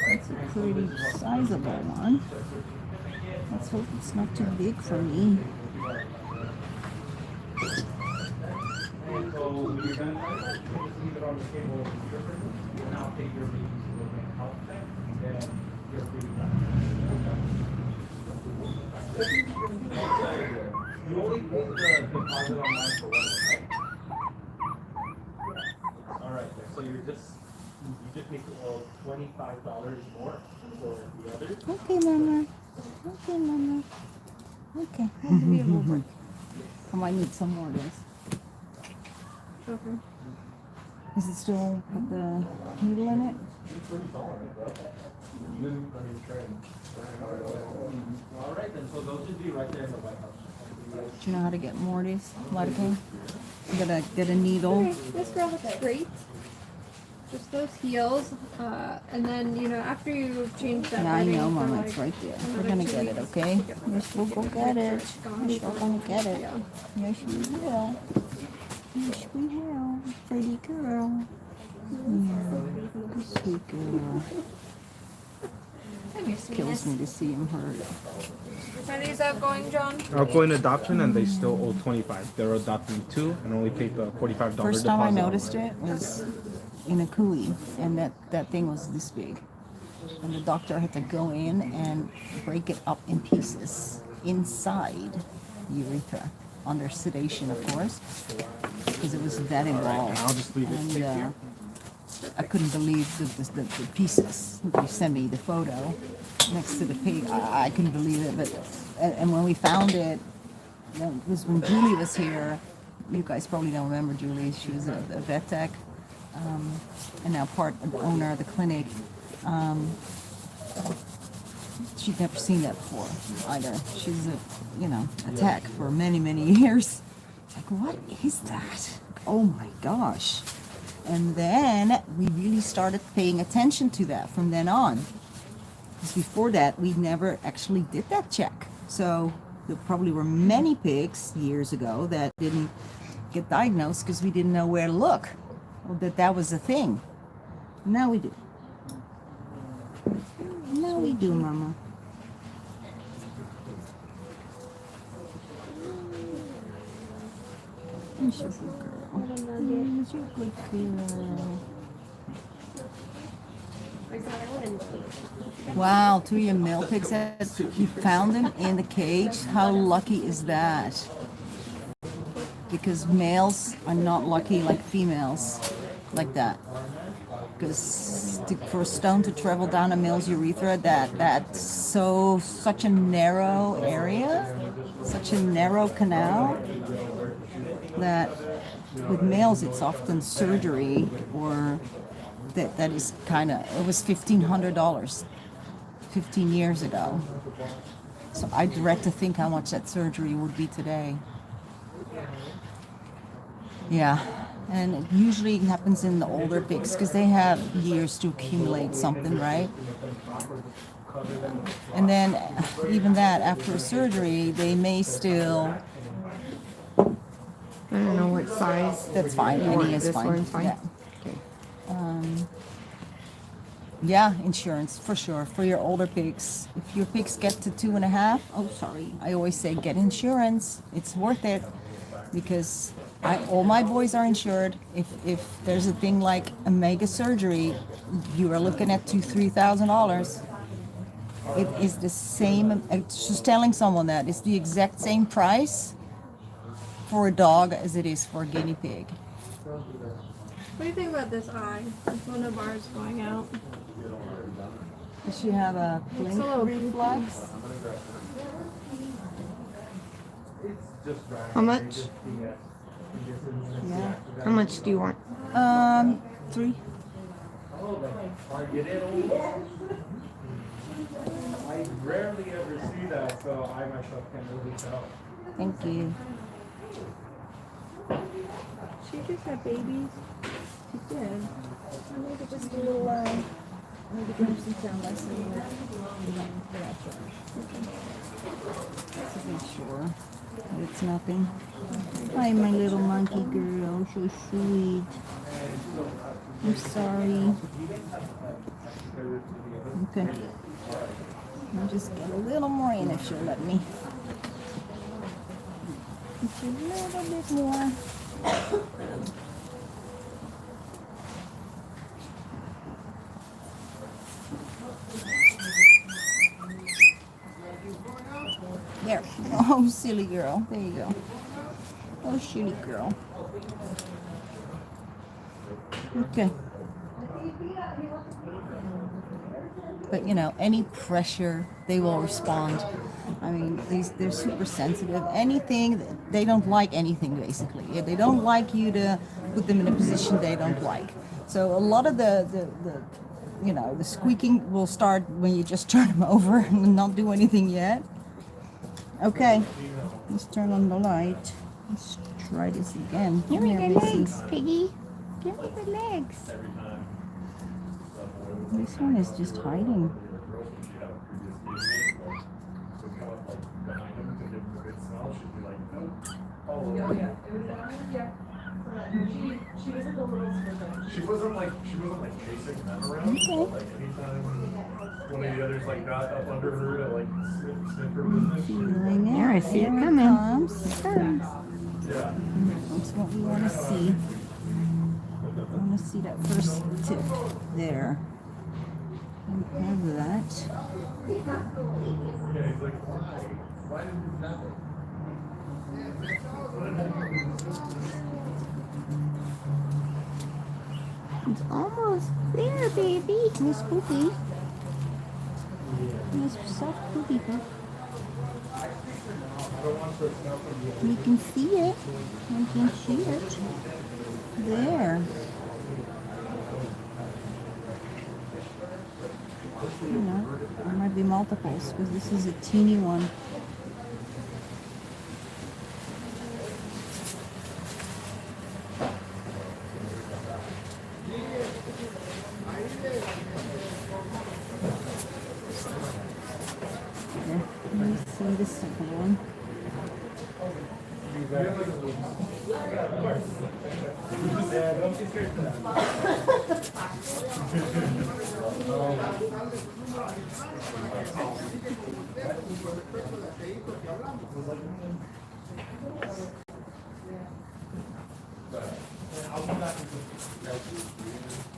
That's a pretty sizable one. Let's hope it's not too big for me. You only pay the deposit online for one, right? All right, so you just need $25 more for the others. Okay, Mama. Okay, Mama. Okay, we'll give you a little break. I might need some more of this. Okay. Is it still with the needle in it? All right, then, so those should be right there in the White House. Do you know how to get more of these? Lidocaine? You gotta get a needle. Okay, this girl looks great. Just those heels, and then after you change that. Yeah, I bedding know, for, Mama. like, It's right there. We're another gonna 2 get it, weeks, okay? get Yes, we'll go get it. gone. Yes, we're gonna get it. Yeah. Yes, we will. Yes, we will. Pretty girl. Yeah, sweet girl. Kills me to see him hurt. Are these outgoing, John? Outgoing adoption, and they still owe $25. They're adopting 2 and only paid the $45 First time I noticed it was in a coolie, and that thing was this big. And the doctor had to go in and break it up in pieces inside the urethra, under sedation, of course, because it was that involved. I'll just leave it. And I couldn't believe the pieces. They sent me the photo next to the pig. I couldn't believe it. But and when we found it, it was when Julie was here. You guys probably don't remember Julie. She was a vet tech, and now part of the owner of the clinic. She'd never seen that before either. She's a tech for many years. It's like, what is that? Oh my gosh. And then we really started paying attention to that from then on. Because before that, we never actually did that check. So there probably were many pigs years ago that didn't get diagnosed because we didn't know where to look, or that was a thing. Now we do. Now we do, Mama. Here's your good girl. Here's your good girl. Wow, 2 of your male pigs said you found them in the cage. How lucky is that? Because males are not lucky like females like that. Because for a stone to travel down a male's urethra, that's such a narrow area, such a narrow canal, that with males it's often surgery, or that is kind of, it was $1,500 15 years ago. So I dread to think how much that surgery would be today. Yeah, and it usually happens in the older pigs because they have years to accumulate something, right? And then even that, after a surgery, they may still, I don't know what size. that's fine, You want any is this fine. one fine? Yeah. Yeah, insurance for sure for your older pigs. If your pigs get to 2.5, oh sorry, I always say get insurance. It's worth it because all my boys are insured. If there's a thing like a mega surgery, you are looking at $2,000-3,000. It is the same. I was just telling someone that it's the exact same price for a dog as it is for a guinea pig. What do you think about this eye? It's one of ours going out. Does she have a blink reflex? How much? Yeah. How much do you want? 3. I rarely ever see that, so I myself can't really tell. Thank you. She just had babies. She did. I need just a little, I need to give her some sound lessons. Just to make sure that it's nothing. Hi, my little monkey girl. So sweet. I'm sorry. Okay. I'll just get a little more in if she'll let me. Just a little bit more. There. Oh, silly girl. There you go. Oh, silly girl. Okay. But you know, any pressure, they will respond. I mean, they're super sensitive. Anything, they don't like anything basically. Yeah, they don't like you to put them in a position they don't like. So a lot of the you know, the squeaking will start when you just turn them over and not do anything yet. Okay, let's turn on the light. Let's try this again. Give me the Macy. legs, Piggy. Give me the legs. This one is just hiding. She wasn't like chasing them around. Okay. Like anytime one of the others like got up under her to like sniff her business. Feeling it. There, I see it Here coming. comes. It comes. Yeah. That's what we want to see. I want to see that first tip there. We have that. Yeah, he's like, why did you not? It's almost there, baby. Miss Cookie. Miss soft Cookie. We can see it. We can see it. There. You know, there might be multiples because this is a teeny one. There. Let me see the second one.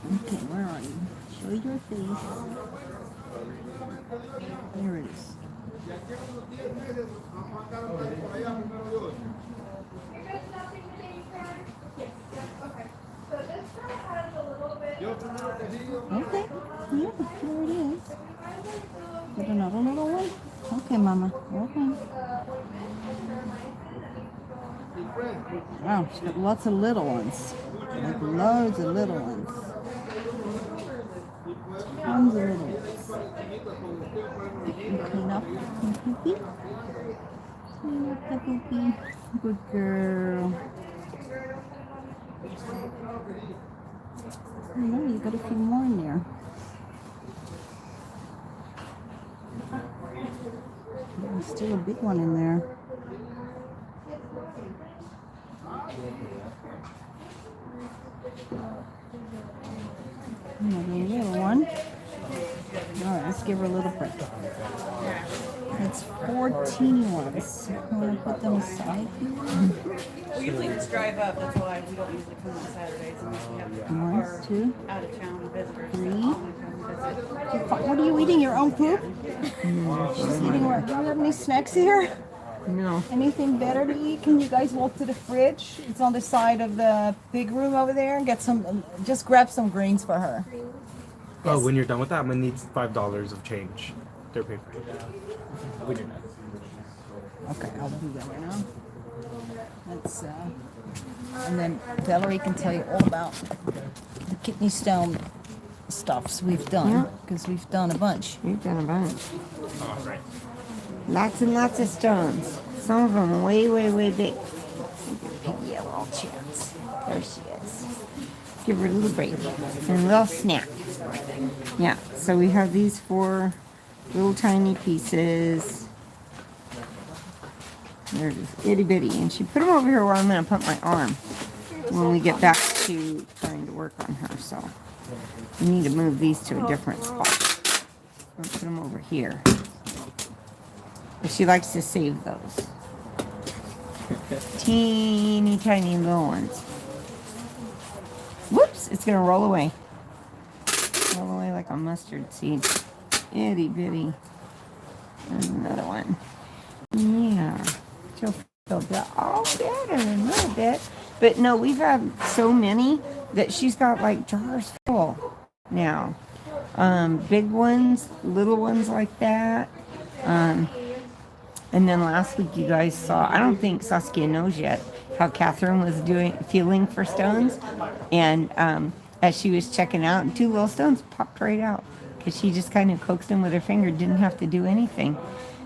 Okay, where are you? Show your face. There it is. Okay, yeah, there it is. Got another little one? Okay, Mama. Okay. Wow, she's got lots of little ones. Like loads of little ones. Tons of little ones. Clean up the poopy. Clean up the poopy. Good girl. No, you got a few more in there. There's still a big one in there. Another little one. All right, let's give her a little break. That's 4 teeny ones. I'm gonna put them aside here. We usually just drive up. That's why we don't usually come on Saturdays unless we have our 1, 2, out of town visitors. 3. that often come visit. What are you eating? Your own poop? She's eating what? Do you have any snacks here? No. Anything better to eat? Can you guys walk to the fridge? It's on the side of the big room over there and get some, just grab some greens for her. Oh, when you're done with that, I'm gonna need $5 of change. They're paper. When you're done. Okay, I'll do that right now. Let's, and then Valerie can tell you all about the kidney stone stuffs we've done, because we've done a bunch. We've done a bunch. Oh, right. Lots and lots of stones. Some of them way, way, way big. Give Piggy a little chance. There she is. Give her a little break and a little snack. Yeah, so we have these 4 little tiny pieces. They're just itty bitty. And she put them over here where I'm going to put my arm when we get back to trying to work on her. So we need to move these to a different spot. I'll put them over here. But she likes to save those. Teeny tiny little ones. Whoops, it's going to roll away. Roll away like a mustard seed. Itty bitty. There's another one. Yeah. She'll feel all better in a little bit. But no, we've had so many that she's got like jars full now. Big ones, little ones like that. And then last week you guys saw, I don't think Saskia knows yet, how Catherine was feeling for stones. And as she was checking out, 2 little stones popped right out. Because she just kind of coaxed them with her finger, didn't have to do anything.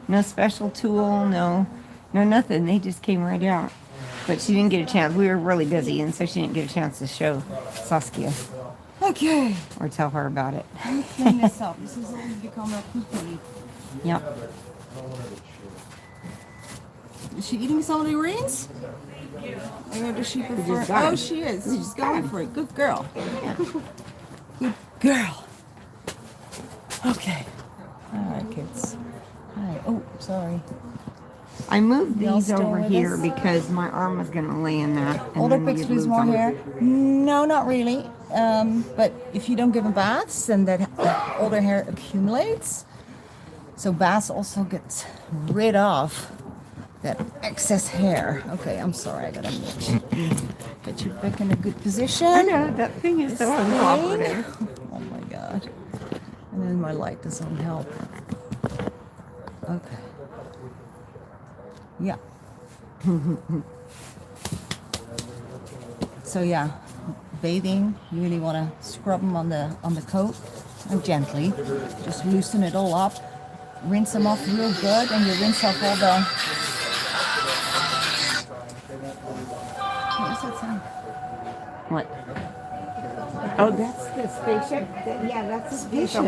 No special tool, no nothing. They just came right out. But she didn't get a chance. We were really busy, and so she didn't get a chance to show Saskia. Okay. Or tell her about it. Clean this up. This has always become a poopy. Yep. Is she eating some of the greens? Or does she prefer? Oh, she is. She's going for it. Good girl. Good girl. Okay. All right, kids. Hi. Oh, sorry. I moved Y'all these still over with here us? because my arm was going to lay in that. and Older then pigs, you'd please, lose more them. hair. No, not really. But if you don't give them baths, then that older hair accumulates. So baths also gets rid of that excess hair. Okay, I'm sorry, I gotta get you back in a good position. I know, that thing is so uncooperative. Oh my god. And then my light doesn't help. Okay. Yeah. So yeah, bathing, you really want to scrub them on the coat and gently. Just loosen it all up. Rinse them off real good, and you rinse off all the... What was that sound? What? Oh, that's the spaceship? Yeah, that's a spaceship.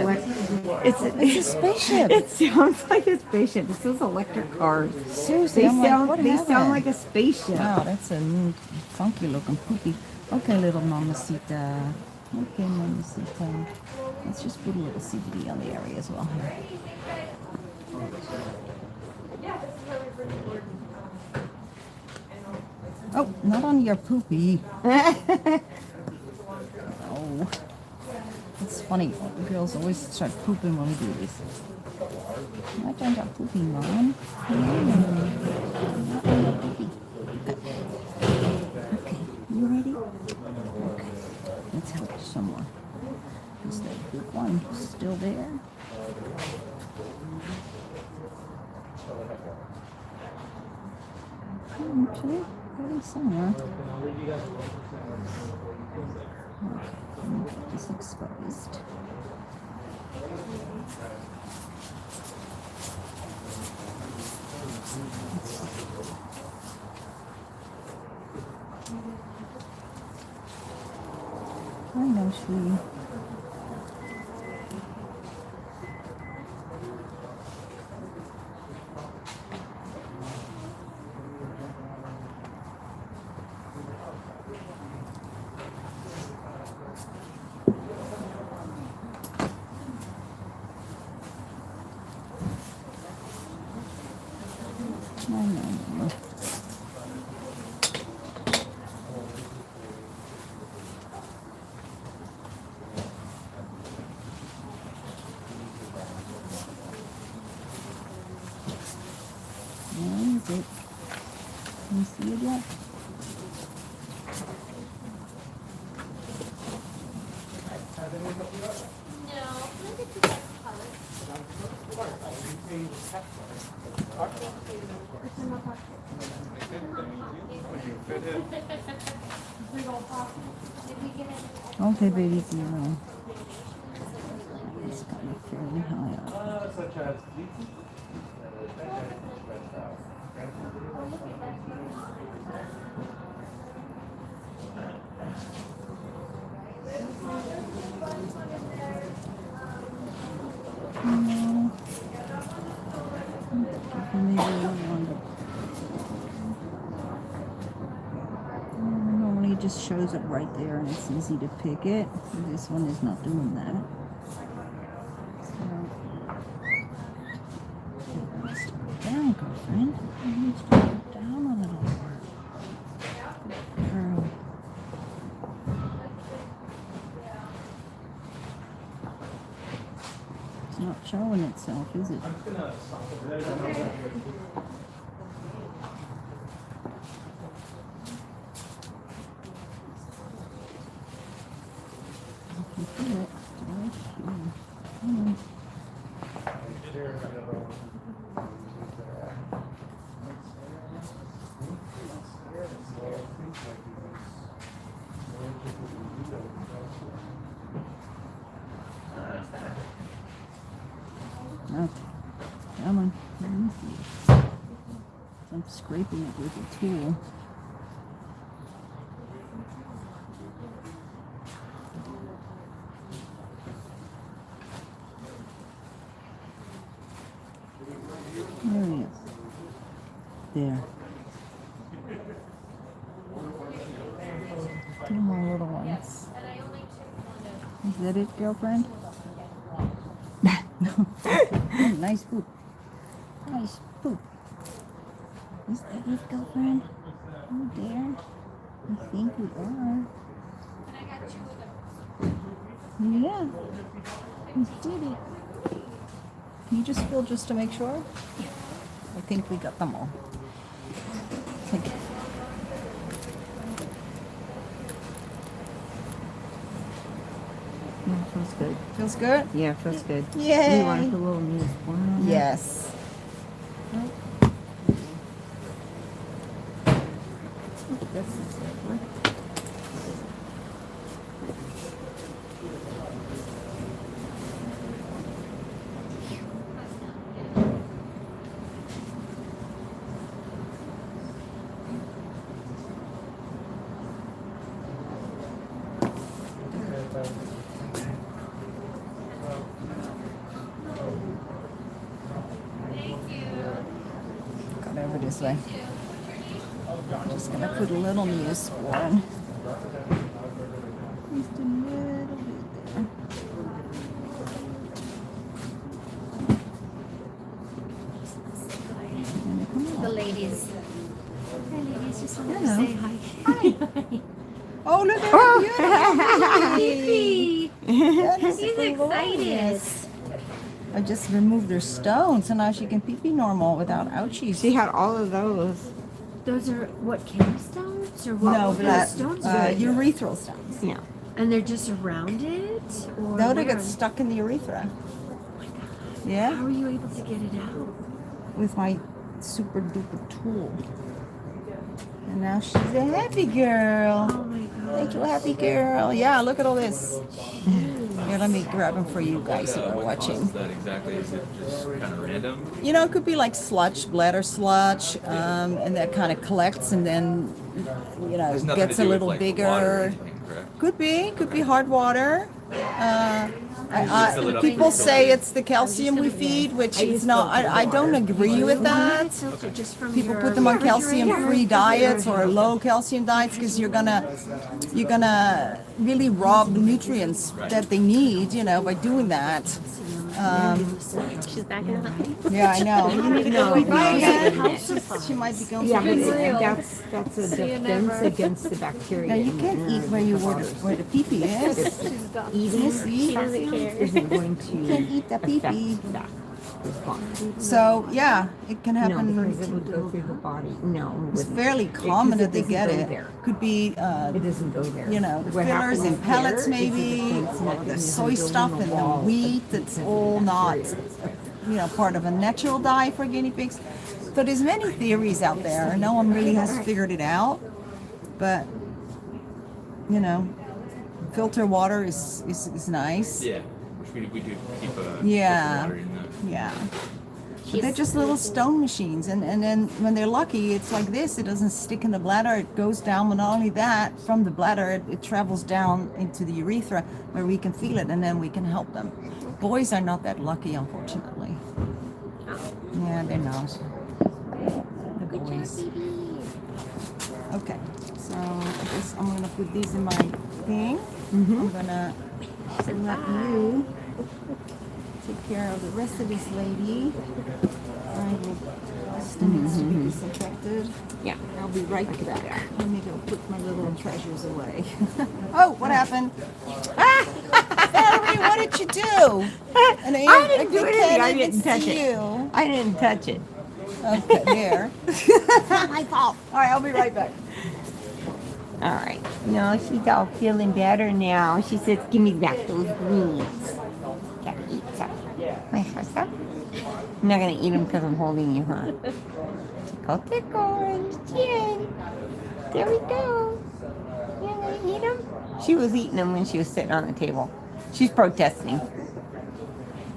It's a spaceship. It sounds like a spaceship. This is electric cars. Seriously, They I'm sound, like, what they happened? sound like a spaceship. Wow, that's a neat, funky looking poopy. Okay, little mamacita. Okay, mamacita. Let's just put a little CBD on the area as well here. Oh, not on your poopy. Oh, it's funny. Girls always start pooping when we do this. Not on your poopy, Mom. Not on your poopy. Okay, you ready? Okay, let's help you some more. Is that big one still there? Actually, getting somewhere. Okay, get this exposed. I know she. Okay, baby girl. It's kind of fairly high up. Such as Normally it just shows up right there and it's easy to pick it. This one is not doing that. So, down, girlfriend. You need to go down a little more. Girl. It's not showing itself, is it? Okay. Come on. Let me see. I'm scraping it with a tool. There he is. There. Two more little ones. Is that it, girlfriend? No. Nice poop. Nice poop. Is that it, girlfriend? Oh, there. I think we are. Yeah. We did it. Can you just feel just to make sure? I think we got them all. Okay. Yeah, feels good. Feels good? Yeah, feels good. Yay. You want to put a little news on it? Yes. This is it. Got over this way. I'm just gonna put a little Neosporin. Just a little bit there. The ladies. Hi, ladies. Just wanted Hello. to say hi. Oh, look at how Fifi. That is She's glorious. excited. I just removed their stones, so now she can pee normal without ouchies. She had all of those. Those are what, kidney stones or what? No, what but kind of stones are they? urethral stones. Yeah. And they're just around it, or No, they where? get stuck in the urethra. Oh my God. Yeah, How are you able to get it out? with my super duper tool. And now she's a happy girl. Oh my God. Thank you, happy girl. Yeah, look at all this. Here, let me grab them for you guys who are watching. Is that exactly? Is it just kind of random? You know, it could be like sludge, bladder sludge, and that kind of collects and then, you know, There's nothing gets to a do little with, like, bigger. water or anything, correct? Could be hard water. fill it up People with say filter. it's the calcium we feed, which is not. I don't agree with that. People put them on calcium-free diets or low calcium diets because you're gonna really rob the nutrients that they need, you know, by doing that. She's back in the Yeah, I know. She might be going. Yeah, but real. that's a defense against the bacteria. Now you in can't the eat where the pee-pee is. Eating She doesn't care. isn't going to You can't eat the pee-pee. affect that response. So yeah, it can No, happen. because it would go through the body. No, it It's wouldn't. fairly Because common that they doesn't get go it. there. Could be, It doesn't go there. you know, the What fillers happens and pellets there is maybe, the defense or the mechanism soy building stuff a and the wall wheat. of That's defense all not, bacteria. you know, part of a natural diet for guinea pigs. So there's many theories out there. No one really has figured it out. But, you know, filter water is nice. Yeah, which we do keep Yeah. water in that. Yeah. But they're just little stone machines, and then when they're lucky, it's like this. It doesn't stick in the bladder. It goes down, but not only that, from the bladder, it travels down into the urethra where we can feel it, and then we can help them. Boys are not that lucky, unfortunately. Yeah, they're not. The boys. Okay, so I guess I'm gonna put these in my thing. I'm gonna let you take care of the rest of this lady. I will. Still needs to be disinfected. Yeah. I'll be right back. Let me go put my little treasures away. Oh, what happened? Valerie, what did you do? And I didn't do can't anything. I even didn't touch see it. you. I didn't touch it. Okay, there. Not my fault. All right, I'll be right back. All right. No, she's all feeling better now. She says, "Give me back those greens." Gotta eat some. My sister. I'm not gonna eat them because I'm holding you, huh? Tickle, tickle, on the chin. There we go. You gonna eat them? She was eating them when she was sitting on the table. She's protesting.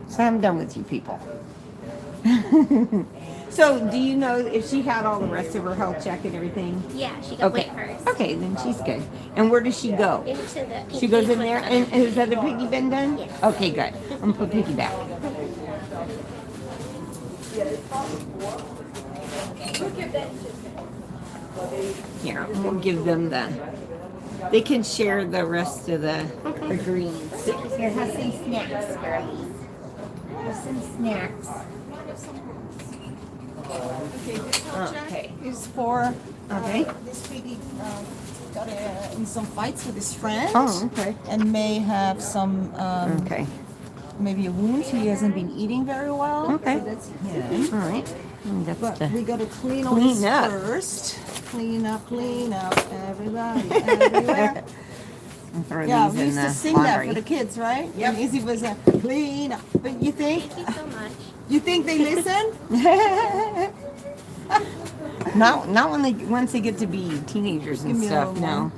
So I'm done with you people. So, do you know if she had all the rest of her health check and everything? Yeah, she got Okay. weight first. Okay, then she's good. And where does she go? Into the She goes in with there, the and other has other piggy been done? Yes. Okay, good. I'm gonna put piggy back. Here, we'll give them the. They can share the rest of the greens. Here, have some snacks, girlies. Have some snacks. Okay. Is for Okay. this piggy got in some fights with his friend. Oh, okay. And may have some Okay. maybe a wound. He hasn't been eating very well. Okay. So that's him. All right. And that's But the. we gotta clean all Clean this up. first. Clean up, everybody, everywhere. And throw Yeah, these we in used to the sing that laundry. for the kids, right? Yeah. And Izzy was clean up. But you think? Thank you so much. You think they listen? Not when they once they get to be teenagers and Give me a stuff. little No. more.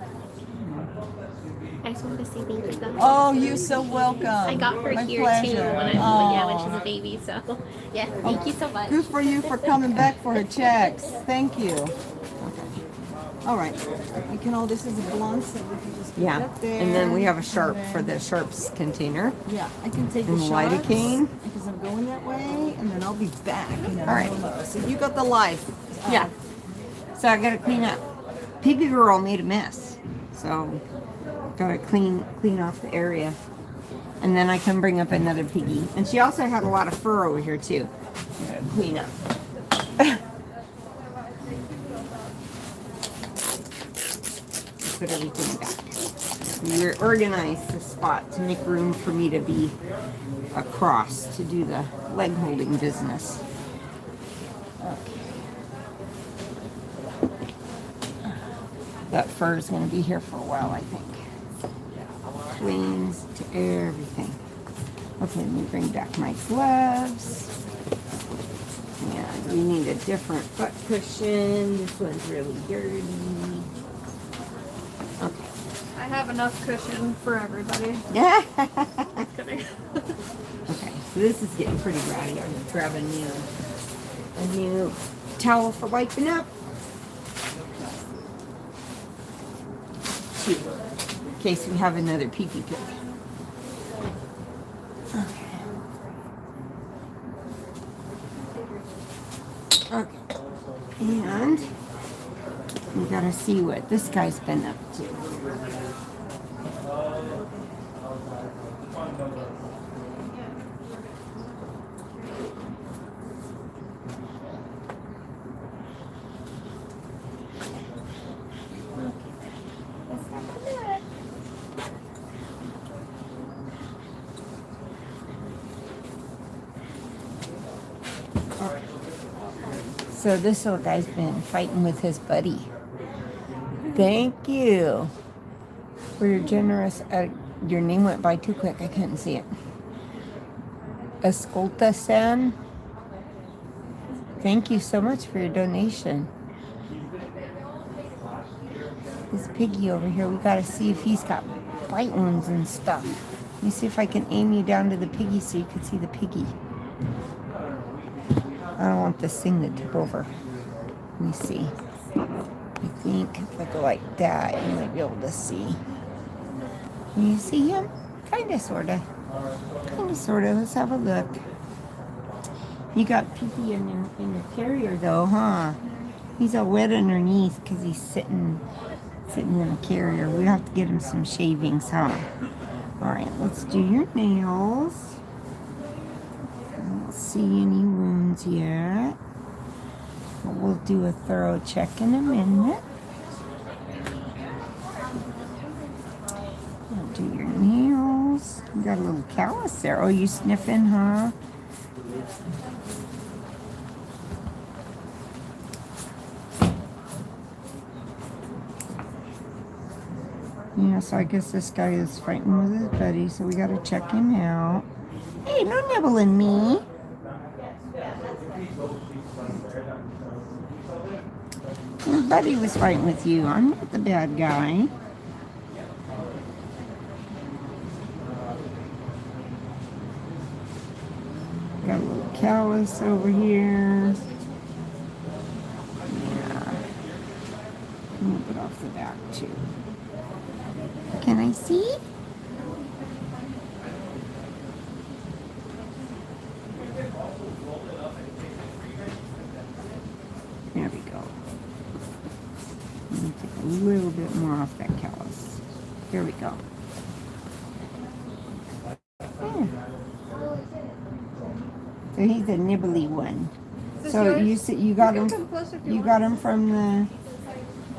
I just wanted to say thank you guys. Oh, you're so welcome. I got her My here pleasure. too when Oh. she's a baby. So yeah, thank you so much. Good for you for coming back for her checks. Thank you. All right. We can all, this is a blunt, so we can just put Yeah. that there. And then we have a sharp And for then- the sharps container. Yeah, I can take And the lidocaine. shots because I'm going that way, and then I'll be back. And then All right. So you got the life. Yeah. So I gotta clean up. Piggy girl made a mess. So gotta clean off the area. And then I can bring up another piggy. And she also had a lot of fur over here too. Gotta clean up. Put everything back. We organized the spot to make room for me to be across to do the leg holding business. That fur is going to be here for a while, I think. Cleans to everything. Okay, let me bring back my gloves. And we need a different butt cushion. This one's really dirty. Okay. I have enough cushion for everybody. Yeah. Kidding. Okay, so this is getting pretty ratty. I'm gonna grab a new towel for wiping up. Two, in case we have another pee-pee pit. Okay, and we gotta see what this guy's been up to. So this little guy's been fighting with his buddy. Thank you for your generous. Your name went by too quick. I couldn't see it. Escolta-san. Thank you so much for your donation. This piggy over here, we gotta see if he's got white ones and stuff. Let me see if I can aim you down to the piggy so you can see the piggy. I don't want this thing to tip over. Let me see. I think if I go like that, you might be able to see. Can you see him? Kinda, sorta. Kinda, sorta. Let's have a look. You got piggy in the carrier though, huh? He's all wet underneath because he's sitting in a carrier. We have to get him some shavings, huh? Alright, let's do your nails. I don't see any wounds yet. But we'll do a thorough check in a minute. We'll do your nails. You got a little callus there. Oh, you sniffing, huh? Yeah, so I guess this guy is fighting with his buddy, so we gotta check him out. Hey, no nibbling me. Your buddy was fighting with you. I'm not the bad guy. Got a little callus over here. Yeah. Move it off the back too. Can I see? There we go. Let me take a little bit more off that callus. There we go. Oh. So he's a nibbly one. So you said you got him. You got him from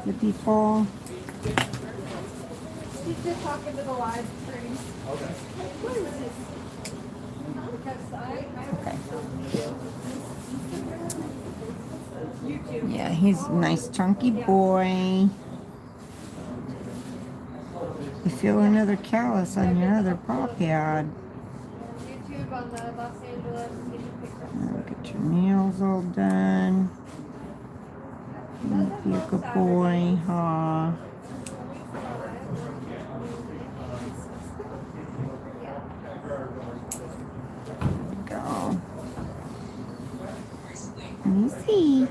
the people. He's just talking to the live stream. Okay. What is this? Okay. Yeah, he's a nice chunky boy. You feel another callus on your other paw pad. YouTube on the Los Angeles. Get your nails all done. Be a good boy, huh? Go. Let me see.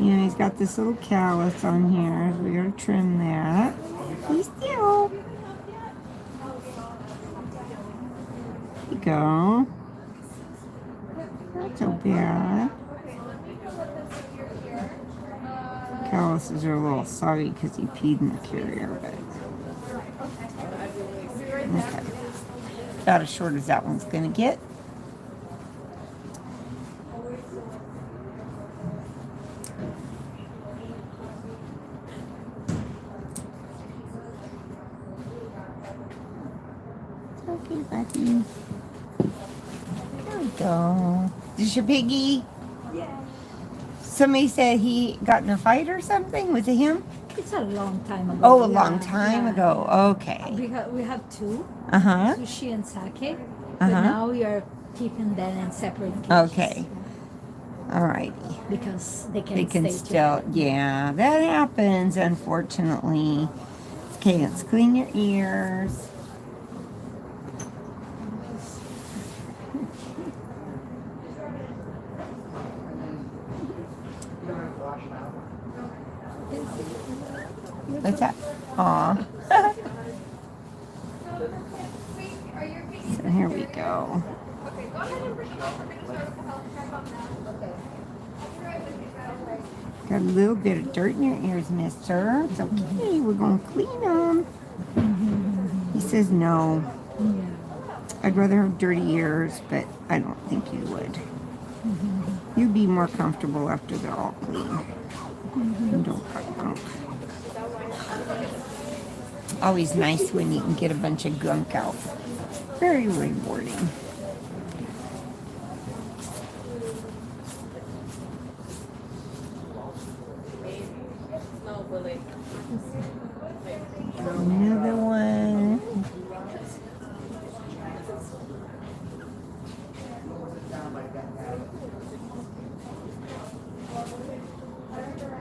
Yeah, he's got this little callus on here. We gotta trim that. He's still. There you go. Not so bad. Calluses are a little soggy because he peed in the carrier, but okay. About as short as that one's gonna get. Okay, buddy. There we go. Is this your piggy? Yeah. Somebody said he got in a fight or something. Was it him? It's a long time ago. Oh, a long time ago. Okay. We have two. Uh-huh. Sushi and Sake. But now we are keeping them in separate cages. Okay. All righty. Because they They can still, yeah, that happens, unfortunately. Okay, let's clean your ears. What's that? Aw. So here we go. Got a little bit of dirt in your ears, mister. It's okay. We're going to clean them. He says no. I'd rather have dirty ears, but I don't think you would. You'd be more comfortable after they're all clean. You don't got gunk. Always nice when you can get a bunch of gunk out. Very rewarding. Another one.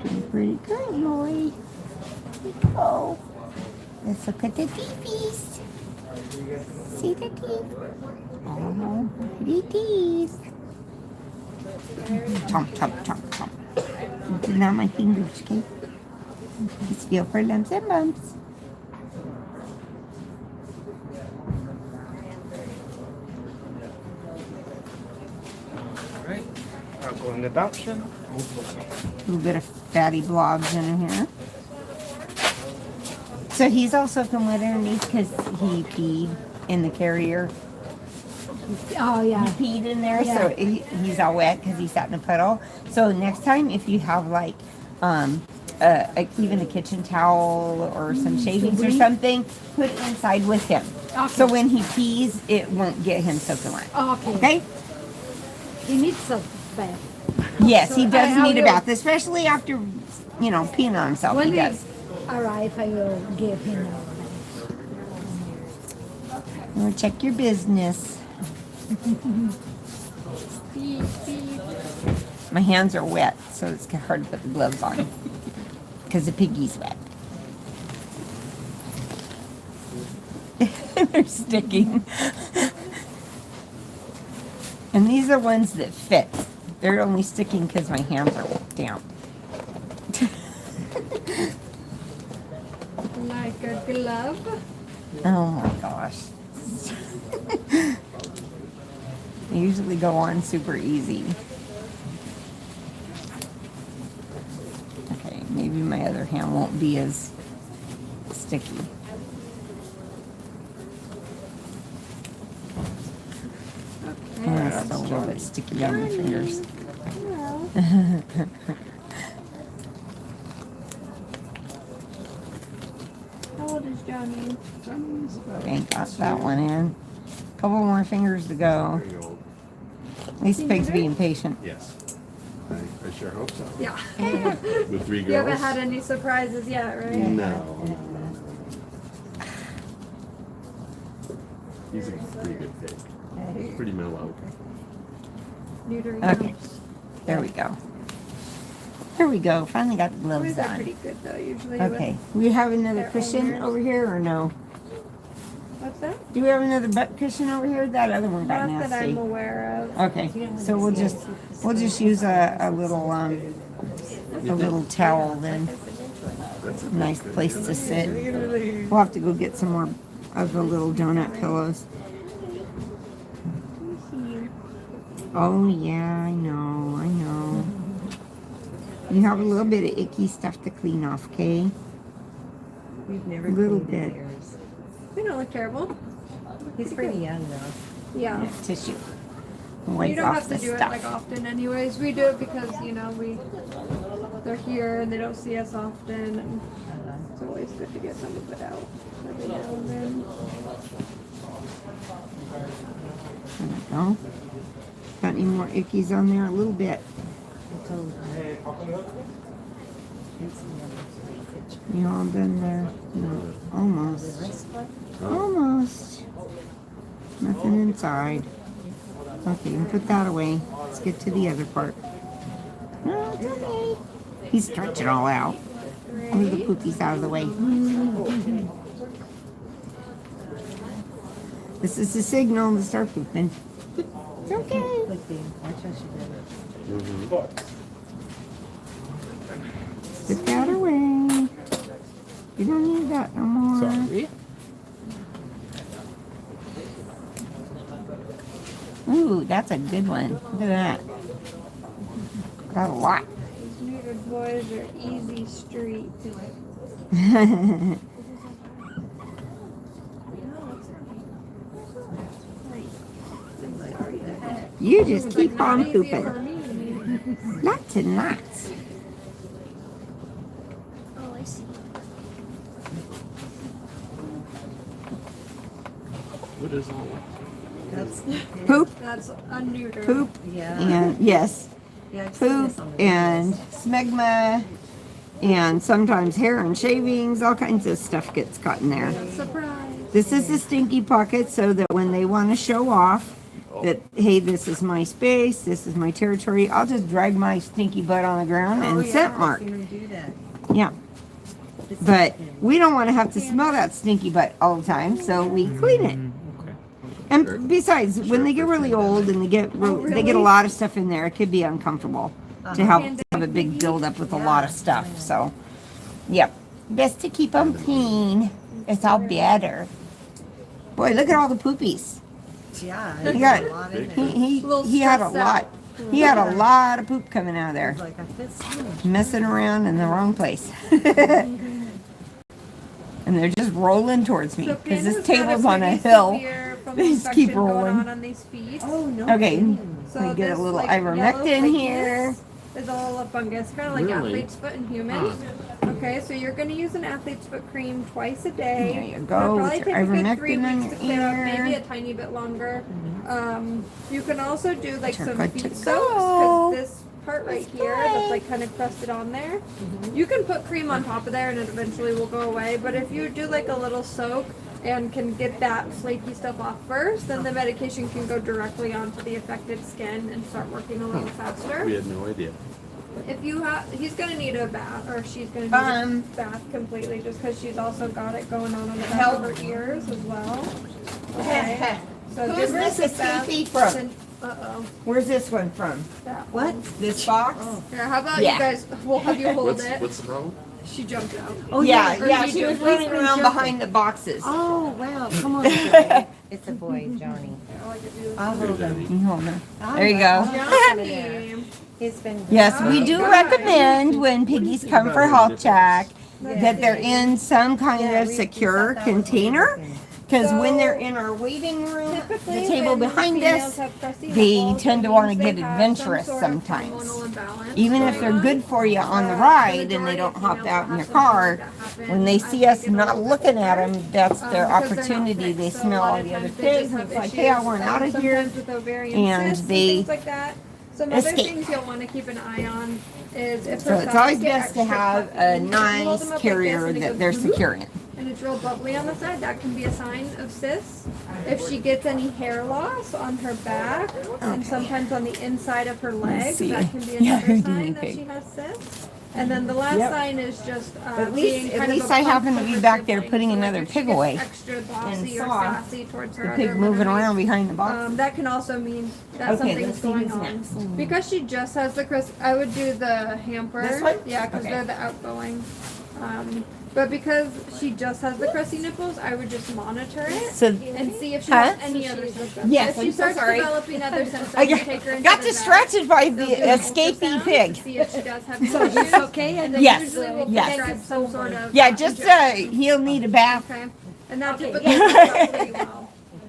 Doing pretty good, Lori. Here we go. Let's Look at the teethies. See the teeth? Oh, pretty teeth. Chomp, chomp, chomp, chomp. Not my fingers, okay? Just feel for lumps and bumps. Alright, outgoing adoption. A little bit of fatty blobs in here. So he's also come wet underneath because he peed in the carrier. Oh yeah. He peed in there, so he's all wet because he sat in a puddle. So next time, if you have like, even a kitchen towel or some shavings or something, put it inside with him. Okay. So when he pees, it won't get him soaking wet. Okay. Okay? He needs a bath. Yes, he does I need a will- bath, especially after, peeing on himself. When He he does. arrive, I will give him a bath. Well, check your business. My hands are wet, so it's hard to put the gloves on because the piggy's wet. They're sticking. And these are ones that fit. They're only sticking because my hands are damp. Like a glove. Oh my gosh. They usually go on super easy. Okay, maybe my other hand won't be as sticky. And it's still a little bit sticky on my fingers. How old is Johnny? Okay, got that one in. Couple more fingers to go. At least Pig's being patient. Yes. I sure hope so. Yeah. The 3 girls? You haven't had any surprises yet, right? No. He's a pretty good pig. He's pretty mellow. Neutering Okay, there we go. There we go. Finally got the gloves Boys are on. pretty good though, usually. Okay, we have another their cushion owners. over here or no? What's that? Do we have another butt cushion over here? That other one got Not that nasty. I'm aware of. Okay, so we'll just use a little towel then. Nice place to sit. We'll have to go get some more of the little donut pillows. Oh yeah, I know. You have a little bit of icky stuff to clean off, okay? We've never A little cleaned bit. theirs. They don't look terrible. He's pretty young though. Yeah. Tissue. You Wipe don't off have to the do stuff. it like often anyways. We do it because, they're here and they don't see us often. And it's always good to get some of it out every now and then. There we go. Got any more ickies on there? A little bit. You all done there? No, almost. Almost. Nothing inside. Okay, you can put that away. Let's get to the other part. No, it's okay. He's stretching all out. Move the poopies out of the way. This is the signal to start pooping. It's okay. Put that away. You don't need that no more. Sorry. Ooh, that's a good one. Look at that. Got a lot. These neutered boys are easy street. You just keep on Easy for pooping. me. Lots and lots. Oh, I see. What is all That's Poop, That's unneutered. poop, yeah. and yes, Yeah, I've seen poop this on the and videos. smegma, and sometimes hair and shavings. All kinds of stuff gets caught in there. Surprise. This is the stinky pocket so that when they want to show off that, hey, this is my space, this is my territory, I'll just drag my stinky butt on the ground and Oh, yeah, scent I've mark. seen him do that. Yeah. But we don't want to have to smell that stinky butt all the time, so we clean it. And besides, when they get really old and they get a lot of stuff in there, it could be uncomfortable to have a big buildup with a lot of stuff. So, yep, best to keep them clean. It's all better. Boy, look at all the poopies. Yeah, He got he had a lot. He had a lot of poop coming out of there. Messing around in the wrong place. And they're just rolling towards me because this table's on a hill. They just keep rolling. On these feet. Oh no. Okay, So we get a this, little like, ivermectin yellow here. Is all a fungus, kind of like Really? athlete's foot in humans. Okay, so you're going to use an athlete's foot cream twice a day. There you It'll go. probably With take your a good 3 ivermectin weeks in to your clear up, ear. maybe a tiny bit longer. You can also do like You're some good to feet soaps go. because this part right here that's like kind of crusted on there. You can put cream on top of there and it eventually will go away. But if you do like a little soak and can get that flaky stuff off first, then the medication can go directly onto the affected skin and start working a little faster. We had no idea. If you have, he's gonna need a bath, or she's gonna need a bath completely, just because she's also got it going on the back of her ears as well. Okay. So Who's give her this a bath. escapee from? and- Uh-oh. Where's this one from? That What? one. This box? Here, how about Yeah. you guys? We'll have you hold it. What's the problem? She jumped out. Oh yeah, or yeah. she She was jumped. running around behind the boxes. Oh wow, come on. Johnny. It's a boy, Johnny. I'll hold him. You hold her. There you go. Johnny. He's been Yes, we do recommend when piggies come for health check that they're in some kind of secure container. Because when they're in our waiting room, the table behind us, they tend to want to get adventurous sometimes. Even if they're good for you on the ride and they don't hop out in your car, when they see us not looking at them, that's their opportunity. They smell all the other pigs and it's like, hey, I want out of here. And they Some other escape. things you'll want to keep an eye on is if So her it's socks always get best to extra have puffy, a you hold them nice up like carrier this and it that goes they're bloop, secure in. and it's real bubbly on the side, that can be a sign of cysts. If she gets any hair loss on her back and sometimes on the inside of her legs, see. that can be Yeah, another guinea sign that pig. she has cysts. And then the last Yep. sign is just At being least, kind at of least a I punk happen to with be her back there siblings. putting So another if she pig gets away. extra And bossy or saw sassy towards her the other pig moving litters, around behind the box. that can also mean that Okay, something's let's see going who's on. next. Because she just has the I would do the hamper. This one? Yeah, because Okay. they're the outgoing. But because she just has the crusty nipples, I would just monitor it So- and see if she Huh? has any other symptoms. Yes, if she I'm so starts sorry. developing other symptoms, I you take her into got the vet. distracted by They'll the do an escapee ultrasound pig. to see if she does have So issues. he's okay? And then Yes, usually we'll yes. prescribe some sort of Yeah, just injection. he'll need a bath. Okay, and that typically works out pretty well.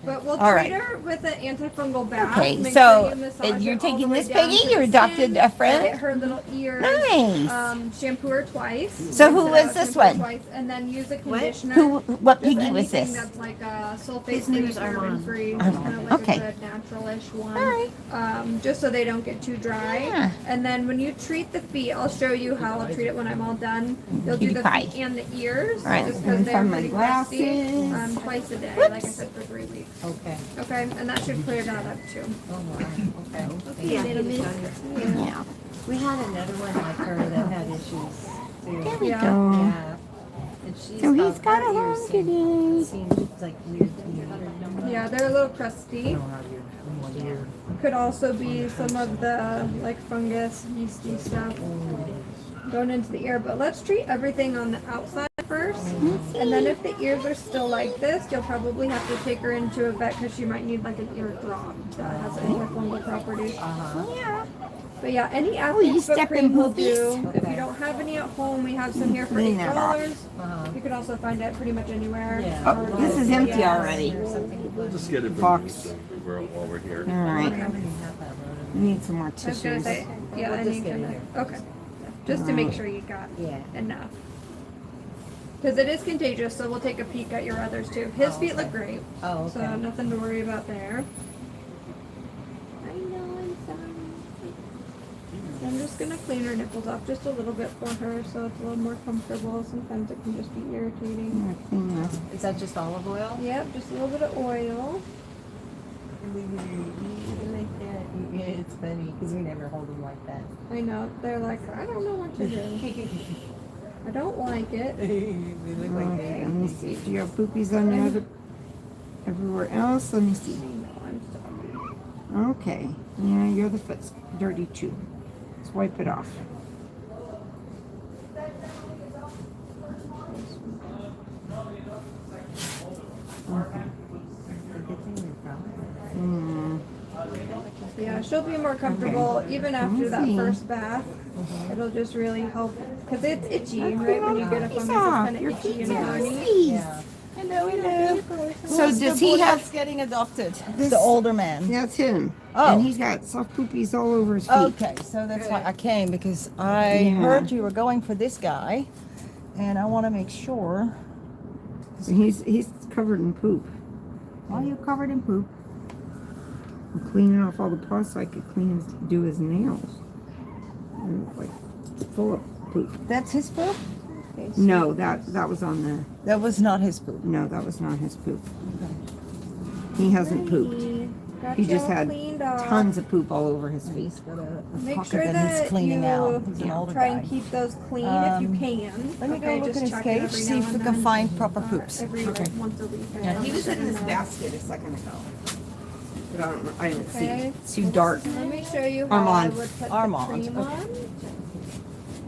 But we'll All treat right. her with an antifungal bath. Okay, Make so, sure you massage you're it all taking the way this down piggy? to You the adopted skin, a friend? Get her little ears. Nice. Shampoo her twice. So who Rinse it was out, this shampoo her one? Twice, and then use a conditioner. What Just piggy was anything this? That's like a sulfate His name free, is Armand. paraben free, Armand, kind of like okay. a good natural-ish one. All right. Just so they don't get too dry. Yeah. And then when you treat the feet, I'll show you how I'll treat it when I'm all done. You'll do the Pie. feet and the ears, All right, just let me because they're find my pretty crusty. glasses. Twice a day, like I said, for 3 weeks. Okay. Okay, and that should clear that up too. Oh wow. Okay. Yeah. Yeah. We had another one like her that had issues too. There we Yeah. go. Yeah. And she's So he's got her a ears home seem- today. Seems like weird to me. Yeah, they're a little crusty. Could also be some of the like fungus, yeasty stuff going into the ear. But let's treat everything on the outside first. And then if the ears are still like this, you'll probably have to take her into a vet because she might need like an ear drop that has antifungal properties. Yeah. But yeah, any you athlete's foot step in cream will boobies? do. If you don't have any at home, we have some here for Clean that off. $8. You can also find it pretty much anywhere. Yeah. Oh, this is empty already. We'll just get it from Box. you, so while we're here. All right. We need some more I was gonna tissues. say, yeah, We'll I just need get it to, here. okay. Just to make sure you got Yeah. enough. Because it is contagious, so we'll take a peek at your others too. His feet look great. Oh, So okay. nothing to worry about there. I know, I'm sorry. So I'm just gonna clean her nipples off just a little bit for her so it's a little more comfortable. Sometimes it can just be irritating. Is that just olive oil? Yep, just a little bit of oil. Like that. Yeah, it's funny because we never hold them like that. I know, they're like, I don't know what to do. I don't like it. Okay, let me see. Do you have poopies on your other, everywhere else? Let me see. Okay. Yeah, your other foot's dirty too. Let's wipe it off. Okay. Yeah, she'll be more comfortable even after that first bath. It'll just really help because it's itchy, right? When you get a fungus, it's kind of itchy and burny. Yeah. Hello, hello. So does he have getting adopted? The older man. That's him. Oh. And he's got soft poopies all over his feet. Okay, so that's why I came, because I heard you were going for this guy, and I want to make sure. So he's covered in poop. Why are you covered in poop? I'm cleaning off all the pus so I could do his nails. And like full of poop. That's his poop? No, that was on the. That was not his poop. No, that was not his poop. He hasn't pooped. He just had tons of poop all over his feet. Make sure that cleaning out. He's an you older try guy. and keep those clean if you can. Let me go look just at his check it cage, every see now if we and can then. find proper poops. Every like once a week. Yeah, he was in his basket a second ago. But I didn't see. Okay. It's too dark. Let me show you how I Armand. would put Armand, the cream on.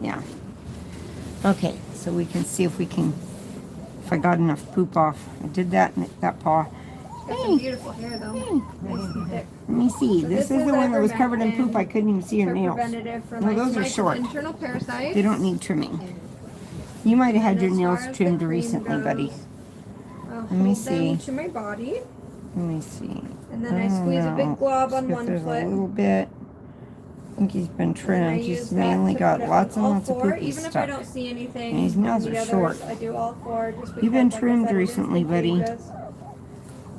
Yeah. Okay, so we can see if I got enough poop off. I did that in that paw. Got some beautiful hair though. Nice and thick. Let me see. So This is the one that was covered in poop. I couldn't even see her nails. Preventative for No, like those are mites and short. internal parasites. They don't need trimming. You might have had your And as nails far as trimmed the cream recently, goes, buddy. I'll Let me hold them see. to my body, Let me see. and then I squeeze a big glob on Just one there's foot. a little bit. I think he's been And I trimmed. use He's that mainly to got put it lots on and all lots of four, poopy even if I stuff. don't see anything. And his on nails the are others, short. I do all four just because, You've been like I trimmed said, it is recently, buddy. contagious.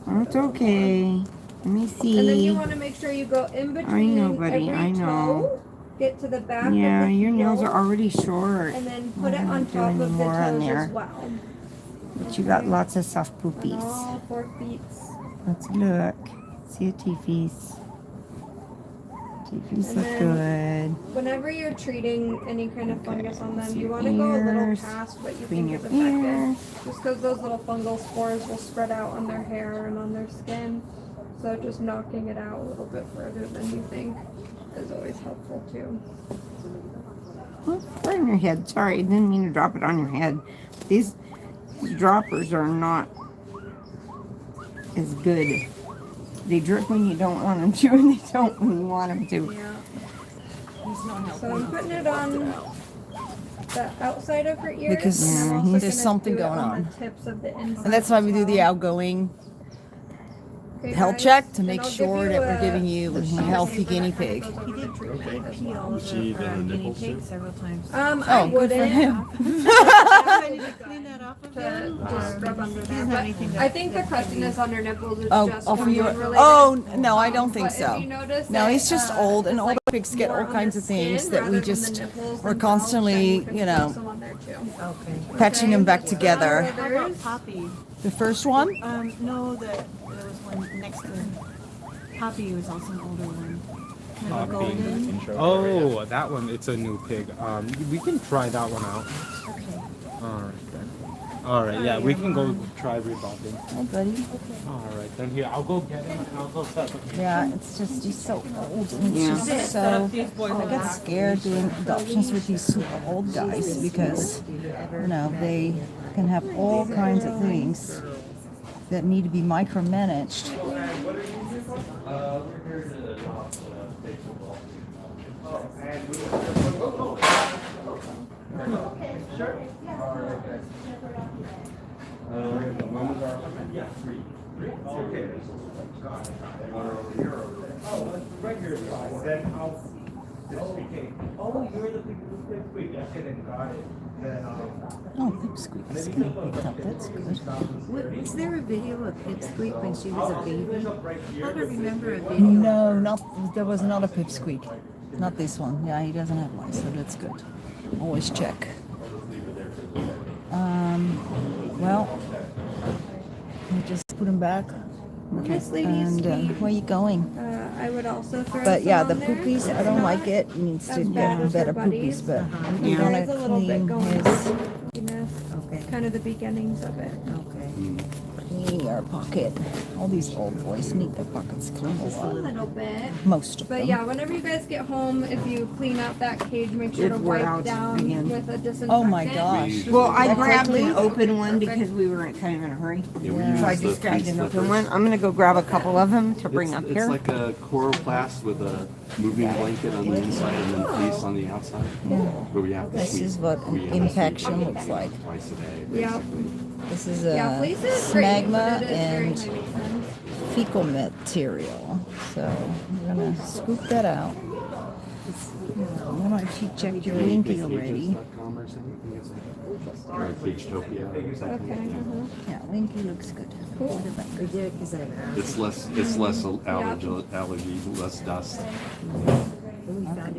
It's okay. Let me see. And then you want to make sure you go in between I know, buddy. every I know. toe, get to the back Yeah, of the your nails heel, are already short. and then put it I on won't do top any of the more on toes there. as well. But you got lots of soft On poopies. all 4 feet. Let's look. See your teefies. Teefies And look then good. Whenever you're treating any kind of fungus on them, see you your want to go a little ears. past what you Clean think is your affected. ears. Just because those little fungal spores will spread out on their hair and on their skin. So just knocking it out a little bit further than you think is always helpful too. Right on your head. Sorry, I didn't mean to drop it on your head. These droppers are not as good. They drip when you don't want them to, and they don't when you want them to. Yeah. So I'm putting it on the outside of her ears. Because and I'm also there's gonna something do it going on. the tips of the inside And that's why as we do the well. outgoing Okay, health guys, check to and make I'll give sure you that we're a- giving you a healthy guinea pig. He did Pee all over She her done the guinea nipples pig too? several times. I Oh, good for wouldn't. him. I need to clean that off of To him. just scrub under there. have But anything to- I think the crustiness on her nipples is Oh, just off of your. hormone related. Oh no, I don't think But so. if you notice No, that, he's just old, and it's older like pigs get more all on kinds the of things skin that rather we than the just nipples we're themselves, then constantly, you can you put know, some on there too. Okay. patching them back together. How about Poppy? The first one. No, there was one next to Poppy was also an older one. Kind of a golden. Oh, that one. It's a new pig. We can try that one out. Okay. Alright then. Alright, yeah, we can go try rebonding. Hi, buddy. Alright, then here, I'll go get him and I'll go set up. Yeah, it's just he's so old, and Yeah. it's just so. I get scared doing adoptions with these super old guys because, you know, they can have all kinds of things that need to be micromanaged. Oh, Pipsqueak is getting picked up. That's good. Was there a video of Pipsqueak when she was a baby? I don't remember a video. No, not there was not a Pipsqueak. Not this one. Yeah, he doesn't have one, so that's good. Always check. Well, we just put him back This lady's And feet. where are you going? I would also throw But yeah, some the on there. poopies, I don't like it. It needs to as bad get as better their buddies. poopies, but There you want is a to little bit clean going his. on. Okay. Kind of the beginnings of it. Okay. Clean your pocket. All these old boys need their pockets cleaned a Just a lot. little bit. Most of But them. yeah, whenever you guys get home, if you clean out that cage, make sure to It wore wipe out down again. with a disinfectant. Oh my gosh. Well, I That grabbed quickly? an open one because we were kind of in a hurry. Yeah, we So I use the just grabbed fleece an open slippers. one. I'm gonna go grab a couple of them to bring up It's here. like a chloroplast with a moving blanket on the inside and then fleece on the outside. But we have to This sweep- is what an we have to infection sweep looks like. twice a day, Yeah. basically. This is Yeah, fleece is great, smegma but it is very and high maintenance. fecal material. So we're gonna scoop that out. Why don't you check your linky already? Cages.com or something. It's like- or Cagetopia or something. Okay. Yeah, linky looks good. Cool. We did it because I'm It's less allergy, less dust.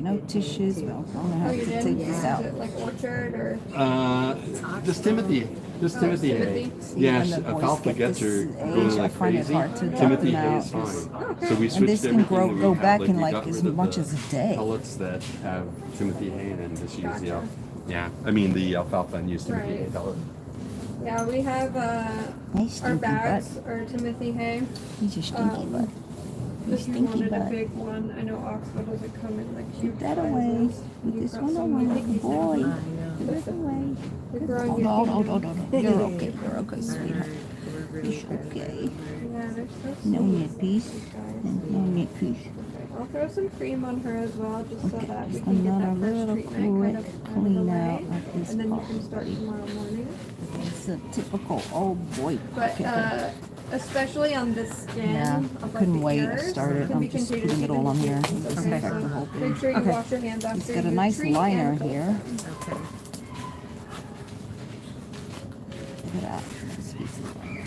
No tissues. Well, I'm gonna Oh, have you to did? take this Is out. it like orchard or? Just Timothy. Just Timothy hay. Timothy? Yeah, When the boys alfalfa get gets her this going age, I like find it crazy. hard to get Timothy them hay out. is fine. Okay. So we And switched this can everything. grow- that we go had, back like, in we like got as rid of much the as a day. Pellets that have Timothy hay and just use the Gotcha. yeah. I mean the alfalfa and use Timothy hay Right. pellet. Yeah, we have Hey, our stinky butt. bags or Timothy hay. He's a stinky butt. If you stinky wanted a butt. big one, I know Oxford doesn't come in like huge Put that sizes. away. Put You've this got one so away, many good piggies now. boy. I know. Put it away. They're growing Hold good on, fingers. hold on. You're okay. You're okay, sweetheart. We're really You're okay. Yeah, they're so No sweet. nippies. These guys. And no nippies. I'll throw some cream on her as well, just so that we Just can get another that first little treatment kind quick of out of the clean way. out of these And then you paws. can start tomorrow morning. It's a typical old boy But pocket. especially on the skin Yeah, of I like couldn't the wait. I ears, started. can I'm be just contagious putting it all even on to here. kids. I'm Okay, disinfect so the whole thing. make sure you Okay. wash your hands after It's got a you nice treat liner and here. Okay. Look at that. Nice piece of liner.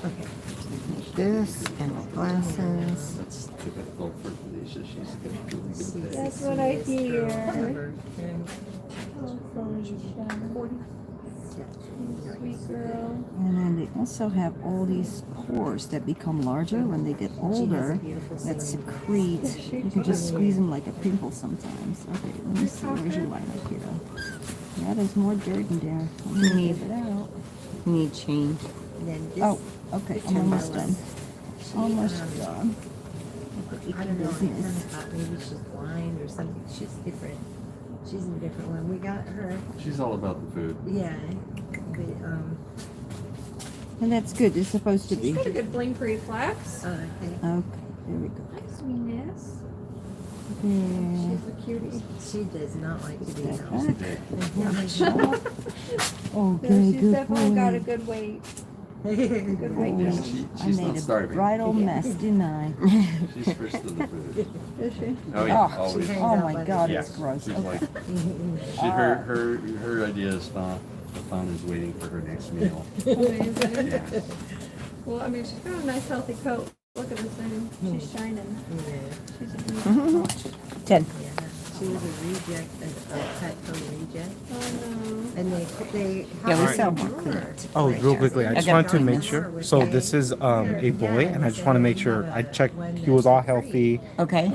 Like this and the glasses. That's typical for Felicia. She's got really good day. That's what I hear. Sweet girl. And then they also have all these pores that become larger when they get older that secrete. You can just squeeze them like a pimple sometimes. Okay, let me see. Where's your liner here? Yeah, there's more dirt in there. I'm gonna leave it out. Need change. And then this, Oh, okay. I'm almost done. Almost done. I don't know, Hannah thought maybe she's blind or something. She's different. She's a different one. We got her. She's all about the food. Yeah. But, And that's good. It's supposed to She's be. got a good blink reflex. okay. Okay, there we go. Hi, sweetness. Yeah. She's a cutie. She does not like to be That held. back. Okay, She's good definitely got a boy. good weight. Good weight. I She's made not a starving. right old mess, didn't I? She's first in the food. Is she? Oh yeah, Oh, always. oh my God, Yeah, it's gross. she's Okay. like, her idea is fun. The fun is waiting for her next meal. Amazing. Yeah. Well, I mean, she's got a nice healthy coat. Look at this thing. She's shining. Yeah. She's a beauty. 10. Yeah. She was a reject, a Petco reject. Oh no. And they Yeah, we have sell her more drawer. Oh, real quickly, I just Okay. wanted to make sure. So this is a boy, and I just want to make sure I checked he was all healthy. Okay.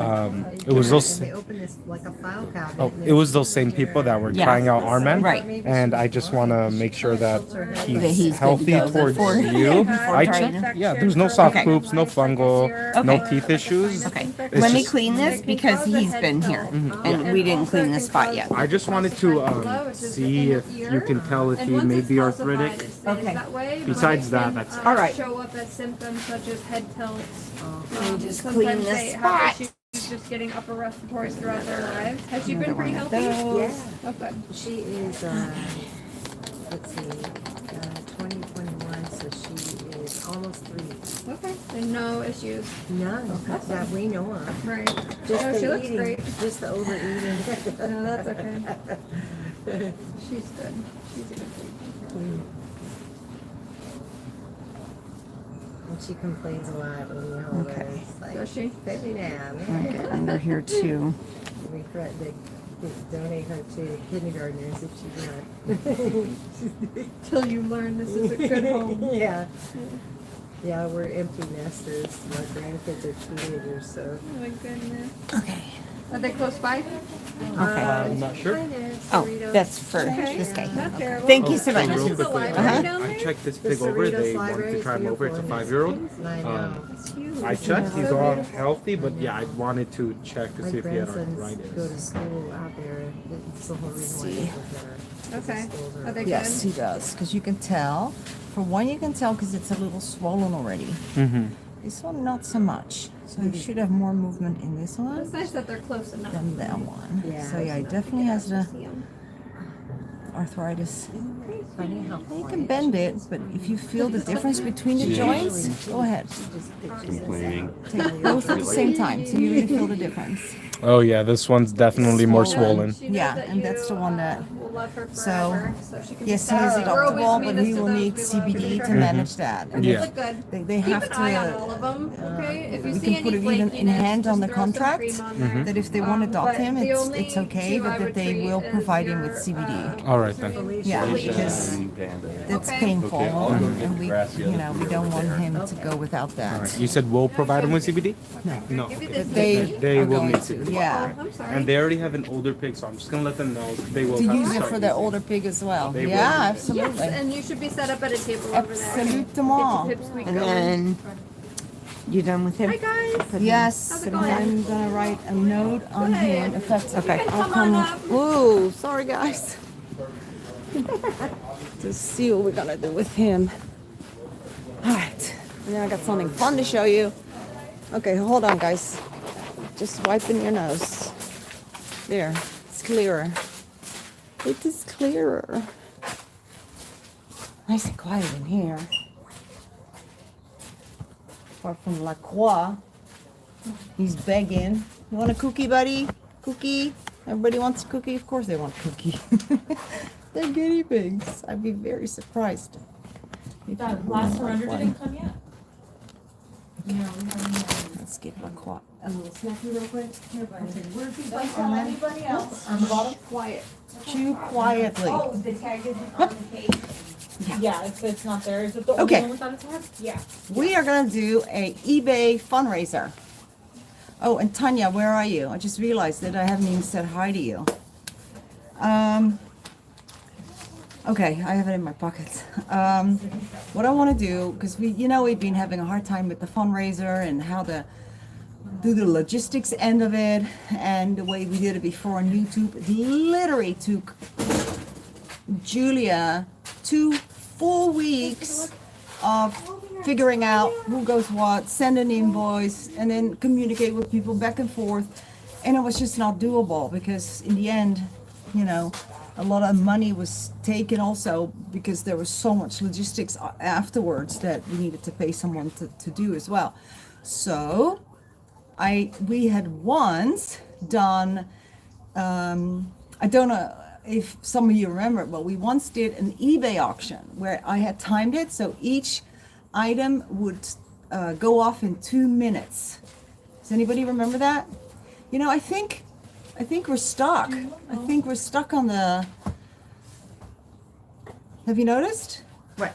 It was those. And they open this like a file cabinet. Oh, it was those same people that were Yeah. trying out our men. Right. And I just want to make sure that That he's he's good to healthy go towards before- you. before I trying checked. to- Yeah, there's no soft Okay. poops, no fungal, no Okay. teeth issues. Okay. It's Let me just- clean this because he's been here and we didn't clean this spot yet. I just wanted to see if you can tell if he may be arthritic. Okay. Besides that, that's All right. Show up as symptoms such as head tilts. just Sometimes clean this they have spot. issues just getting upper respiratory throughout their lives. Has she been Another pretty one of healthy? those. Yeah. Okay. She is, let's see, 2021, so she is almost 3. Okay. And no issues. None that we know of. Right. Just No, the she looks eating, great. just the overeating. No, that's okay. She's good. She's a good baby. And she complains a lot when you hold her. Okay. It's like, Does she? baby now, Okay, under here too. We threatened to donate her to kindergartners if she's not. Till you learn this is a good home. Yeah. Yeah, we're empty nesters. My grandkids are teenagers, so. Oh my goodness. Okay. Are they close by? Okay. I'm not sure. Oh, that's for this guy. Not terrible. Thank you so much. Real Just the quickly, library down I there? checked this The pig over. Cerritos They wanted library to is try him over. It's a beautiful. 5-year-old. I know. I checked. He's all healthy, but yeah, I wanted to check to My see if he had grandsons go to arthritis. school out there. It's the whole reason why they live there. Okay. Are they Yes, good? he does, because you can tell. For one, you can tell because it's a little swollen already. Mm-hmm. This one, not so much. So you should have more movement in this one It's nice that they're close enough. than that one. Yeah. So yeah, he definitely has the arthritis. Funny how You can bend it, but if you feel the difference between the joints, go ahead. Complaining. Take both at the same time, so you really feel the difference. Oh yeah, this one's definitely more swollen. She knows Yeah, that and that's the one that. will love her So, forever, so she can yes, he just is grow with adoptable, me but this he to will those need we love. CBD to Mhm. manage that. And Yeah. Look good. they Keep have an eye on to. all of them, okay? If you We see can any put it even in flakiness, hand on just the throw some contract cream on there. that if they want to adopt But him, the it's only okay, two but I that would they treat will is provide him your, with CBD. All right then. Yeah, Felicia. because And Panda. that's Okay. painful, Okay, I'll go get and the we, grass the other we three don't over want there. him to go without All that. right. You said we'll provide him with CBD? No. Give you Okay. this They are will going need to, CBD. yeah, I'm sorry. And they already have an older pig, so I'm just gonna let them know they will to have use to it start for their using older pig as well. They will Yeah, use it. absolutely. Yes, and you should be set up at a table over there. Absolutement. Get your pipsqueak And going. then you done with him? Hi guys. Yes, How's it and going? I'm gonna write a note on Go ahead. him. If that's Okay. You can I'll come on up. Ooh, sorry guys. To see what we're gonna do with him. All right, now I got something fun to show you. Okay, hold on, guys. Just wiping your nose. There, it's clearer. It is clearer. Nice and quiet in here. Apart from La Croix, he's begging. You want a cookie, buddy? Cookie? Everybody wants a cookie? Of course they want a cookie. They're guinea pigs. I'd be very surprised. if That you last wouldn't surrender like didn't one. come yet. No, we haven't. Let's give La Croix A little snacky real quick. Here, buddy. Where's the Don't tell anybody else. On the bottom? Quiet. Chew quietly. Oh, the tag isn't on the cage. Yeah, it's not there. Is it the Okay. only one without a tag? Yeah. We are gonna do a eBay fundraiser. Oh, and Tanya, where are you? I just realized that I haven't even said hi to you. Okay, I have it in my pocket. What I want to do, because we've been having a hard time with the fundraiser and how to do the logistics end of it, and the way we did it before on YouTube. It literally took Julia 2 full weeks of figuring out who goes what, send an invoice, and then communicate with people back and forth. And it was just not doable because in the end, a lot of money was taken also because there was so much logistics afterwards that we needed to pay someone to do as well. So we had once done, I don't know if some of you remember, but we once did an eBay auction where I had timed it so each item would go off in 2 minutes. Does anybody remember that? I think we're stuck. I think we're stuck on the. Have you noticed? What?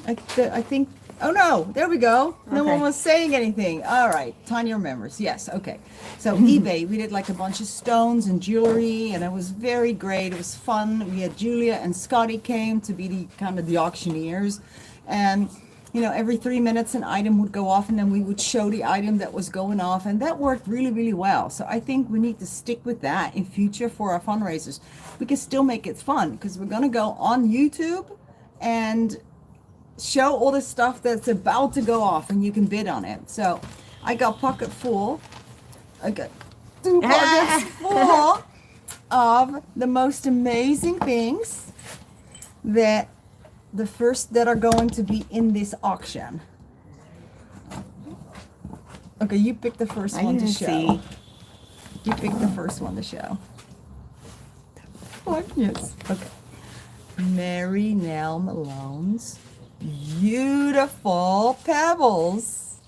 I think. Oh no! There we go. No Okay. one was saying anything. All right, Tanya remembers. Yes. Okay. So eBay, we did like a bunch of stones and jewelry, and it was very great. It was fun. We had Julia and Scotty came to be the auctioneers, and every 3 minutes an item would go off, and then we would show the item that was going off, and that worked really, really well. So I think we need to stick with that in future for our fundraisers. We can still make it fun because we're gonna go on YouTube and show all the stuff that's about to go off, and you can bid on it. So I got pocket full. I got 2 pockets full of the most amazing things that are going to be in this auction. Okay, you pick the first I one to didn't show. see. You pick the first one to show. What? Yes. Okay. Mary Nell Malone's beautiful pebbles.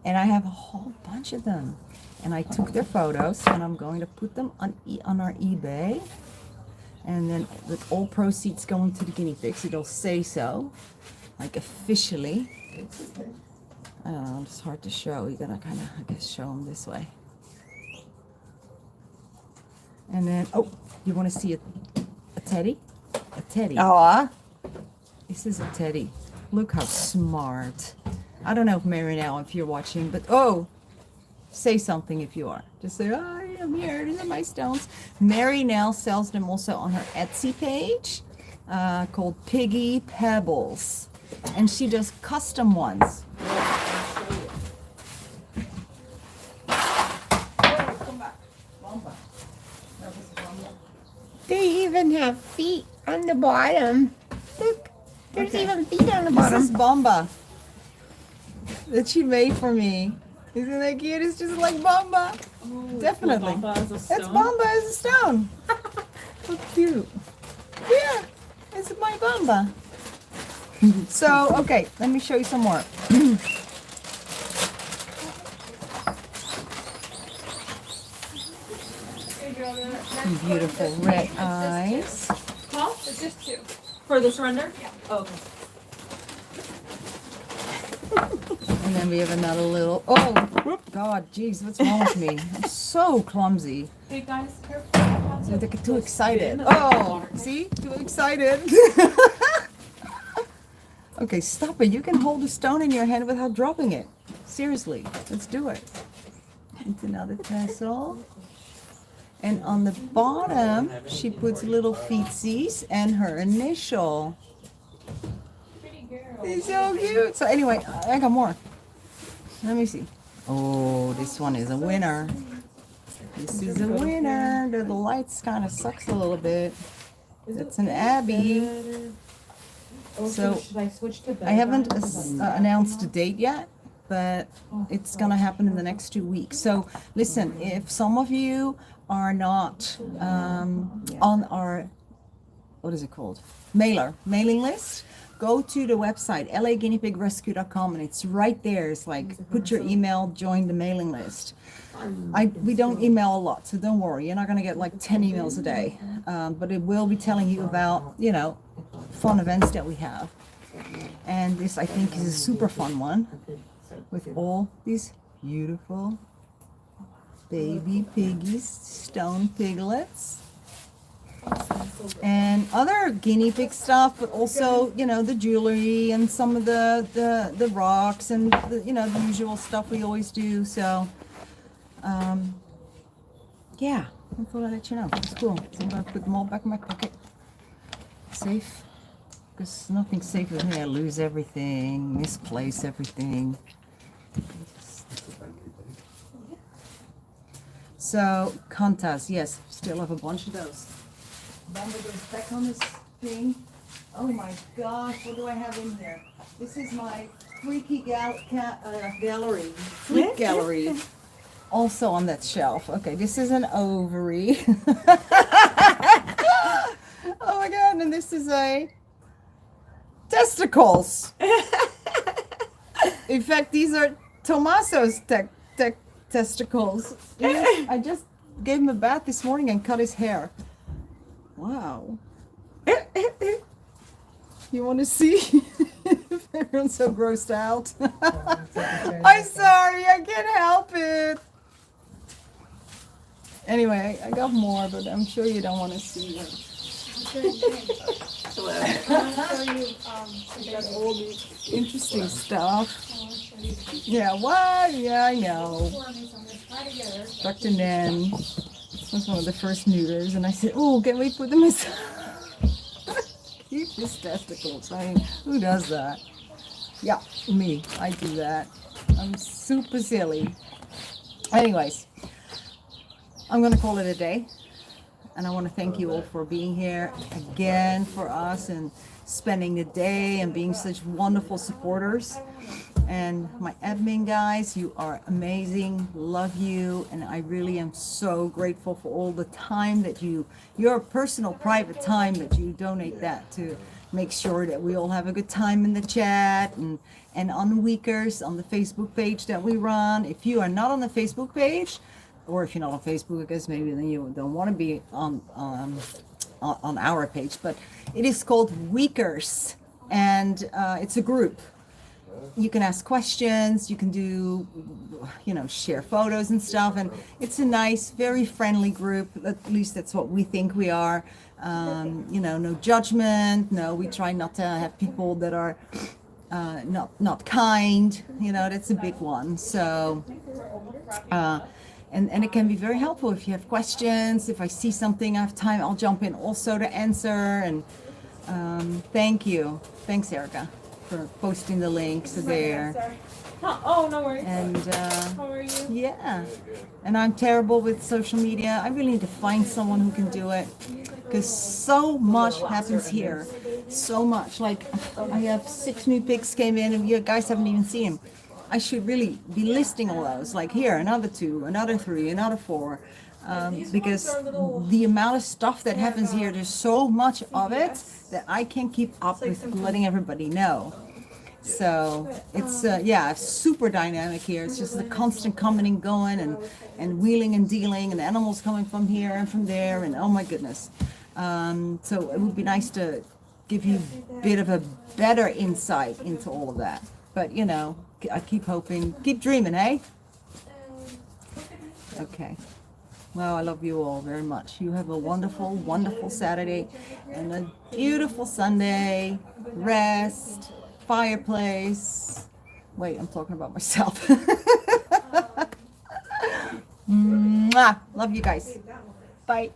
And I have a whole bunch of them. And I took their photos and I'm going to put them on our eBay. And then with all proceeds going to the guinea pigs, it'll say so, like officially. I don't know, it's hard to show. You gotta kind of, I guess, show them this way. And then, oh, you want to see a teddy? A teddy. Aw. This is a teddy. Look how smart. I don't know if Mary now, if you're watching, but oh, say something if you are. Just say, oh, I'm here. These are my stones. Mary now sells them also on her Etsy page called Piggy Pebbles. And she does custom ones. They even have feet on the bottom. Look, there's even feet on the bottom. This is Bomba that she made for me. Isn't that cute? It's just like Bomba. Oh, Definitely. Bomba as a That's stone? Bomba as a stone. So cute. Yeah, it's my Bomba. So, okay, let me show you some more. Beautiful red eyes. Huh? It's just 2. For the surrender? Yeah. Oh, okay. And then we have another little, oh, God, jeez, what's wrong with me? I'm so clumsy. Hey guys, So they get too excited. Oh, see? Too excited. Okay, stop it. You can hold a stone in your hand without dropping it. Seriously, let's do it. It's another tassel. And on the bottom, she puts little feetsies and her initial. It's so cute. So anyway, I got more. Let me see. Oh, this one is a winner. This is a winner. The lights kind of sucks a little bit. It's an Abby. So I haven't announced a date yet, but it's gonna happen in the next 2 weeks. So listen, if some of you are not on our, what is it called? Mailing list, go to the website, laguineapigrescue.com, and it's right there. It's like, put your email, join the mailing list. We don't email a lot, so don't worry. You're not going to get like 10 emails a day, but it will be telling you about, you know, fun events that we have. And this, I think, is a super fun one with all these beautiful baby piggies, stone piglets. And other guinea pig stuff, but also, you know, the jewelry and some of the rocks and the, you know, the usual stuff we always do. So yeah, I thought I'd let you know. It's cool. So I'm gonna put them all back in my pocket. Safe. Because nothing's safe with me. I lose everything, misplace everything. So Kantas, yes, still have a bunch of those. Bomba goes back on this thing. Oh my gosh, what do I have in here? This is my freaky gallery, freak gallery. Also on that shelf. Okay, this is an ovary. Oh my god, and this is a testicles. In fact, these are Tommaso's testicles. I just gave him a bath this morning and cut his hair. Wow. You want to see? Everyone's so grossed out. I'm sorry, I can't help it. Anyway, I got more, but I'm sure you don't want to see them. Got all the interesting stuff. Yeah, what? Yeah, I know. Dr. Nan was one of the first neuters, and I said, "Oh, can we put them aside? Keep his testicles." I mean, who does that? Yeah, me. I do that. I'm super silly. Anyways, I'm gonna call it a day. And I want to thank you all for being here again for us and spending the day and being such wonderful supporters. And my admin guys, you are amazing. Love you. And I really am so grateful for all the time that your personal private time that you donate that to make sure that we all have a good time in the chat and on Wheekers, on the Facebook page that we run. If you are not on the Facebook page, or if you're not on Facebook, I guess maybe then you don't want to be on on our page, but it is called Wheekers, and it's a group. You can ask questions, you can do, share photos and stuff, and it's a nice, very friendly group. At least that's what we think we are. No judgment. No, we try not to have people that are not kind. That's a big one. So, and it can be very helpful if you have questions. If I see something, I have time, I'll jump in also to answer. And thank you. Thanks, Erica, for posting the links there. Oh, no worries. And How are you? yeah, and I'm terrible with social media. I really need to find someone who can do it, because so much happens here. So much. Like, I have 6 new pigs came in, and you guys haven't even seen them. I should really be listing all those. Like, here, another 2, another 3, another 4. Because the amount of stuff that happens here, there's so much of it that I can't keep up with letting everybody know. So it's super dynamic here. It's just the constant coming and going, and wheeling and dealing, and animals coming from here and from there, and oh my goodness. So it would be nice to give you a bit of a better insight into all of that. But I keep hoping, keep dreaming, eh? Okay. Well, I love you all very much. You have a wonderful, wonderful Saturday and a beautiful Sunday. Rest, fireplace. Wait, I'm talking about myself. Mwah! Love you guys. Bye.